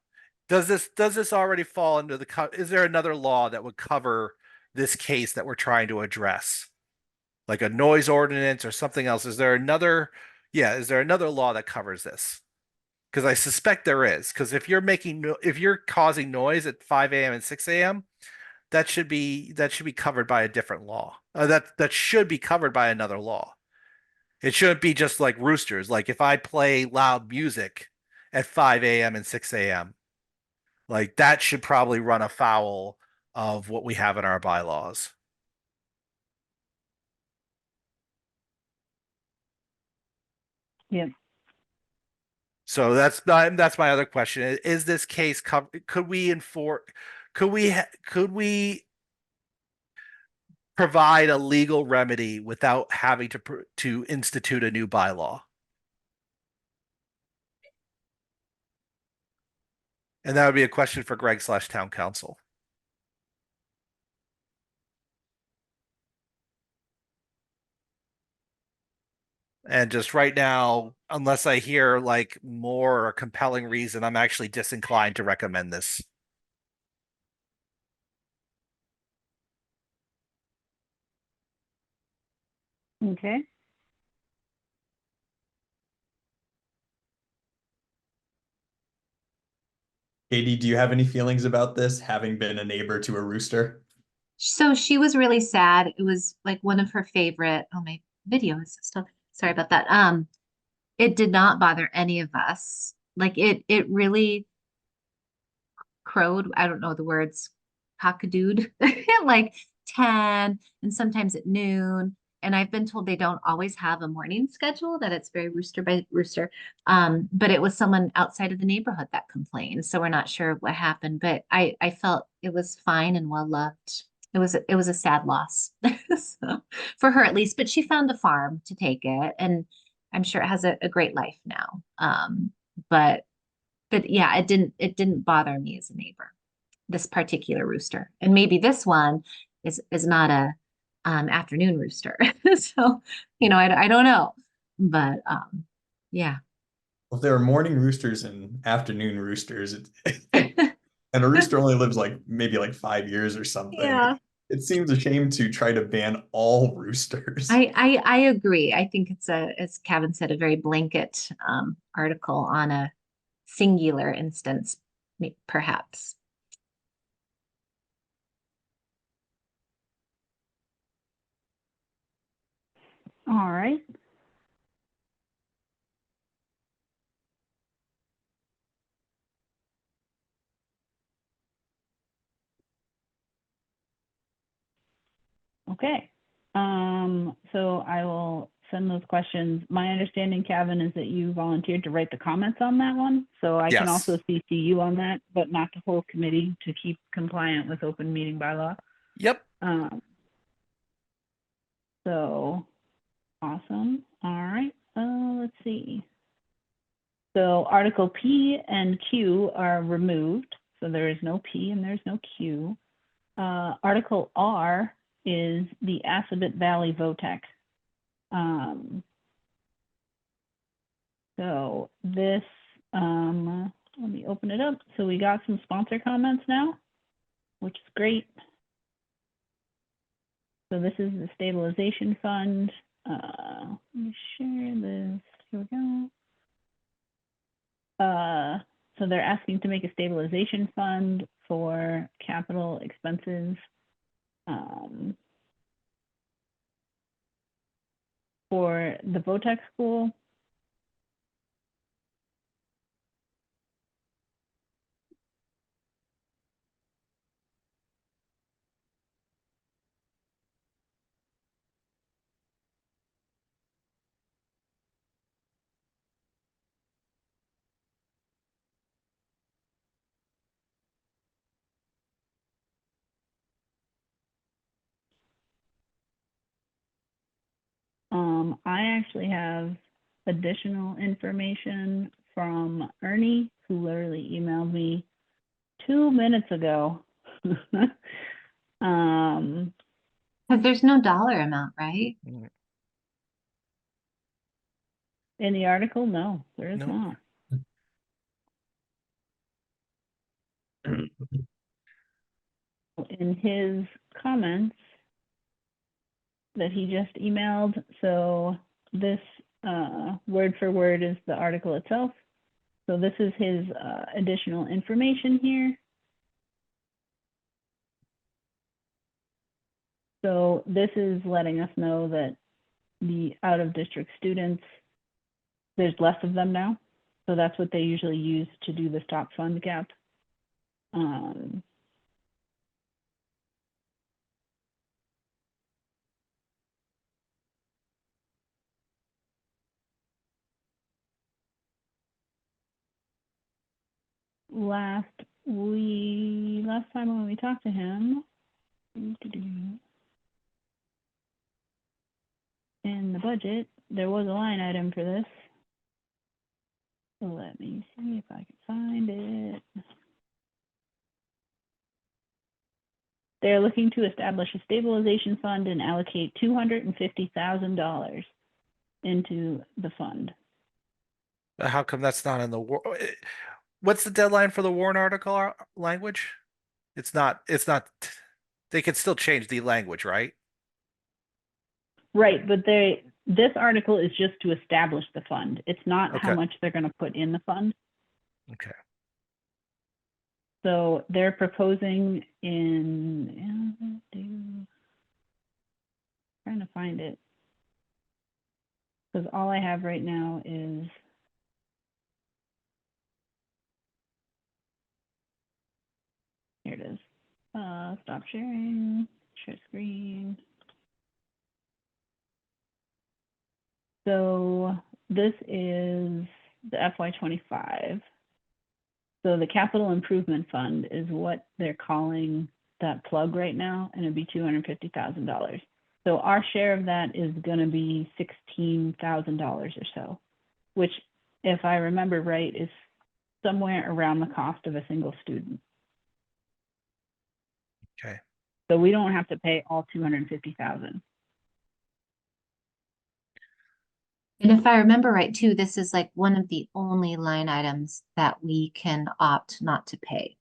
Does this already fall under is there another law that would cover this case that we're trying to address? Like a noise ordinance or something else? Is there another law that covers this? Because I suspect there is. Because if you're if you're causing noise at 5 a.m. and 6 a.m., that should be covered by a different law. That should be covered by another law. It shouldn't be just like roosters. Like if I play loud music at 5 a.m. and 6 a.m., like that should probably run afoul of what we have in our bylaws. Yep. So that's my other question. Is this case covered? Could we enforce? Could we provide a legal remedy without having to institute a new bylaw? And that would be a question for Greg/Town Council. And just right now, unless I hear like more or a compelling reason, I'm actually disinclined to recommend this. Okay. Katie, do you have any feelings about this, having been a neighbor to a rooster? So she was really sad. It was like one of her favorite. Oh, my video is still, sorry about that. It did not bother any of us. Like it really crowed. I don't know the words, cockadooed at like 10 and sometimes at noon. And I've been told they don't always have a morning schedule, that it's very rooster by rooster. But it was someone outside of the neighborhood that complained. So we're not sure what happened, but I felt it was fine and well loved. It was a sad loss so, for her at least, but she found a farm to take it, and I'm sure it has a great life now. But yeah, it didn't bother me as a neighbor, this particular rooster. And maybe this one is not a afternoon rooster. So, I don't know. But yeah. Well, if there are morning roosters and afternoon roosters, and a rooster only lives like maybe like 5 years or something. Yeah. It seems a shame to try to ban all roosters. I agree. I think it's as Kevin said, a very blanket article on a singular instance, perhaps. All right. Okay. So I will send those questions. My understanding, Kevin, is that you volunteered to write the comments on that one. So I can Yes. also CC you on that, but not the whole committee, to keep compliant with open meeting bylaw. Yep. So awesome. All right. Let's see. So Article P and Q are removed. So there is no P and there's no Q. Article R is the Assabet Valley VOTEC. So this, let me open it up. So we got some sponsor comments now, which is great. So this is the stabilization fund. Let me share this. Here we go. So they're asking to make a stabilization fund for capital expenses for the VOTEC school. I actually have additional information from Ernie, who literally emailed me 2 minutes ago. Because there's no dollar amount, right? In the article, no, there is No. not. In his comments that he just emailed, so this word for word is the article itself. So this is his additional information here. So this is letting us know that the out-of-district students, there's less of them now. So that's what they usually use to do the stop fund gap. Last time when we talked to him, in the budget, there was a line item for this. So let me see if I can find it. They're looking to establish a stabilization fund and allocate $250,000 into the fund. How come that's not in the war? What's the deadline for the warrant article language? It's not, they can still change the language, right? Right, but this article is just to establish the fund. It's not how Okay. much they're going to put in the fund. Okay. So they're proposing trying to find it. Because all I have right now is here it is. Stop sharing, share screen. So this is the FY25. So the capital improvement fund is what they're calling that plug right now, and it'd be $250,000. So our share of that is going to be $16,000 or so, which, if I remember right, is somewhere around the cost of a single student. Okay. So we don't have to pay all $250,000. And if I remember right too, this is like one of the only line items that we can opt not to pay.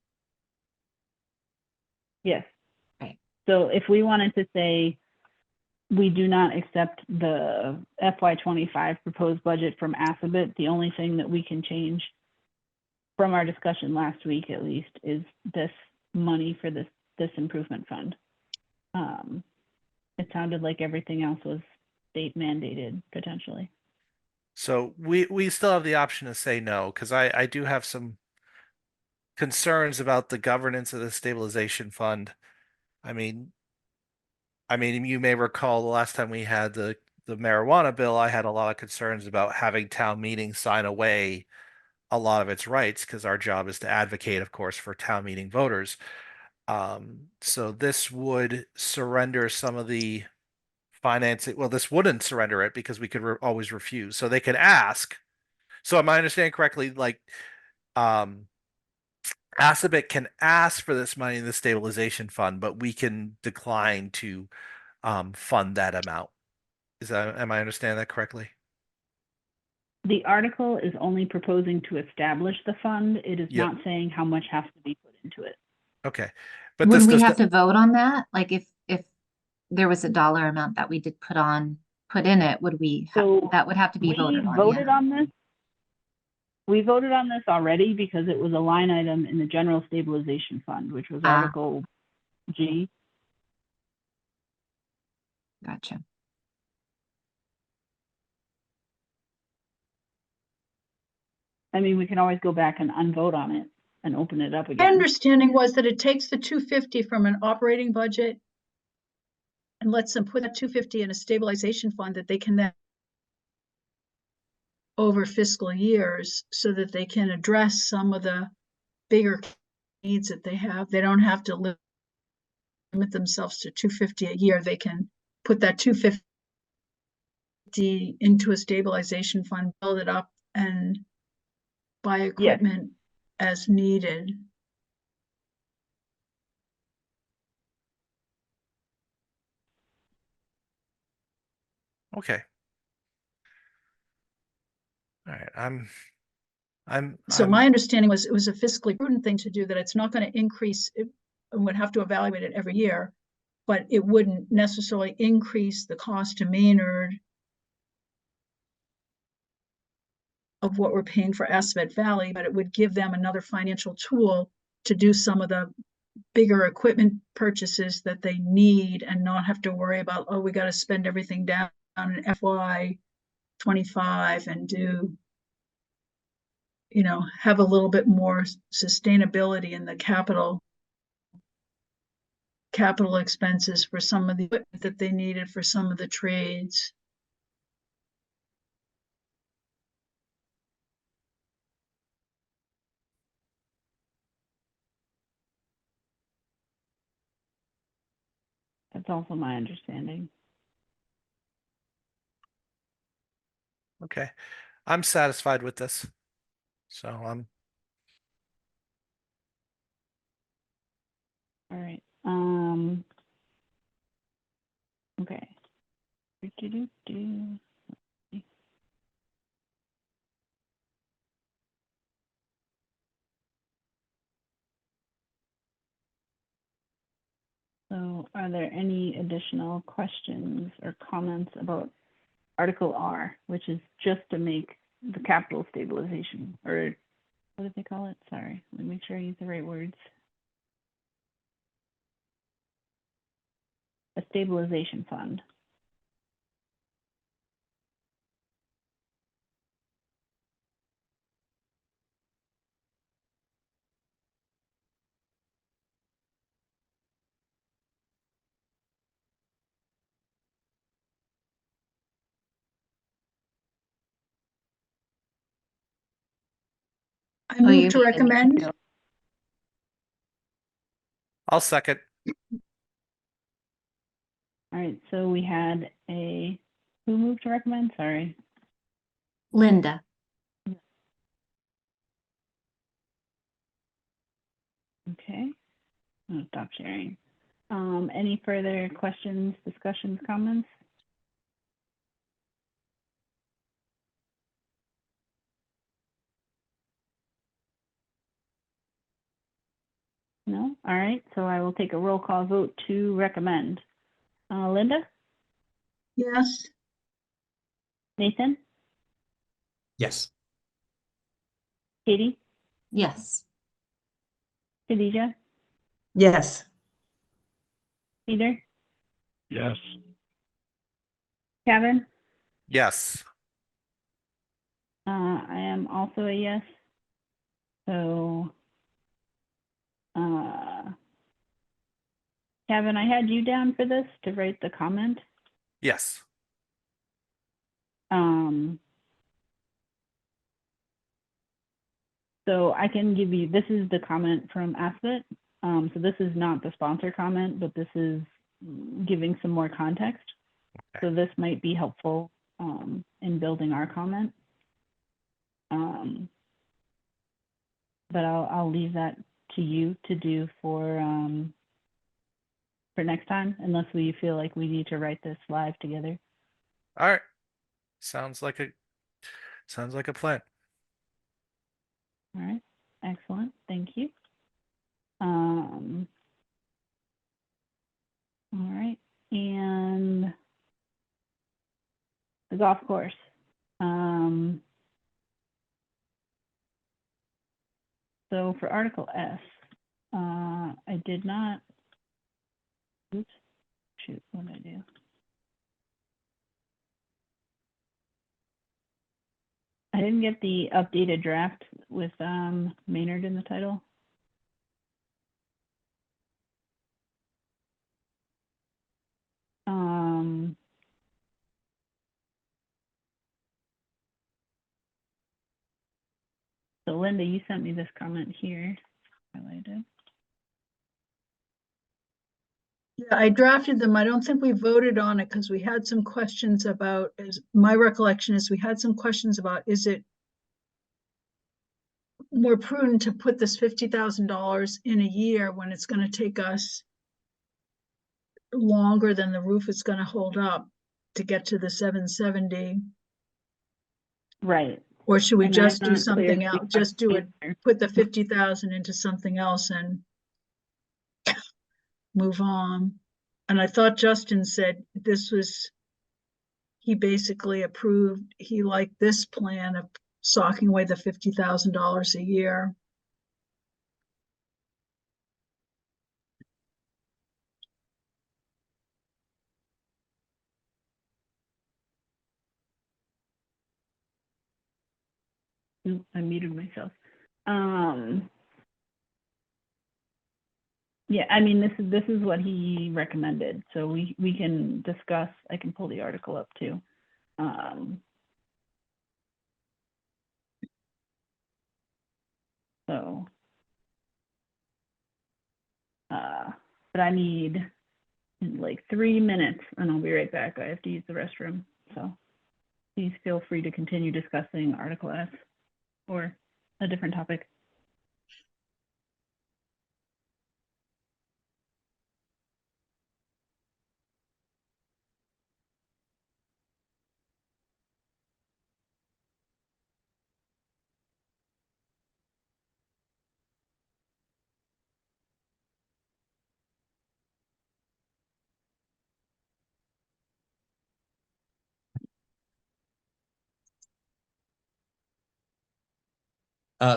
Yes. Right. So if we wanted to say we do not accept the FY25 proposed budget from Assabet, the only thing that we can change from our discussion last week, at least, is this money for this improvement fund. It sounded like everything else was state mandated potentially. So we still have the option to say no, because I do have some concerns about the governance of the stabilization fund. I mean, you may recall the last time we had the marijuana bill, I had a lot of concerns about having town meeting sign away a lot of its rights, because our job is to advocate, of course, for town meeting voters. So this would surrender some of the financing. Well, this wouldn't surrender it because we could always refuse. So they could ask. So am I understanding correctly? Like, Assabet can ask for this money in the stabilization fund, but we can decline to fund that amount. Am I understanding that correctly? The article is only proposing to establish the fund. It is Yep. not saying how much has to be put into it. Okay, but Would this we does have to vote on that? Like if there was a dollar amount that we did put in it, would we So that would have to be we voted on? voted Yeah. on this. We voted on this already because it was a line item in the general stabilization fund, which was Ah. Article G. Gotcha. I mean, we can always go back and unvote on it and open it up My again. understanding was that it takes the 250 from an operating budget and lets them put that 250 in a stabilization fund that they can then over fiscal years so that they can address some of the bigger needs that they have. They don't have to limit themselves to 250 a year. They can put that 250 into a stabilization fund, build it up, and buy equipment as needed. Okay. All right. So my understanding was it was a fiscally prudent thing to do, that it's not going to increase, it would have to evaluate it every year, but it wouldn't necessarily increase the cost to Maynard of what we're paying for Aspet Valley, but it would give them another financial tool to do some of the bigger equipment purchases that they need and not have to worry about, oh, we got to spend everything down in FY 25 and do, have a little bit more sustainability in the capital expenses for some of the equipment that they needed for some of the trades. That's also my understanding. Okay, I'm satisfied with this. So All right. Okay. Do-do-do-do. So are there any additional questions or comments about Article R, which is just to make the capital stabilization, or what did they call it? Sorry, let me make sure I use the right words. A stabilization fund. I Oh, move you to mean recommend. I'll second. All right, so we had who moved to recommend? Sorry. Linda. Okay, I'm gonna stop sharing. Any further questions, discussions, comments? No? All right, so I will take a roll call vote to recommend. Linda? Yes. Nathan? Yes. Katie? Yes. Khadija? Yes. Peter? Yes. Kevin? Yes. I am also a yes. So, Kevin, I had you down for this to write the comment. Yes. So I can give you, this is the comment from Aspet. So this is not the sponsor comment, but this is giving some more context. Okay. So this might be helpful in building our comment. But I'll leave that to you to do for next time, unless we feel like we need to write this live together. All right. Sounds like a plan. All right, excellent, thank you. All right, and the golf course. So for Article S, I did not, oops, shoot, what did I do? I didn't get the updated draft with Maynard in the title. So Linda, you sent me this comment here, highlighted. Yeah, I drafted them. I don't think we voted on it because we had some questions about, as my recollection is we had some questions about, is it more prudent to put this $50,000 in a year when it's going to take us longer than the roof is going to hold up to get to the 770? Right. Or should we And just I'm do not clear something if we else? have Just do it, an answer. put the 50,000 into something else and move on. And I thought Justin said he basically approved, he liked this plan of socking away the $50,000 a year. Oop, I muted myself. Yeah, I mean, this is what he recommended, so we can discuss. I can pull the article up too. So, but I need like 3 minutes and I'll be right back. I have to use the restroom. So please feel free to continue discussing Article S or a different topic.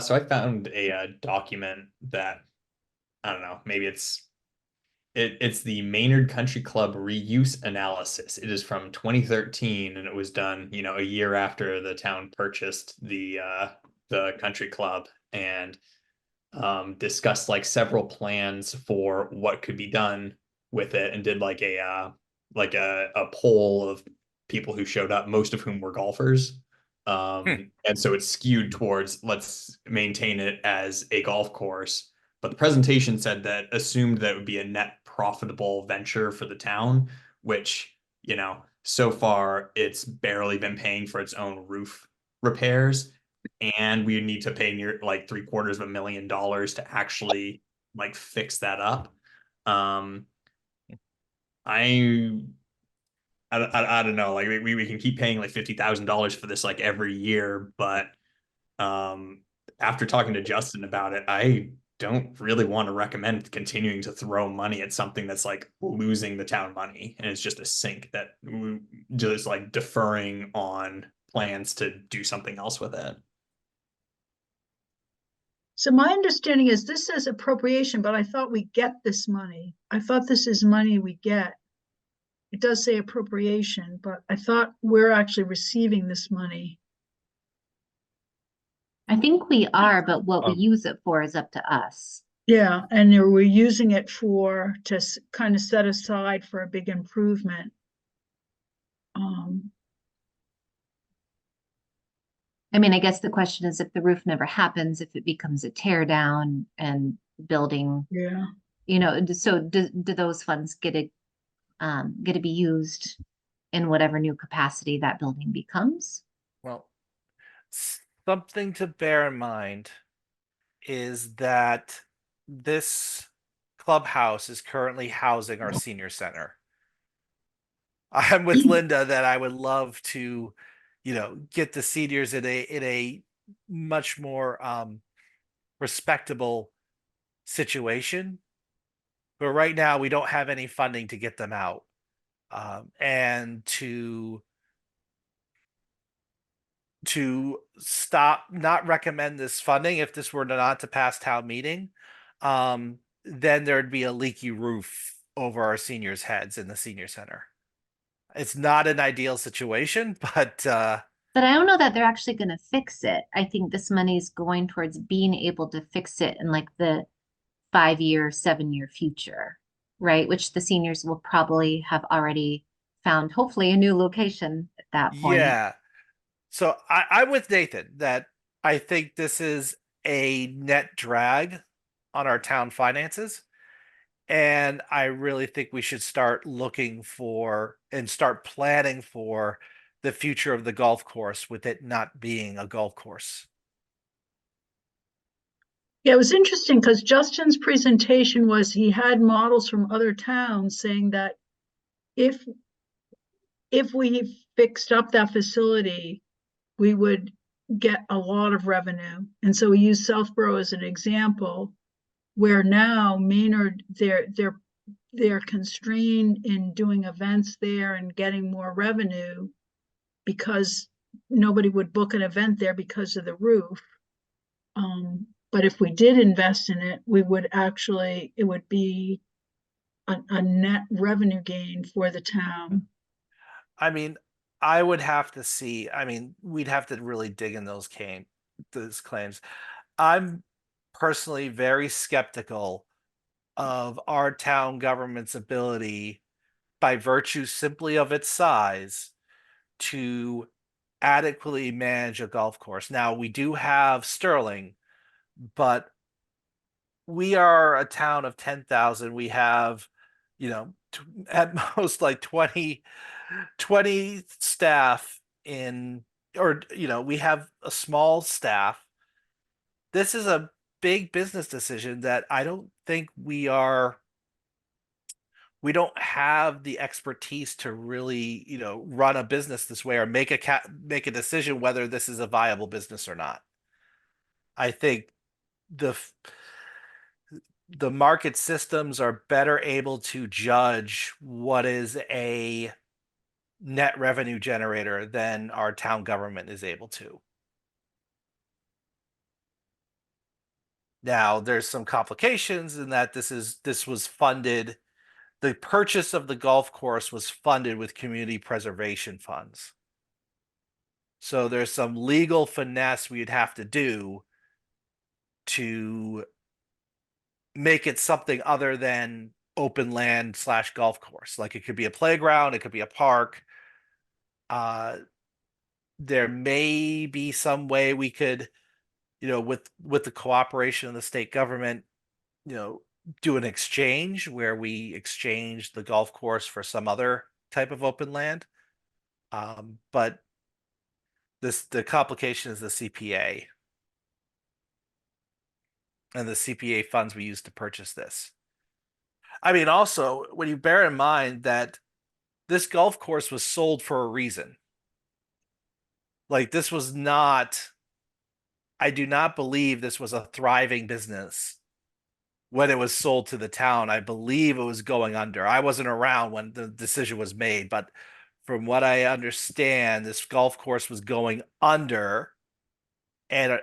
So I found a document that, I don't know, maybe it's the Maynard Country Club reuse analysis. It is from 2013 and it was done, a year after the town purchased the country club, and discussed like several plans for what could be done with it, and did like a poll of people who showed up, most of whom were golfers. And so it's skewed towards let's maintain it as a golf course. But the presentation said that assumed that it would be a net profitable venture for the town, which, so far it's barely been paying for its own roof repairs. And we need to pay near like $750,000 to actually like fix that up. I don't know, like we can keep paying like $50,000 for this like every year, but after talking to Justin about it, I don't really want to recommend continuing to throw money at something that's like losing the town money, and it's just a sink that we just like deferring on plans to do something else with it. So my understanding is this says appropriation, but I thought we get this money. I thought this is money we get. It does say appropriation, but I thought we're actually receiving this money. I think we are, but what we Um, use it for is up to us. Yeah, and we're using it to kind of set aside for a big improvement. I mean, I guess the question is if the roof never happens, if it becomes a tear down and building, Yeah. so do those funds get to be used in whatever new capacity that building becomes? Well, something to bear in mind is that this clubhouse is currently housing our senior center. I'm with Linda that I would love to, get the seniors in a much more respectable situation. But right now we don't have any funding to get them out. And to not recommend this funding, if this were not to pass town meeting, then there'd be a leaky roof over our seniors' heads in the senior center. It's not an ideal situation, but But I don't know that they're actually going to fix it. I think this money is going towards being able to fix it in like the 5-year, 7-year future, right? Which the seniors will probably have already found, hopefully, a new location at that point. yeah. So I'm with Nathan that I think this is a net drag on our town finances. And I really think we should start looking for and start planning for the future of the golf course with it not being a golf course. Yeah, it was interesting because Justin's presentation was he had models from other towns saying that if we fixed up that facility, we would get a lot of revenue. And so we used Southborough as an example, where now Maynard, they're constrained in doing events there and getting more revenue because nobody would book an event there because of the roof. But if we did invest in it, we would actually, it would be a net revenue gain for the town. I mean, I would have to see. I mean, we'd have to really dig in those claims. I'm personally very skeptical of our town government's ability, by virtue simply of its size, to adequately manage a golf course. Now, we do have Sterling, but we are a town of 10,000. We have, at most like 20 staff in, or, we have a small staff. This is a big business decision that I don't think we don't have the expertise to really, run a business this way, or make a decision whether this is a viable business or not. I think the the market systems are better able to judge what is a net revenue generator than our town government is able to. Now, there's some complications in that this was funded. The purchase of the golf course was funded with community preservation funds. So there's some legal finesse we'd have to do to make it something other than open land / golf course. Like, it could be a playground, it could be a park. There may be some way we could, with the cooperation of the state government, do an exchange where we exchange the golf course for some other type of open land. But the complication is the CPA. And the CPA funds we use to purchase this. I mean, also, when you bear in mind that this golf course was sold for a reason. Like, this was not, I do not believe this was a thriving business when it was sold to the town. I believe it was going under. I wasn't around when the decision was made, but from what I understand, this golf course was going under, and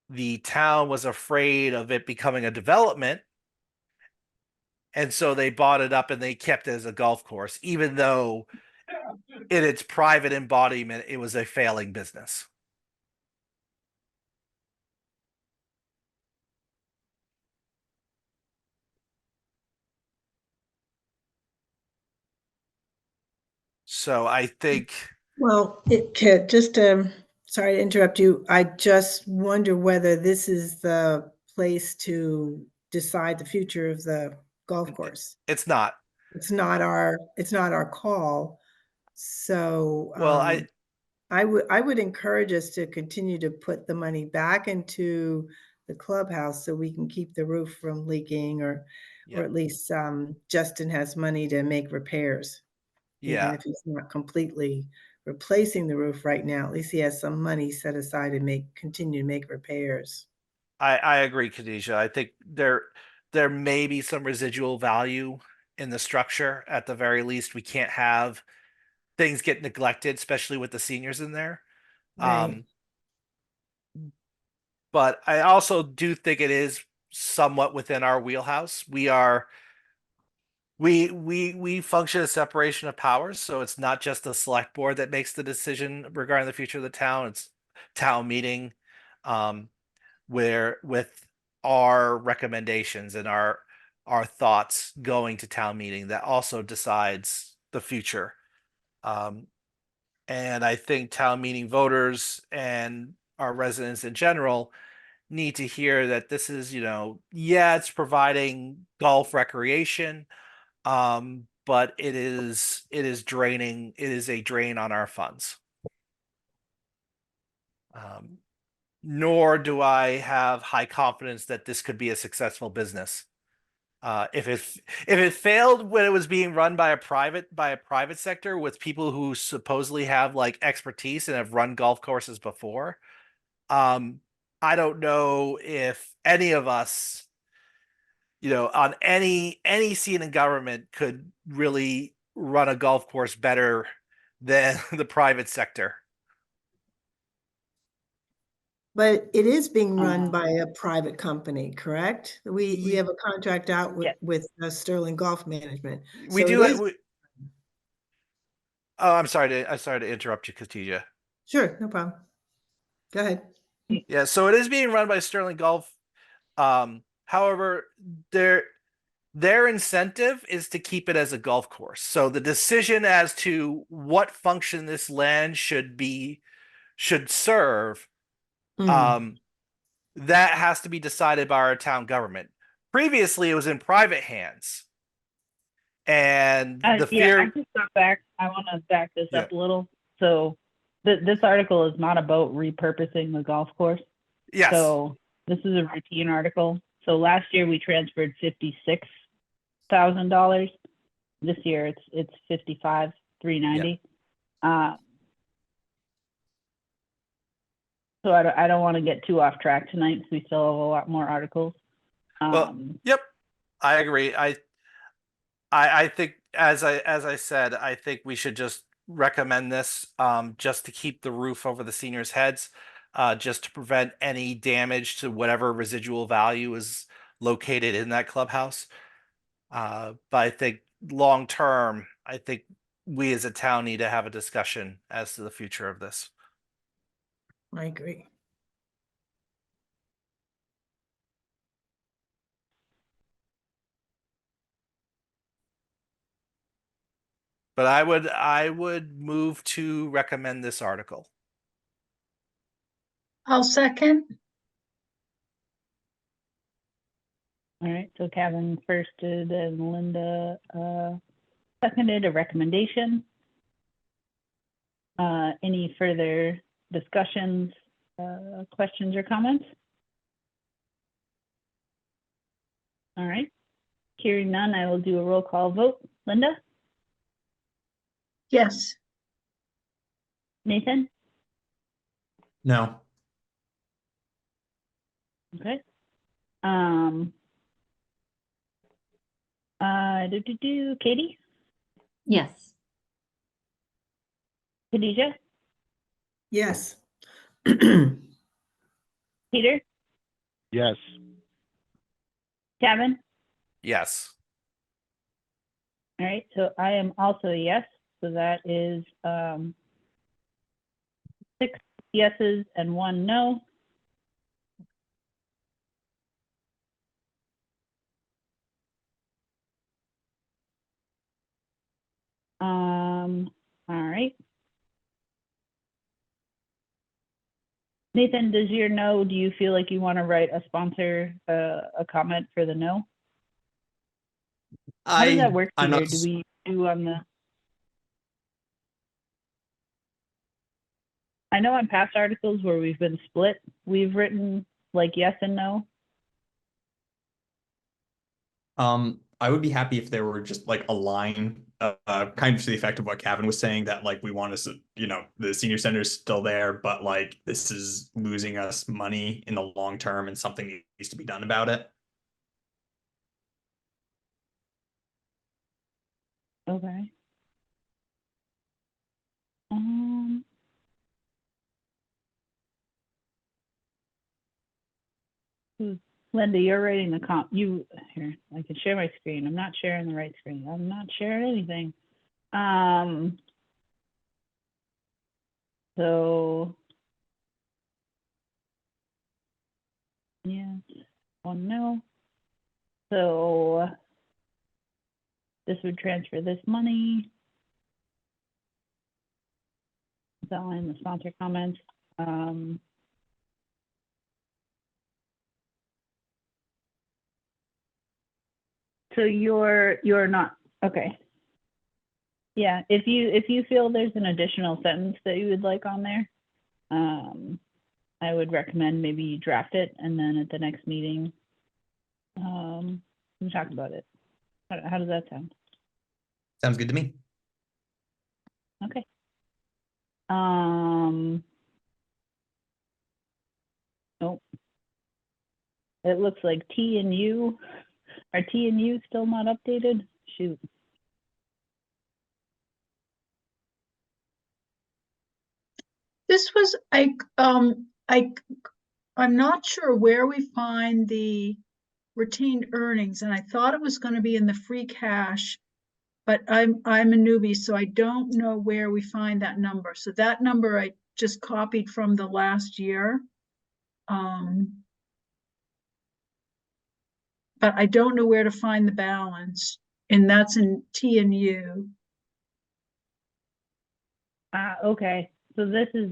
the town was afraid of it becoming a development, and so they bought it up and they kept it as a golf course, even though in its private embodiment it was a failing business. So I think, Well, sorry to interrupt you. I just wonder whether this is the place to decide the future of the golf course. it's not. It's not our call. So, Well, I would encourage us to continue to put the money back into the clubhouse so we can keep the roof from leaking, or Yeah. at least, Justin has money to make repairs. Even yeah, if he's not completely replacing the roof right now, at least he has some money set aside to continue to make repairs. I agree, Khadijah. I think there may be some residual value in the structure. At the very least, we can't have things get neglected, especially with the seniors in there. Right. But I also do think it is somewhat within our wheelhouse. We function as separation of powers, so it's not just the select board that makes the decision regarding the future of the town. It's town meeting, where with our recommendations and our thoughts going to town meeting that also decides the future. And I think town meeting voters and our residents in general need to hear that this is, it's providing golf recreation, but it is a drain on our funds. Nor do I have high confidence that this could be a successful business. If it failed when it was being run by a private sector with people who supposedly have like expertise and have run golf courses before, I don't know if any of us, on any seat in government could really run a golf course better than the private sector. But it is being run Uh, by a private company, correct? We have a contract out Yeah. with Sterling Golf Management. We So it do. is, Oh, I'm sorry to interrupt you, Katija. sure, no problem. Go ahead. Yeah, so it is being run by Sterling Golf. However, their incentive is to keep it as a golf course. So the decision as to what function this land should serve, Mm. that has to be decided by our town government. Previously, it was in private hands, and the Yeah, I fear. just got back. I want to back this Yeah. up a little. So this article is not about repurposing the golf course. Yes. So this is a routine article. So last year we transferred $56,000. This year it's $55,390. So I don't want to get too off track tonight because we still have a lot more articles. Well, yep, I agree. I think as I said, I think we should just recommend this just to keep the roof over the seniors' heads, just to prevent any damage to whatever residual value is located in that clubhouse. But I think long term, I think we as a town need to have a discussion as to the future of this. I agree. But I would move to recommend this article. I'll second. All right, so Kevin firsted and Linda seconded a recommendation. Any further discussions, questions, or comments? All right, hearing none, I will do a roll call vote. Linda? Yes. Nathan? No. Okay. Katie? Yes. Khadijah? Yes. Peter? Yes. Kevin? Yes. All right, so I am also a yes. So that is 6 yeses and 1 no. All right. Nathan, does your no, do you feel like you want to write a sponsor, a comment for the no? How does that work, I'm Peter? not. Do we do on the? I know on past articles where we've been split, we've written like yes and no. I would be happy if there were just like a line, kind of to the effect of what Kevin was saying, that like we want to, the senior center is still there, but like this is losing us money in the long term, and something needs to be done about it. Okay. Linda, you're writing the here, I can share my screen. I'm not sharing the right screen. I'm not sharing anything. So yeah, 1 no. So this would transfer this money. Is that line the sponsor comments? So you're not okay. Yeah, if you feel there's an additional sentence that you would like on there, I would recommend maybe you draft it, and then at the next meeting, we talk about it. How does that sound? Sounds good to me. Okay. Nope. It looks like T and U. Are T and U still not updated? Shoot. This was, I'm not sure where we find the retained earnings, and I thought it was gonna be in the free cash. But I'm a newbie, so I don't know where we find that number. So that number I just copied from the last year. But I don't know where to find the balance, and that's in T and U. Okay, so this is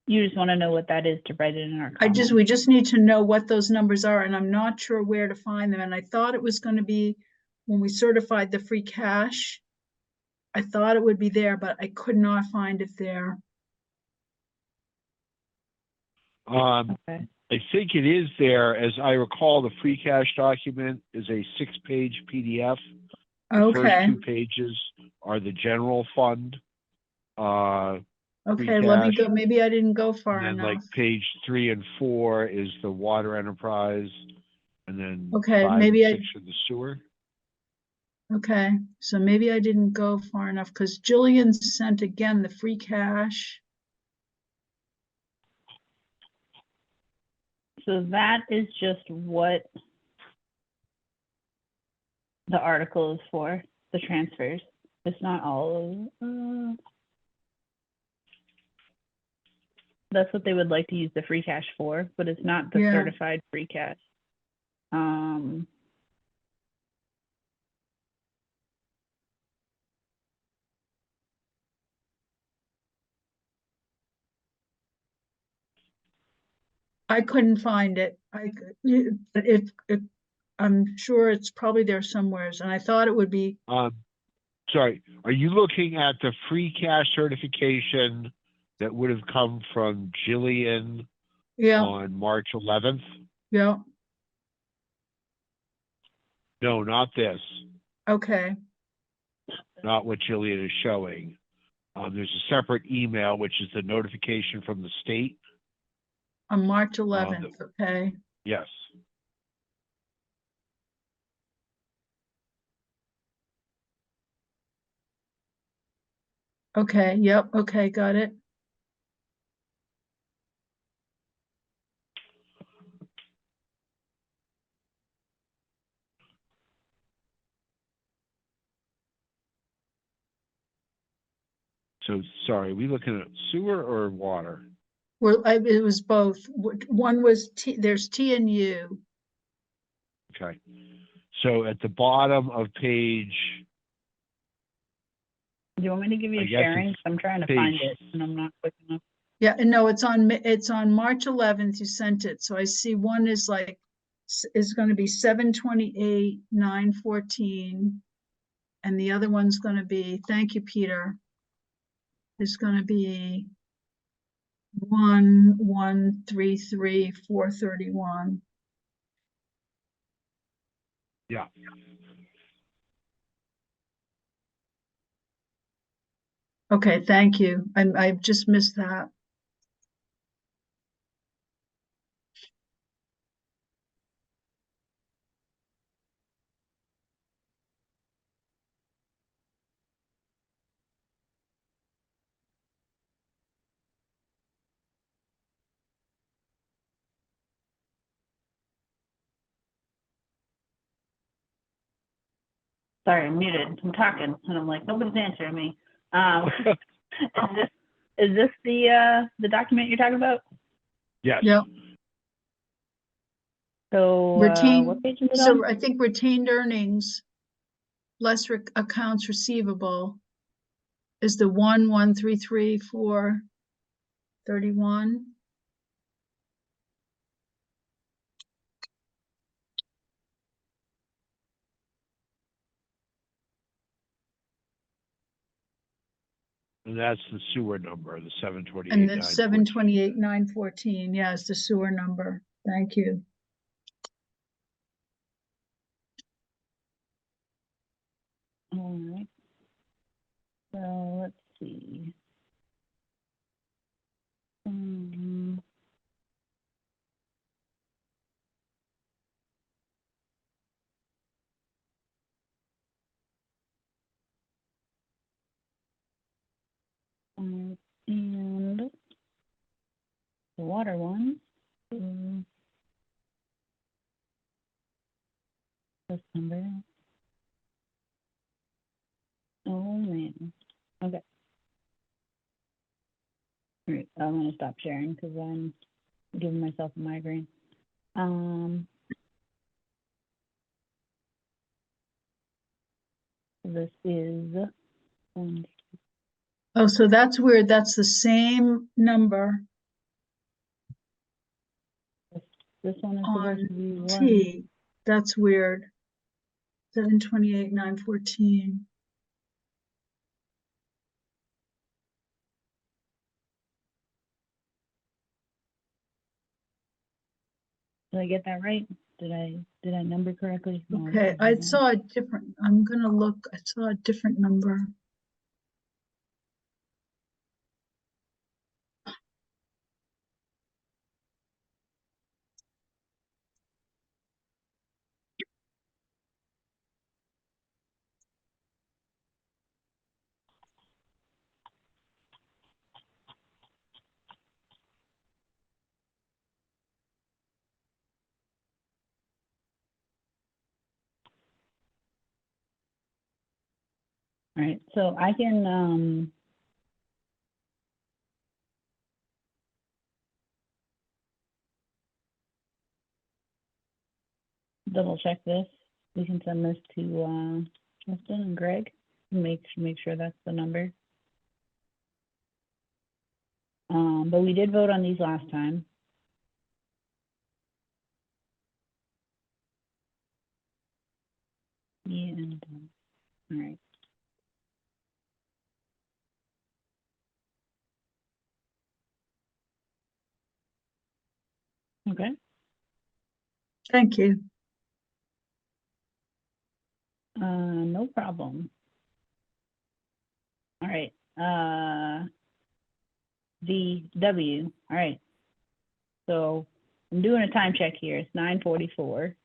you just want to know what that is to write it in our comments. We just need to know what those numbers are, and I'm not sure where to find them. And I thought it was going to be when we certified the free cash. I thought it would be there, but I could not find it there. Okay. I think it is there. As I recall, the free cash document is a 6-page PDF. The first Okay, 2 pages are the general fund. okay, let me cash. go. Maybe I didn't go far And then enough. like page 3 and 4 is the water enterprise. And then Okay, 5 maybe and 6 are the sewer. Okay, so maybe I didn't go far enough because Jillian sent again the free cash. So that is just what the article is for, the transfers. It's not all of, that's what they would like to use the free cash for, but it's not the Yeah. certified free cash. I couldn't find it. I'm sure it's probably there somewheres, and I thought it would be, Sorry, are you looking at the free cash certification that would have come from Jillian yeah, on March 11th? yeah, No, not this. okay, Not what Jillian is showing. There's a separate email, which is the notification from the state. on March 11th, okay. Yes. Okay, yep, okay, got it. So sorry, are we looking at sewer or water? Well, it was both. One was there's T and U. Okay. So at the bottom of page, Do you want me to give you I a guess sharing? it's 'Cause I'm trying to find page- it and I'm not quick enough. Yeah, and no, it's on March 11th, you sent it, so I see one is like, is gonna be 7/28, 9/14. And the other one's gonna be, thank you, Peter. Is gonna be 1/1/33, 4/31. yeah. Okay, thank you. I just missed that. Sorry, I'm muted. I'm talking and I'm like, nobody's answering me. Is this the document you're talking about? Yes. Yep. So Retain, what page is it so on? I think retained earnings, less accounts receivable is the 1/1/33, 4/31. And that's the sewer number, the 728. And the 7/28, 9/14, yeah, is the sewer number. Thank you. All right. So let's see. And water one. This number. Oh, man. Okay. All right, I'm gonna stop sharing because I'm giving myself a migraine. This is Oh, so that's weird. That's the same number this one is supposed on to be one. T. That's weird. 728, 914. Did I get that right? Did I number correctly? No, Okay, this I is saw a different, I'm gonna look, I saw a different number. all right. So I can double check this. We can send this to Justin and Greg and make sure that's the number. But we did vote on these last time. And all right. Okay. Thank you. No problem. All right. VW. All right. So I'm doing a time check here. It's 9:44.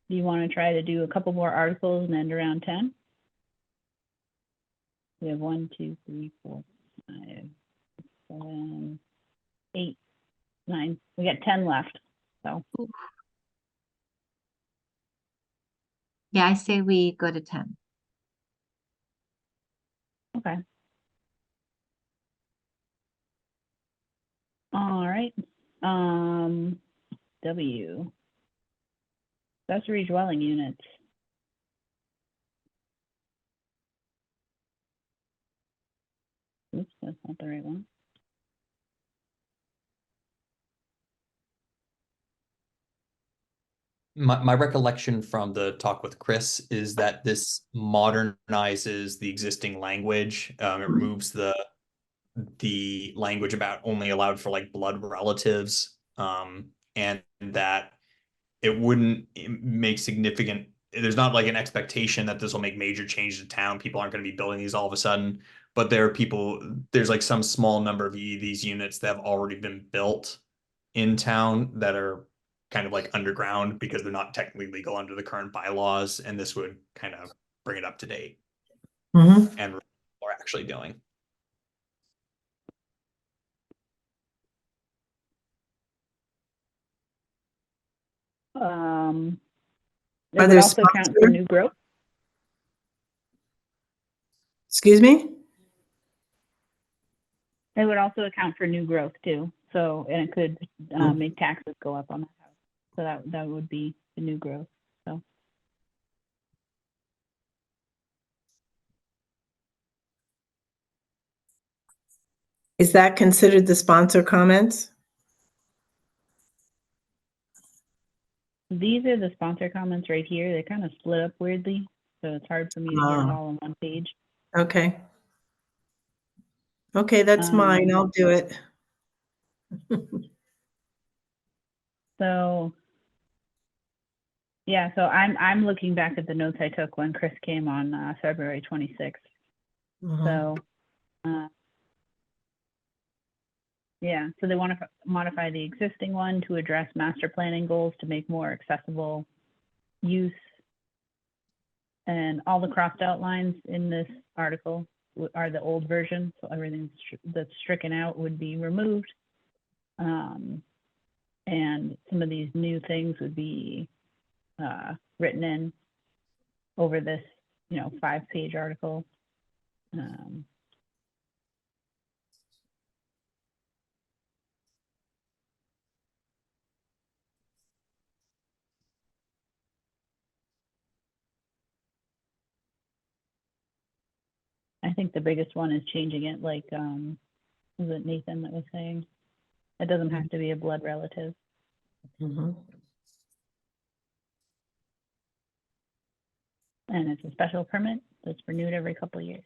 Do you want to try to do a couple more articles and end around 10? We have 1, 2, 3, 4, 5, 7, 8, 9. We got 10 left. So Yeah, I say we go to 10. okay. All right. W. Accessory dwelling units. Oops, that's not the right one. My recollection from the talk with Chris is that this modernizes the existing language. It removes the language about only allowed for like blood relatives, and that it wouldn't make significant. There's not like an expectation that this will make major changes to town. People aren't going to be building these all of a sudden, but there are people. There's like some small number of these units that have already been built in town that are kind of like underground because they're not technically legal under the current bylaws, and this would kind of bring it up to date Mhm. and what we're actually doing. It Are would there also count for sponsored? new growth. Excuse me? It would also account for new growth too. So, and it could make taxes go up on that house. So that would be the new growth. So. Is that considered the sponsor comments? These are the sponsor comments right here. They're kind of split up weirdly, so it's hard for me to get it all on one page. Okay. Okay, that's mine. I'll do it. So, yeah, so I'm looking back at the notes I took when Chris came on February 26th. So, yeah, so they want to modify the existing one to address master planning goals to make more accessible use. And all the crossed out lines in this article are the old version. So everything that's stricken out would be removed. And some of these new things would be written in over this, 5-page article. I think the biggest one is changing it like, was it Nathan that was saying? It doesn't have to be a blood relative. Mhm. And it's a special permit that's renewed every couple of years.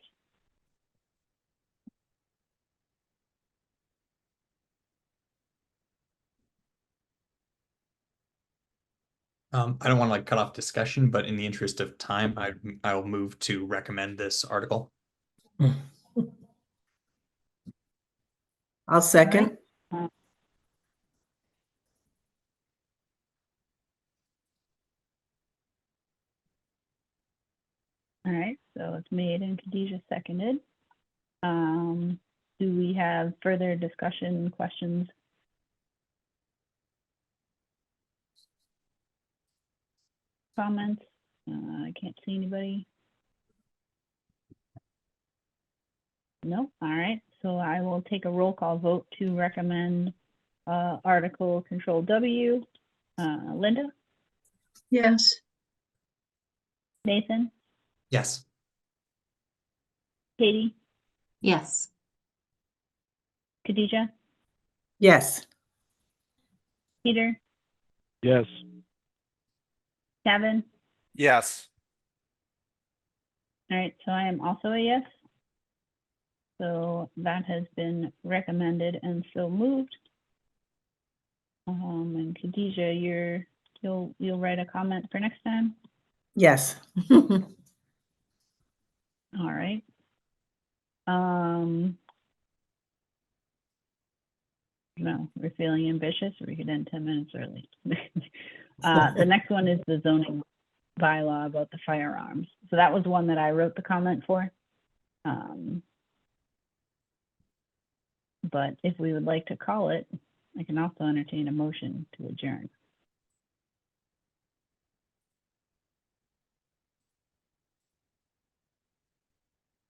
I don't want to like cut off discussion, but in the interest of time, I'll move to recommend this article. I'll second. All right, so it's made and Khadijah seconded. Do we have further discussion, questions? Comments? I can't see anybody. No, all right, so I will take a roll call vote to recommend Article Control W. Linda, Yes. Nathan, Yes. Katie, Yes. Khadijah, Yes. Peter, Yes. Kevin. Yes. All right, so I am also a yes. So that has been recommended and so moved. And Khadijah, you'll write a comment for next time. Yes. All right. No, we're feeling ambitious. We could end 10 minutes early. The next one is the zoning bylaw about the firearms. So that was one that I wrote the comment for. But if we would like to call it, I can also entertain a motion to adjourn.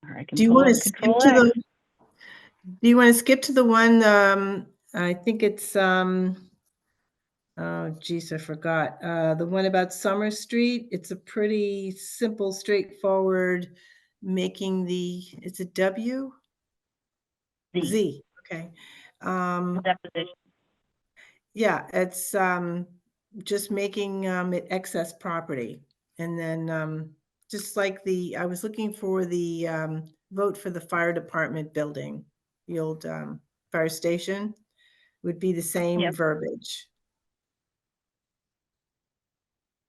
Or I can Do you pull want to up skip Control to X. the, do you want to skip to the one, I think it's, oh geez, I forgot. The one about Summer Street. It's a pretty simple, straightforward, making it's a W? Z, Z, okay. deposition. Yeah, it's just making it excess property. And then just like I was looking for the vote for the fire department building, the old fire station, would be the same Yep. verbiage.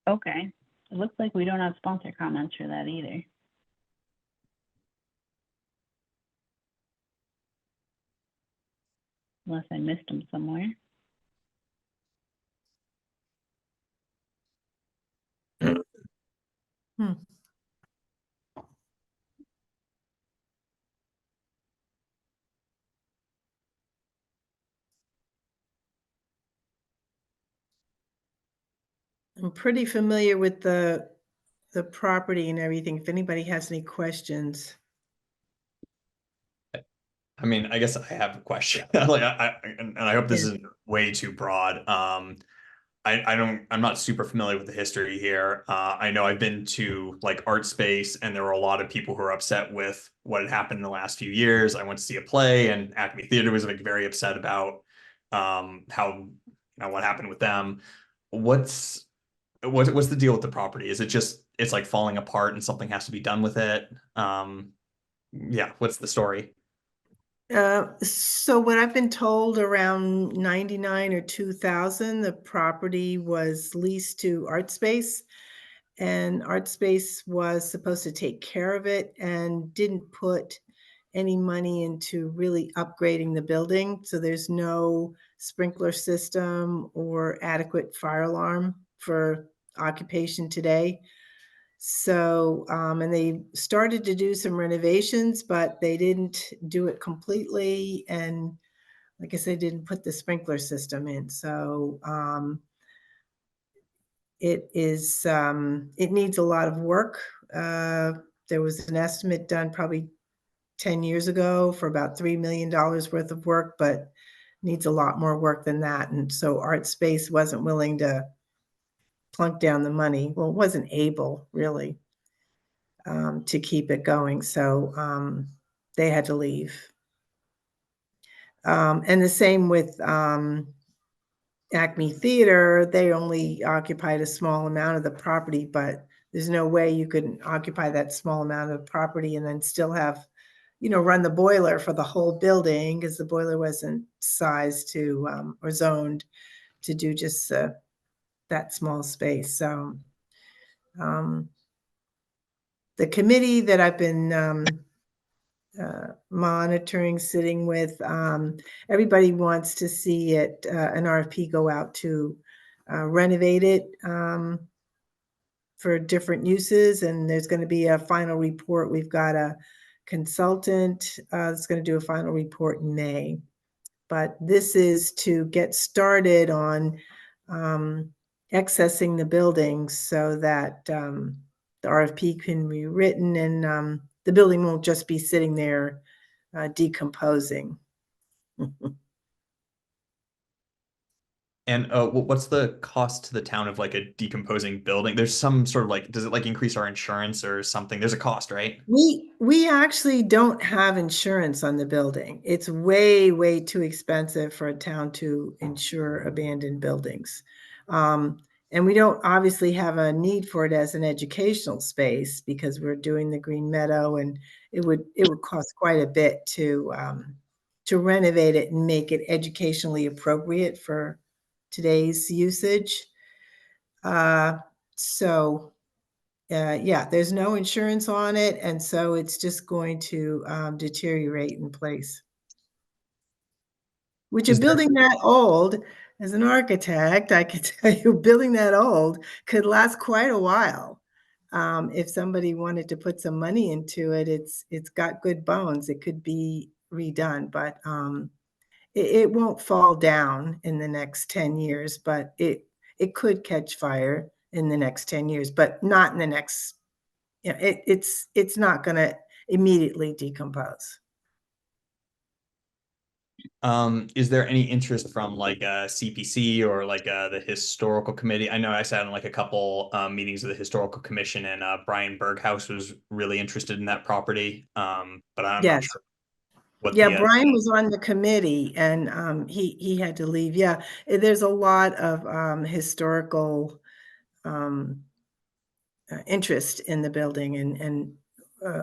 Okay. It looks like we don't have sponsor comments for that either. Unless I missed them somewhere. Hmm. I'm pretty familiar with the property and everything. If anybody has any questions. I mean, I guess I have a question. Like, and I hope this Yeah. isn't way too broad. I'm not super familiar with the history here. I know I've been to like Art Space, and there were a lot of people who are upset with what had happened in the last few years. I went to see a play, and Acme Theater was like very upset about how what happened with them. What's the deal with the property? Is it just it's like falling apart and something has to be done with it? Yeah, what's the story? So what I've been told, around 99 or 2000, the property was leased to ArtSpace, and ArtSpace was supposed to take care of it and didn't put any money into really upgrading the building. So there's no sprinkler system or adequate fire alarm for occupation today. So, and they started to do some renovations, but they didn't do it completely. And like I said, didn't put the sprinkler system in. So it needs a lot of work. There was an estimate done probably 10 years ago for about $3 million worth of work, but needs a lot more work than that. And so ArtSpace wasn't willing to plunk down the money. Well, wasn't able really to keep it going. So they had to leave. And the same with Acme Theater. They only occupied a small amount of the property, but there's no way you could occupy that small amount of property and then still have, run the boiler for the whole building, because the boiler wasn't sized to or zoned to do just that small space. So the committee that I've been monitoring, sitting with, everybody wants to see it, an RFP go out to renovate it for different uses. And there's going to be a final report. We've got a consultant that's going to do a final report in May. But this is to get started on accessing the buildings so that the RFP can be written and the building won't just be sitting there decomposing. And what's the cost to the town of like a decomposing building? There's some sort of like, does it like increase our insurance or something? There's a cost, right? We actually don't have insurance on the building. It's way, way too expensive for a town to insure abandoned buildings. And we don't obviously have a need for it as an educational space because we're doing the Green Meadow, and it would cost quite a bit to renovate it and make it educationally appropriate for today's usage. Yeah, there's no insurance on it, and so it's just going to deteriorate in place. Which is building that old, as an architect, I can tell you, building that old could last quite a while. If somebody wanted to put some money into it, it's got good bones. It could be redone, but it won't fall down in the next 10 years, but it could catch fire in the next 10 years, but not in the next, it's not going to immediately decompose. Is there any interest from like a CPC or like the historical committee? I know I sat in like a couple meetings of the historical commission, and Brian Berghaus was really interested in that property. But I'm not sure. Brian was on the committee, and he had to leave. Yeah, there's a lot of historical interest in the building, and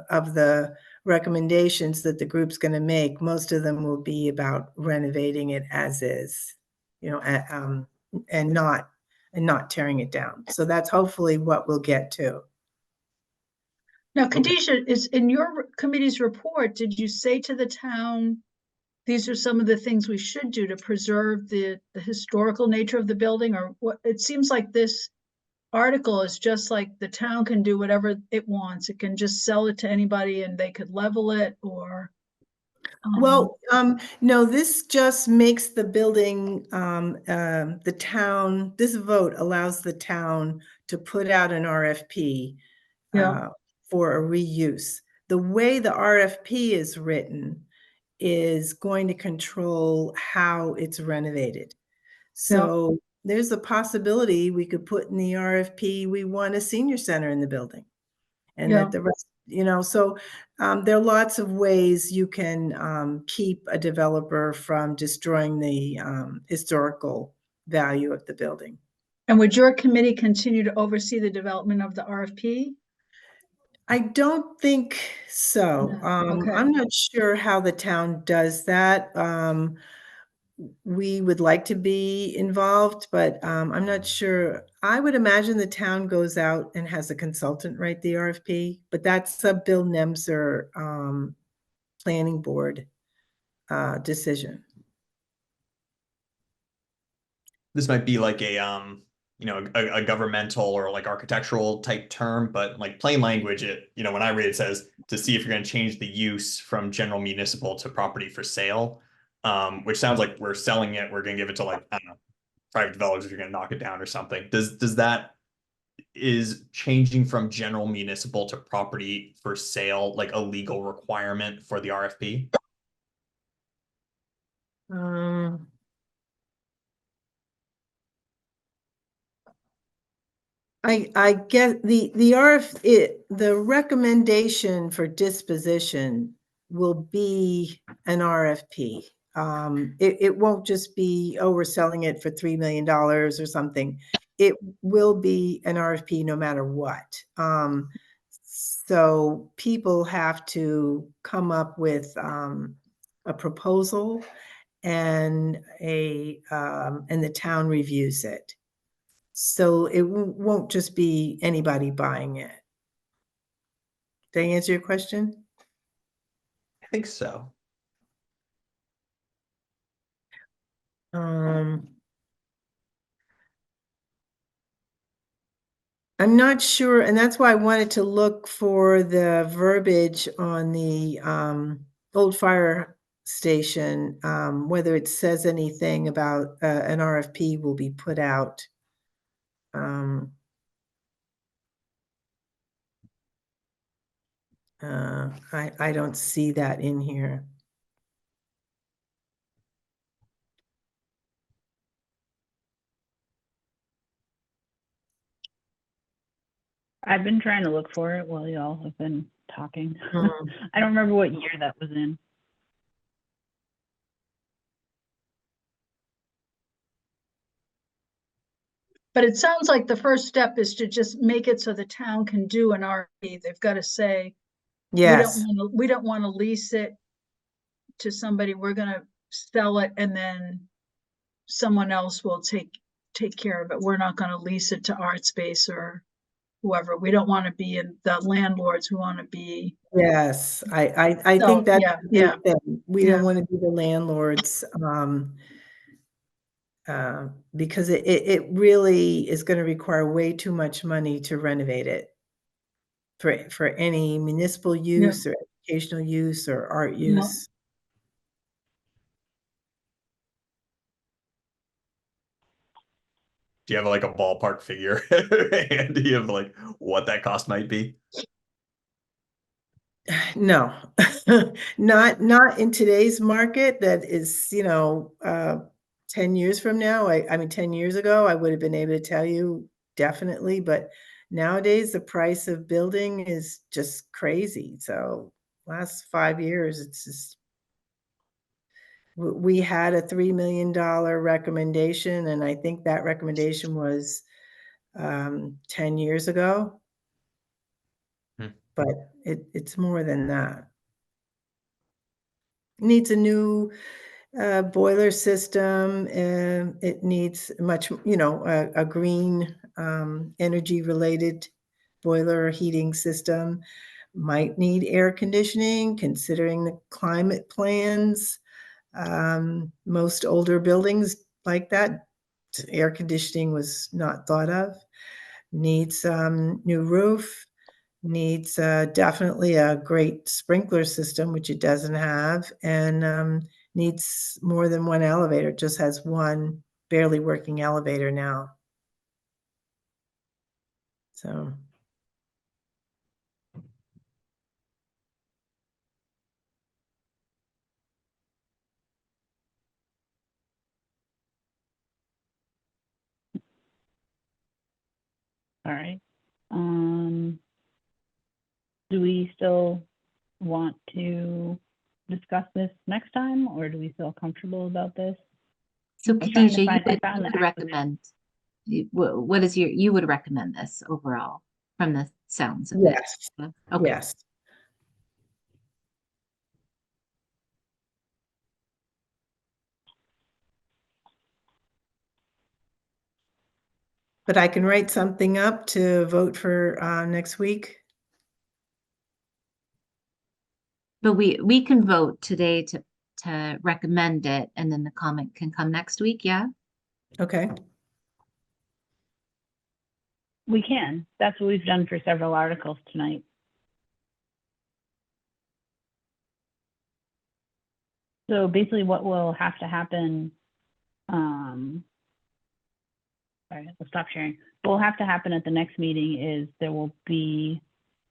of the recommendations that the group's going to make, most of them will be about renovating it as is, and not tearing it down. So that's hopefully what we'll get to. Now, Khadijah, is in your committee's report, did you say to the town, these are some of the things we should do to preserve the historical nature of the building? Or what? It seems like this article is just like the town can do whatever it wants. It can just sell it to anybody and they could level it, or no, this just makes the building, the town, this vote allows the town to put out an RFP for a reuse. The way the RFP is written is going to control how it's renovated. So there's a possibility we could put in the RFP, we want a senior center in the building, and that the rest, so there are lots of ways you can keep a developer from destroying the historical value of the building. And would your committee continue to oversee the development of the RFP? I don't think so. Okay. I'm not sure how the town does that. We would like to be involved, but I'm not sure. I would imagine the town goes out and has a consultant write the RFP, but that's a Bill Nemser planning board decision. This might be like a a governmental or like architectural type term, but like plain language, when I read it says to see if you're going to change the use from general municipal to property for sale. which sounds like we're selling it. We're gonna give it to like, I don't know, private developers if you're gonna knock it down or something. Does that is changing from general municipal to property for sale like a legal requirement for the RFP? I get the the recommendation for disposition will be an RFP. It won't just be, oh, we're selling it for $3 million or something. It will be an RFP no matter what. So people have to come up with a proposal and and the town reviews it. So it won't just be anybody buying it. Did I answer your question? I think so. I'm not sure, and that's why I wanted to look for the verbiage on the old fire station, whether it says anything about an RFP will be put out. I don't see that in here. I've been trying to look for it while y'all have been talking. Hmm. I don't remember what year that was in. But it sounds like the first step is to just make it so the town can do an RFP. They've got to say, Yes, we don't want to lease it to somebody. We're going to sell it and then someone else will take care of it. We're not going to lease it to ArtSpace or whoever. We don't want to be in the landlords. We want to be. yes. I So, think that's yeah, the yeah. big thing. We Yeah. don't want to be the landlords. Because it really is going to require way too much money to renovate it for any municipal use or educational use or art Yeah. use. Do you have like a ballpark figure? And do you have like what that cost might be? No, not in today's market that is, 10 years from now. I mean, 10 years ago, I would have been able to tell you definitely, but nowadays the price of building is just crazy. So last 5 years, it's just we had a $3 million recommendation, and I think that recommendation was 10 years ago. Hmm. But it's more than that. It needs a new boiler system, and it needs much, a green energy related boiler or heating system. Might need air conditioning, considering the climate plans. Most older buildings like that, air conditioning was not thought of. Needs new roof, needs definitely a great sprinkler system, which it doesn't have, and needs more than one elevator. It just has one barely working elevator now. So. All right. Do we still want to discuss this next time, or do we feel comfortable about this? So I'm trying to Khadijah, find- I you found would the recommend, what is you would recommend this overall from the sounds of it? Yes. Okay. Yes. But I can write something up to vote for next week. But we can vote today to recommend it, and then the comment can come next week, yeah? Okay. We can. That's what we've done for several articles tonight. So basically what will have to happen, sorry, I'll stop sharing. What will have to happen at the next meeting is there will be,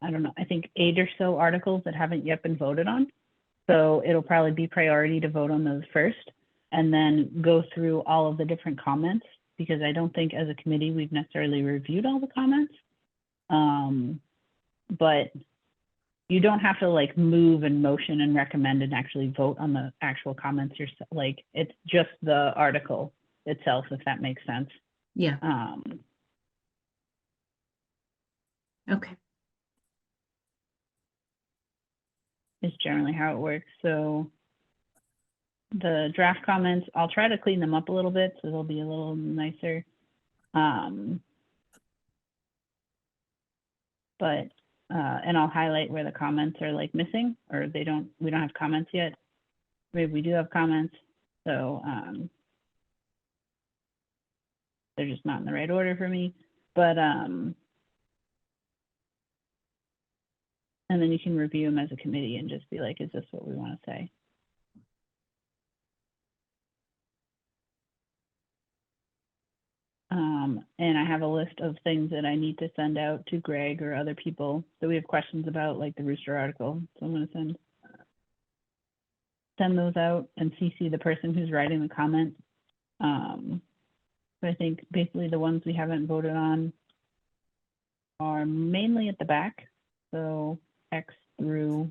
I don't know, I think 8 or so articles that haven't yet been voted on. So it'll probably be priority to vote on those first and then go through all of the different comments, because I don't think as a committee we've necessarily reviewed all the comments. But you don't have to like move and motion and recommend and actually vote on the actual comments yourself. Like it's just the article itself, if that makes sense. Yeah, okay. Is generally how it works. So the draft comments, I'll try to clean them up a little bit so they'll be a little nicer. And I'll highlight where the comments are like missing, or we don't have comments yet. Maybe we do have comments. So they're just not in the right order for me. But and then you can review them as a committee and just be like, is this what we want to say? And I have a list of things that I need to send out to Greg or other people that we have questions about, like the Rooster article. So I'm going to send those out and CC the person who's writing the comment. So I think basically the ones we haven't voted on are mainly at the back. So X through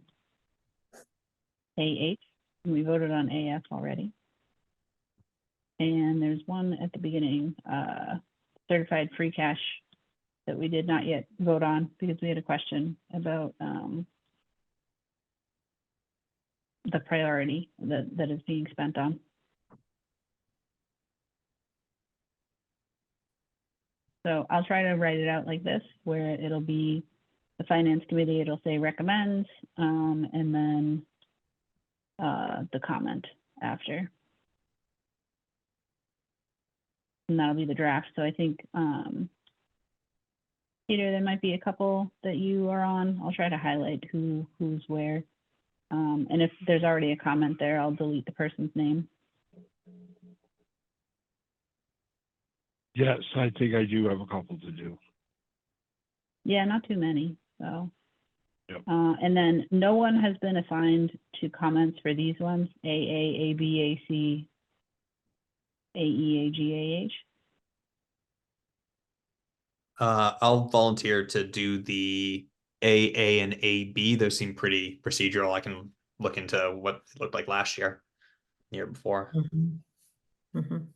AH. And we voted on AF already. And there's one at the beginning, certified free cash, that we did not yet vote on because we had a question about the priority that is being spent on. So I'll try to write it out like this, where it'll be the finance committee, it'll say recommends, and then the comment after. And that'll be the draft. So I think, Peter, there might be a couple that you are on. I'll try to highlight who's where. And if there's already a comment there, I'll delete the person's name. Yes, I think I do have a couple to do. Yeah, not too many, so. Yep. And then no one has been assigned to comments for these ones, AA, AB, AC, AE, AG, AH. I'll volunteer to do the AA and AB. Those seem pretty procedural. I can look into what it looked like last year, the year before. Mhm. Mhm.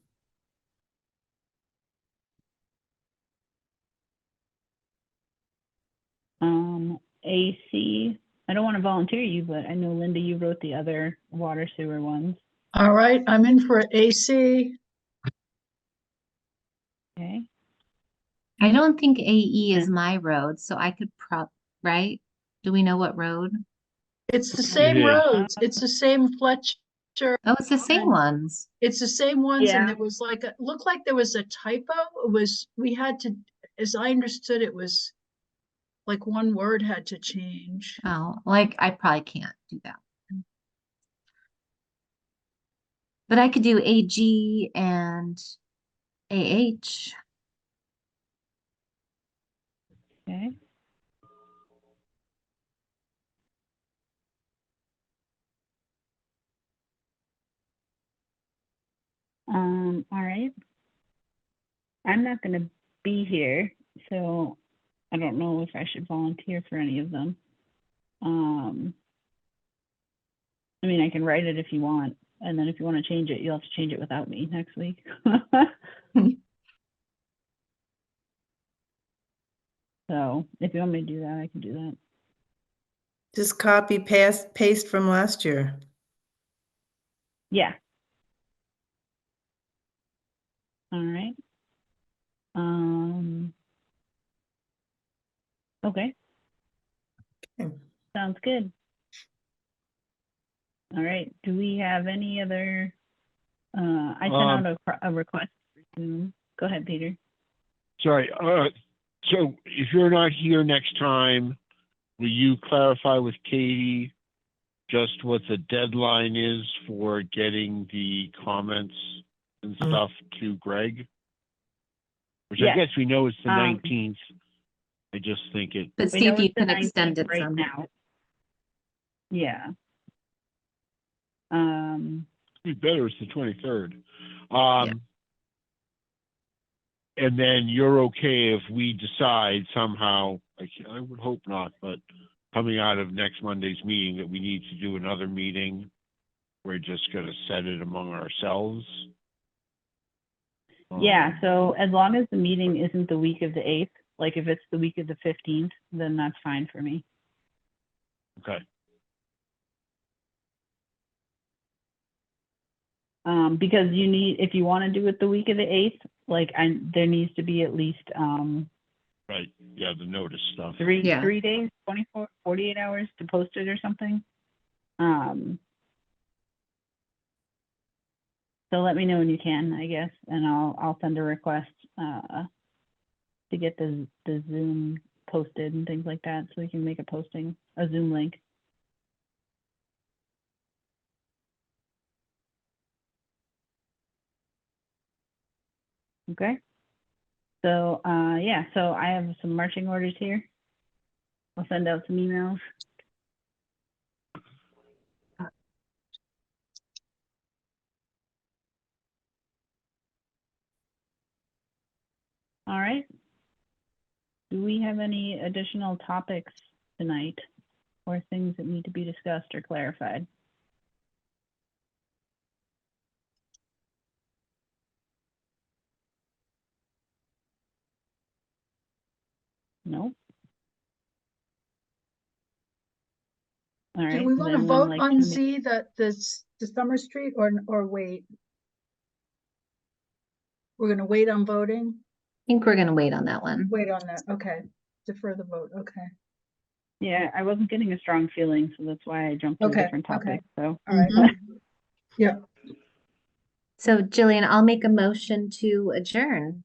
AC, I don't want to volunteer you, but I know Linda, you wrote the other water sewer ones. All right, I'm in for AC. Okay. I don't think AE is my road, so I could right? Do we know what road? It's the same is. roads. It's the same Fletcher. Oh, it's the same And- ones. It's the same ones, and Yeah. there was like looked like there was a typo. We had to, as I understood, it was like one word had to change. Oh, like I probably can't do that. But I could do AG and AH. Okay. All right. I'm not going to be here, so I don't know if I should volunteer for any of them. I mean, I can write it if you want, and then if you want to change it, you'll have to change it without me next week. So if you want me to do that, I can do that. Just copy, paste from last year. Yeah. All right. Okay. Okay. Sounds good. All right. Do we have any other? I sent out a request for Zoom. Go ahead, Peter. Sorry, so if you're not here next time, will you clarify with Katie just what the deadline is for getting the comments and stuff to Greg? Which I Yes. guess we know it's the Um, 19th. I just think it, But We see know if you it's the can extend 19th it right some. now. Yeah. it'd be better it's the 23rd. Yeah. And then you're okay if we decide somehow, I would hope not, but coming out of next Monday's meeting that we need to do another meeting. We're just gonna set it among ourselves. Yeah, so as long as the meeting isn't the week of the 8th, like if it's the week of the 15th, then that's fine for me. Okay, Because you need, if you want to do it the week of the 8th, like there needs to be at least right, yeah, the notice stuff. Yeah. 3 days, 24, 48 hours to post it or something. So let me know when you can, I guess, and I'll send a request to get the Zoom posted and things like that, so we can make a Zoom link. Okay. So yeah, so I have some marching orders here. I'll send out some emails. All right. Do we have any additional topics tonight or things that need to be discussed or clarified? No? All right. Do we does want to anyone vote like on to Z, the Summer Street, or wait? We're gonna wait on voting? I think we're gonna wait on that one. Wait on that, okay. Defer the vote, okay. Yeah, I wasn't getting a strong feeling, so that's why I jumped to a Okay, different topic. So All right. Mhm. Yeah, So Jillian, I'll make a motion to adjourn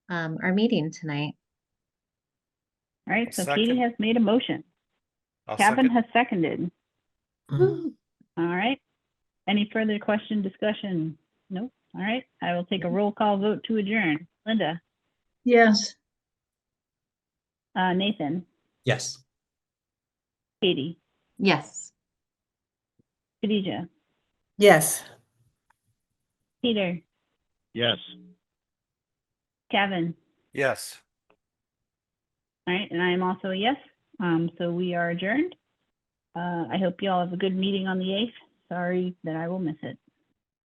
our meeting tonight. all right, so Katie Second. has made a motion. I'll Kevin second. has seconded. Mhm. All right. Any further question, discussion? Nope. All right. I will take a roll call vote to adjourn. Linda, yes. Nathan, Yes. Katie, Yes. Khadijah, Yes. Peter, Yes. Kevin. Yes. All right, and I am also a yes. So we are adjourned. I hope you all have a good meeting on the 8th. Sorry that I will miss it.